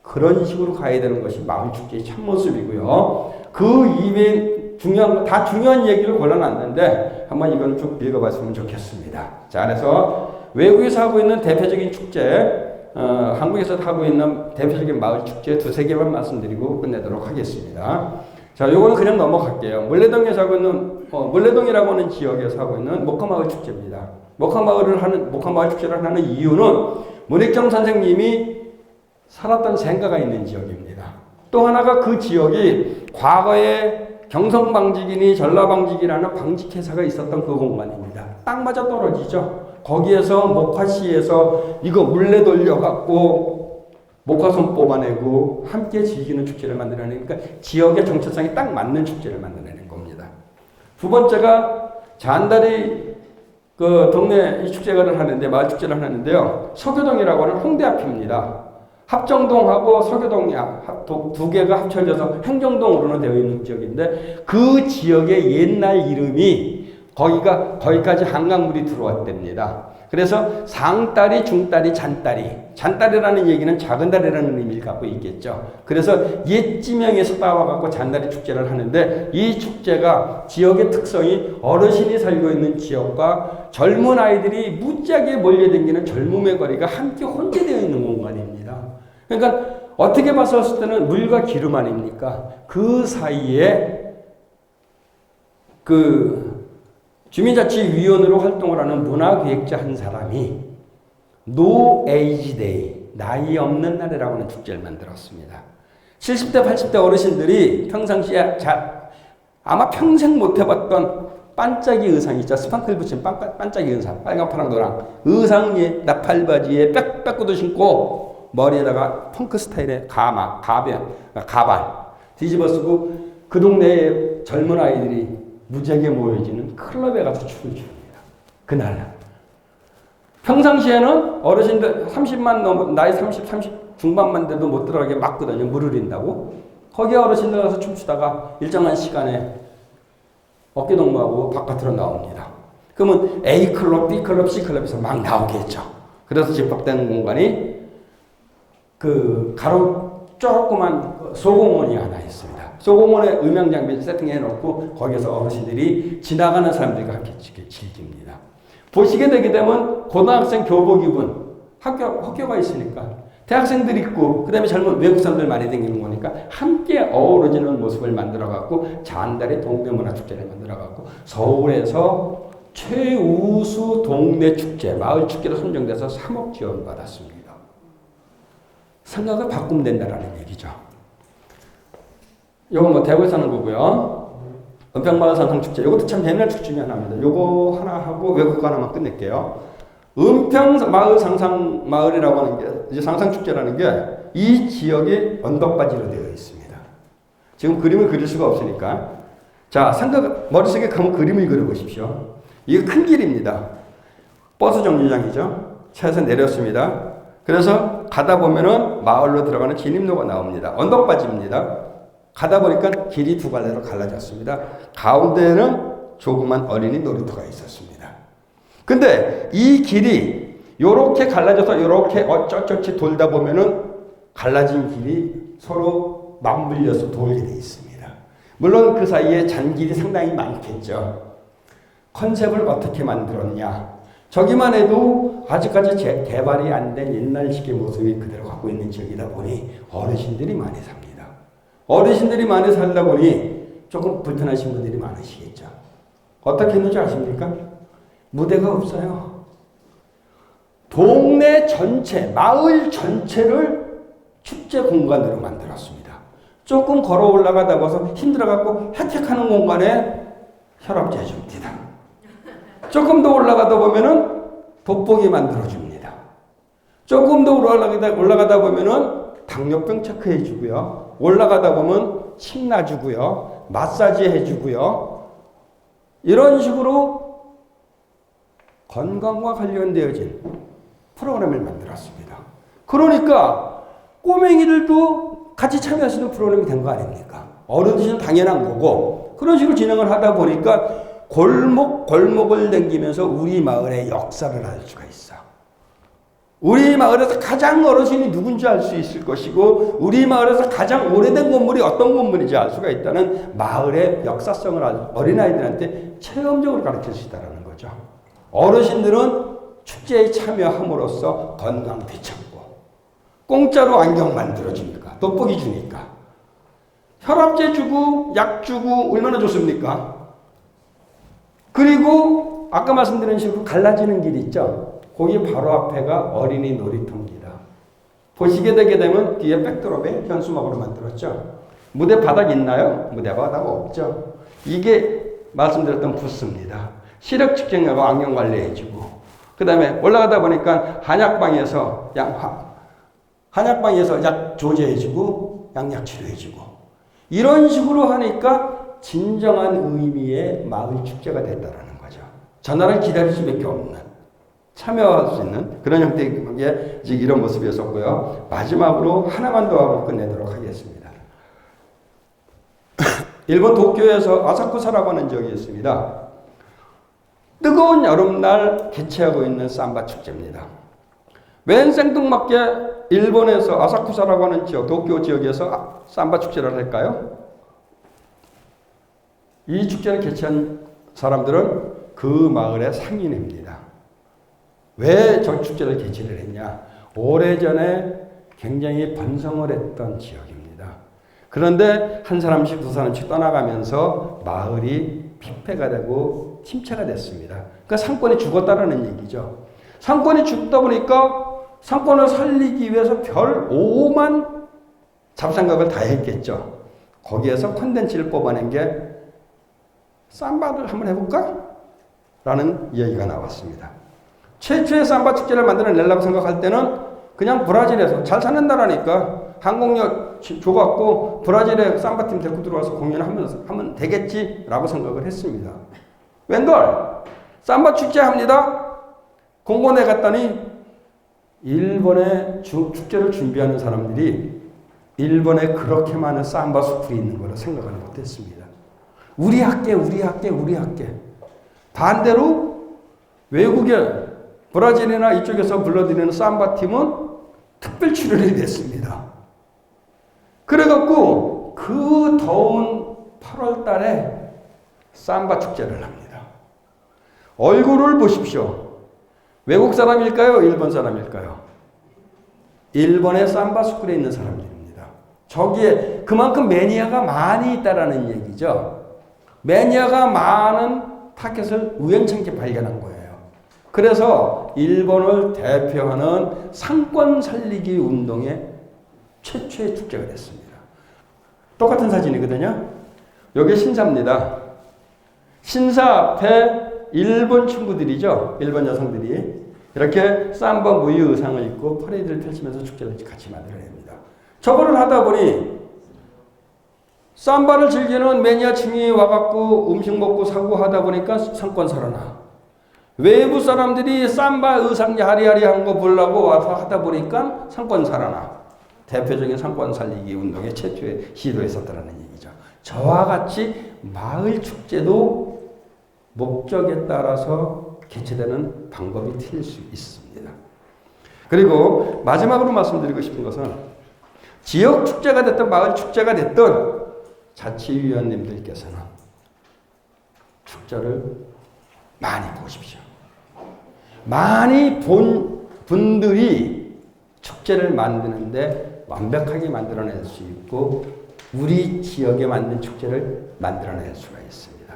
그런 식으로 가야 되는 것이 마을 축제의 참모습이고요. 그 이외에 중요한 얘기를 골라놨는데 한번 이건 쭉 읽어봤으면 좋겠습니다. 자, 그래서 외국에서 하고 있는 대표적인 축제, 한국에서 하고 있는 대표적인 마을 축제 두세 개만 말씀드리고 끝내도록 하겠습니다. 자, 요거는 그냥 넘어갈게요. 물레동에서 하고 있는, 물레동이라고 하는 지역에서 하고 있는 목화마을 축제입니다. 목화마을 축제를 하는 이유는 문익정 선생님이 살았던 생가가 있는 지역입니다. 또 하나가 그 지역이 과거에 경성방직이니 전라방직이라는 방직회사가 있었던 그 공간입니다. 딱 맞아 떨어지죠. 거기에서 목화시에서 이거 물레 돌려갖고 목화손 뽑아내고 함께 즐기는 축제를 만들어내니까 지역의 정체성이 딱 맞는 축제를 만들어내는 겁니다. 두 번째가 잔다리 그 동네 이 축제를 하는데 마을 축제를 하는데요. 서교동이라고 하는 홍대 앞입니다. 합정동하고 서교동이 두 개가 합쳐져서 행정동으로는 되어 있는 지역인데 그 지역의 옛날 이름이 거기까지 한강물이 들어왔답니다. 그래서 상다리, 중다리, 잔다리라는 얘기는 작은 다리라는 의미를 갖고 있겠죠. 그래서 옛 지명에서 따와갖고 잔다리 축제를 하는데 이 축제가 지역의 특성이 어르신이 살고 있는 지역과 젊은 아이들이 무지하게 몰려다니는 젊음의 거리가 함께 혼재되어 있는 공간입니다. 그러니까 어떻게 봤을 때는 물과 기름 아닙니까? 그 사이에 주민자치위원으로 활동을 하는 문화기획자 한 사람이 No Age Day, 나이 없는 날이라고 하는 축제를 만들었습니다. 70대, 80대 어르신들이 평상시에 아마 평생 못 해봤던 반짝이 의상 있죠. 스판클 붙인 반짝이 의상, 빨강, 파랑, 노랑 의상에 나팔바지에 빽빽구도 신고 머리에다가 펑크 스타일의 가발 뒤집어 쓰고 그 동네에 젊은 아이들이 무지하게 모여지는 클럽에 가서 춤을 춥니다. 그날. 평상시에는 어르신들 30만 넘어, 나이 30 중반만 돼도 못 들어가게 막거든요. 물을 린다고. 거기 어르신들 가서 춤추다가 일정한 시간에 어깨동무하고 바깥으로 나옵니다. 그러면 A클럽, B클럽, C클럽에서 막 나오겠죠. 그래서 집합되는 공간이 조그만 소공원이 하나 있습니다. 소공원에 음향 장비 세팅해 놓고 거기서 어르신들이 지나가는 사람들과 함께 즐깁니다. 보시게 되게 되면 고등학생 교복 입은 학교가 있으니까 대학생들 있고 그다음에 젊은 외국 사람들 많이 다니는 거니까 함께 어우러지는 모습을 만들어 갖고 잔다리 동네 문화 축제를 만들어 갖고 서울에서 최우수 동네 축제, 마을 축제로 선정돼서 3억 지원 받았습니다. 생각을 바꾸면 된다라는 얘기죠. 요거 대구에서 하는 거고요. 은평마을 상상축제. 요것도 참 옛날 축제 중에 하나입니다. 요거 하나 하고 외국 하나만 끝낼게요. 은평마을 상상마을이라고 하는 게, 이제 상상축제라는 게 이 지역이 언덕바지로 되어 있습니다. 지금 그림을 그릴 수가 없으니까. 자, 머릿속에 한번 그림을 그려보십시오. 이게 큰 길입니다. 버스 정류장이죠. 차에서 내렸습니다. 그래서 가다 보면은 마을로 들어가는 진입로가 나옵니다. 언덕바지입니다. 가다 보니까 길이 두 갈래로 갈라졌습니다. 가운데는 조그만 어린이 놀이터가 있었습니다. 근데 이 길이 요렇게 갈라져서 요렇게 어쩌저쩌 돌다 보면은 갈라진 길이 서로 맞물려서 돌게 되어 있습니다. 물론 그 사이에 잔길이 상당히 많겠죠. 컨셉을 어떻게 만들었냐? 저기만 해도 아직까지 개발이 안 된 옛날식의 모습이 그대로 갖고 있는 지역이다 보니 어르신들이 많이 삽니다. 어르신들이 많이 살다 보니 조금 불편하신 분들이 많으시겠죠. 어떻게 했는지 아십니까? 무대가 없어요. 동네 전체, 마을 전체를 축제 공간으로 만들었습니다. 조금 걸어 올라가다 봐서 힘들어갖고 혜택하는 공간에 혈압제 줍니다. 조금 더 올라가다 보면은 돋보기 만들어줍니다. 조금 더 올라가다 보면은 당뇨병 체크해 주고요. 올라가다 보면 침 놔주고요. 마사지 해주고요. 이런 식으로 건강과 관련되어진 프로그램을 만들었습니다. 그러니까 꼬맹이들도 같이 참여할 수 있는 프로그램이 된 거 아닙니까? 어른들은 당연한 거고 그런 식으로 진행을 하다 보니까 골목을 댕기면서 우리 마을의 역사를 알 수가 있어. 우리 마을에서 가장 어르신이 누군지 알 수 있을 것이고 우리 마을에서 가장 오래된 건물이 어떤 건물인지 알 수가 있다는 마을의 역사성을 어린아이들한테 체험적으로 가르칠 수 있다는 거죠. 어르신들은 축제에 참여함으로써 건강 되찾고 공짜로 안경 만들어주니까 돋보기 주니까 혈압제 주고 약 주고 얼마나 좋습니까? 그리고 아까 말씀드린 식으로 갈라지는 길 있죠. 거기 바로 앞에가 어린이 놀이터입니다. 보시게 되게 되면 뒤에 백드롭에 현수막으로 만들었죠. 무대 바닥 있나요? 무대 바닥 없죠. 이게 말씀드렸던 부스입니다. 시력 측정하고 안경 관리해주고 그 다음에 올라가다 보니까 한약방에서 약 조제해주고 양약 치료해주고 이런 식으로 하니까 진정한 의미의 마을 축제가 됐다라는 거죠. 전화를 기다릴 수밖에 없는 참여할 수 있는 그런 형태의 이런 모습이었었고요. 마지막으로 하나만 더 하고 끝내도록 하겠습니다. 일본 도쿄에서 아사쿠사라고 하는 지역이 있습니다. 뜨거운 여름날 개최하고 있는 삼바 축제입니다. 웬 생뚱맞게 일본에서 아사쿠사라고 하는 지역, 도쿄 지역에서 삼바 축제를 할까요? 이 축제를 개최한 사람들은 그 마을의 상인입니다. 왜 저 축제를 개최를 했냐? 오래전에 굉장히 번성을 했던 지역입니다. 그런데 한 사람씩 두 사람씩 떠나가면서 마을이 폐폐가 되고 침체가 됐습니다. 그러니까 상권이 죽었다라는 얘기죠. 상권이 죽다 보니까 상권을 살리기 위해서 별 5만 잡생각을 다 했겠죠. 거기에서 콘텐츠를 뽑아낸 게 삼바를 한번 해볼까? 라는 이야기가 나왔습니다. 최초의 삼바 축제를 만들어내려고 생각할 때는 그냥 브라질에서 잘 사는 나라니까 항공료 줘갖고 브라질에 삼바팀 데리고 들어와서 공연하면 되겠지라고 생각을 했습니다. 웬걸? 삼바 축제 합니다. 공원에 갔더니 일본의 축제를 준비하는 사람들이 일본에 그렇게 많은 삼바 숲이 있는 거로 생각을 못했습니다. 우리 학계. 반대로 외국의 브라질이나 이쪽에서 불러들이는 삼바 팀은 특별 출연이 됐습니다. 그래갖고 그 더운 8월 달에 삼바 축제를 합니다. 얼굴을 보십시오. 외국 사람일까요? 일본 사람일까요? 일본의 삼바 스쿨에 있는 사람들입니다. 저기에 그만큼 매니아가 많이 있다라는 얘기죠. 매니아가 많은 타켓을 우연찮게 발견한 거예요. 그래서 일본을 대표하는 상권 살리기 운동의 최초의 축제가 됐습니다. 똑같은 사진이거든요. 여기 신사입니다. 신사 앞에 일본 친구들이죠. 일본 여성들이 이렇게 삼바 무유 의상을 입고 퍼레이드를 펼치면서 축제를 같이 만들어냅니다. 저거를 하다 보니 삼바를 즐기는 매니아층이 와갖고 음식 먹고 사고 하다 보니까 상권 살아나. 외부 사람들이 삼바 의상 야리야리한 거 보려고 와서 하다 보니까 상권 살아나. 대표적인 상권 살리기 운동의 최초의 시도였었다는 얘기죠. 저와 같이 마을 축제도 목적에 따라서 개최되는 방법이 틀릴 수 있습니다. 그리고 마지막으로 말씀드리고 싶은 것은 지역 축제가 됐든 마을 축제가 됐든 자치위원님들께서는 축제를 많이 보십시오. 많이 본 분들이 축제를 만드는데 완벽하게 만들어낼 수 있고 우리 지역에 맞는 축제를 만들어낼 수가 있습니다.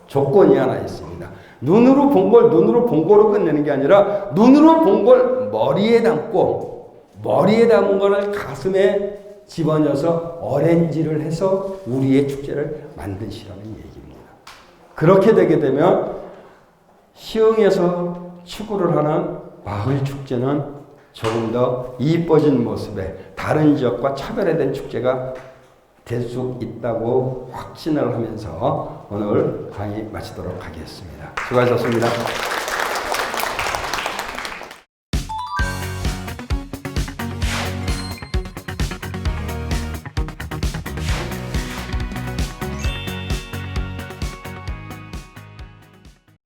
조건이 하나 있습니다. 눈으로 본 걸 눈으로 본 거로 끝내는 게 아니라 눈으로 본 걸 머리에 담고 머리에 담은 거를 가슴에 집어넣어서 어렌지를 해서 우리의 축제를 만드시라는 얘기입니다. 그렇게 되게 되면 시흥에서 추구를 하는 마을 축제는 조금 더 이뻐진 모습의 다른 지역과 차별화된 축제가 될 수 있다고 확신을 하면서 오늘 강의 마치도록 하겠습니다. 수고하셨습니다.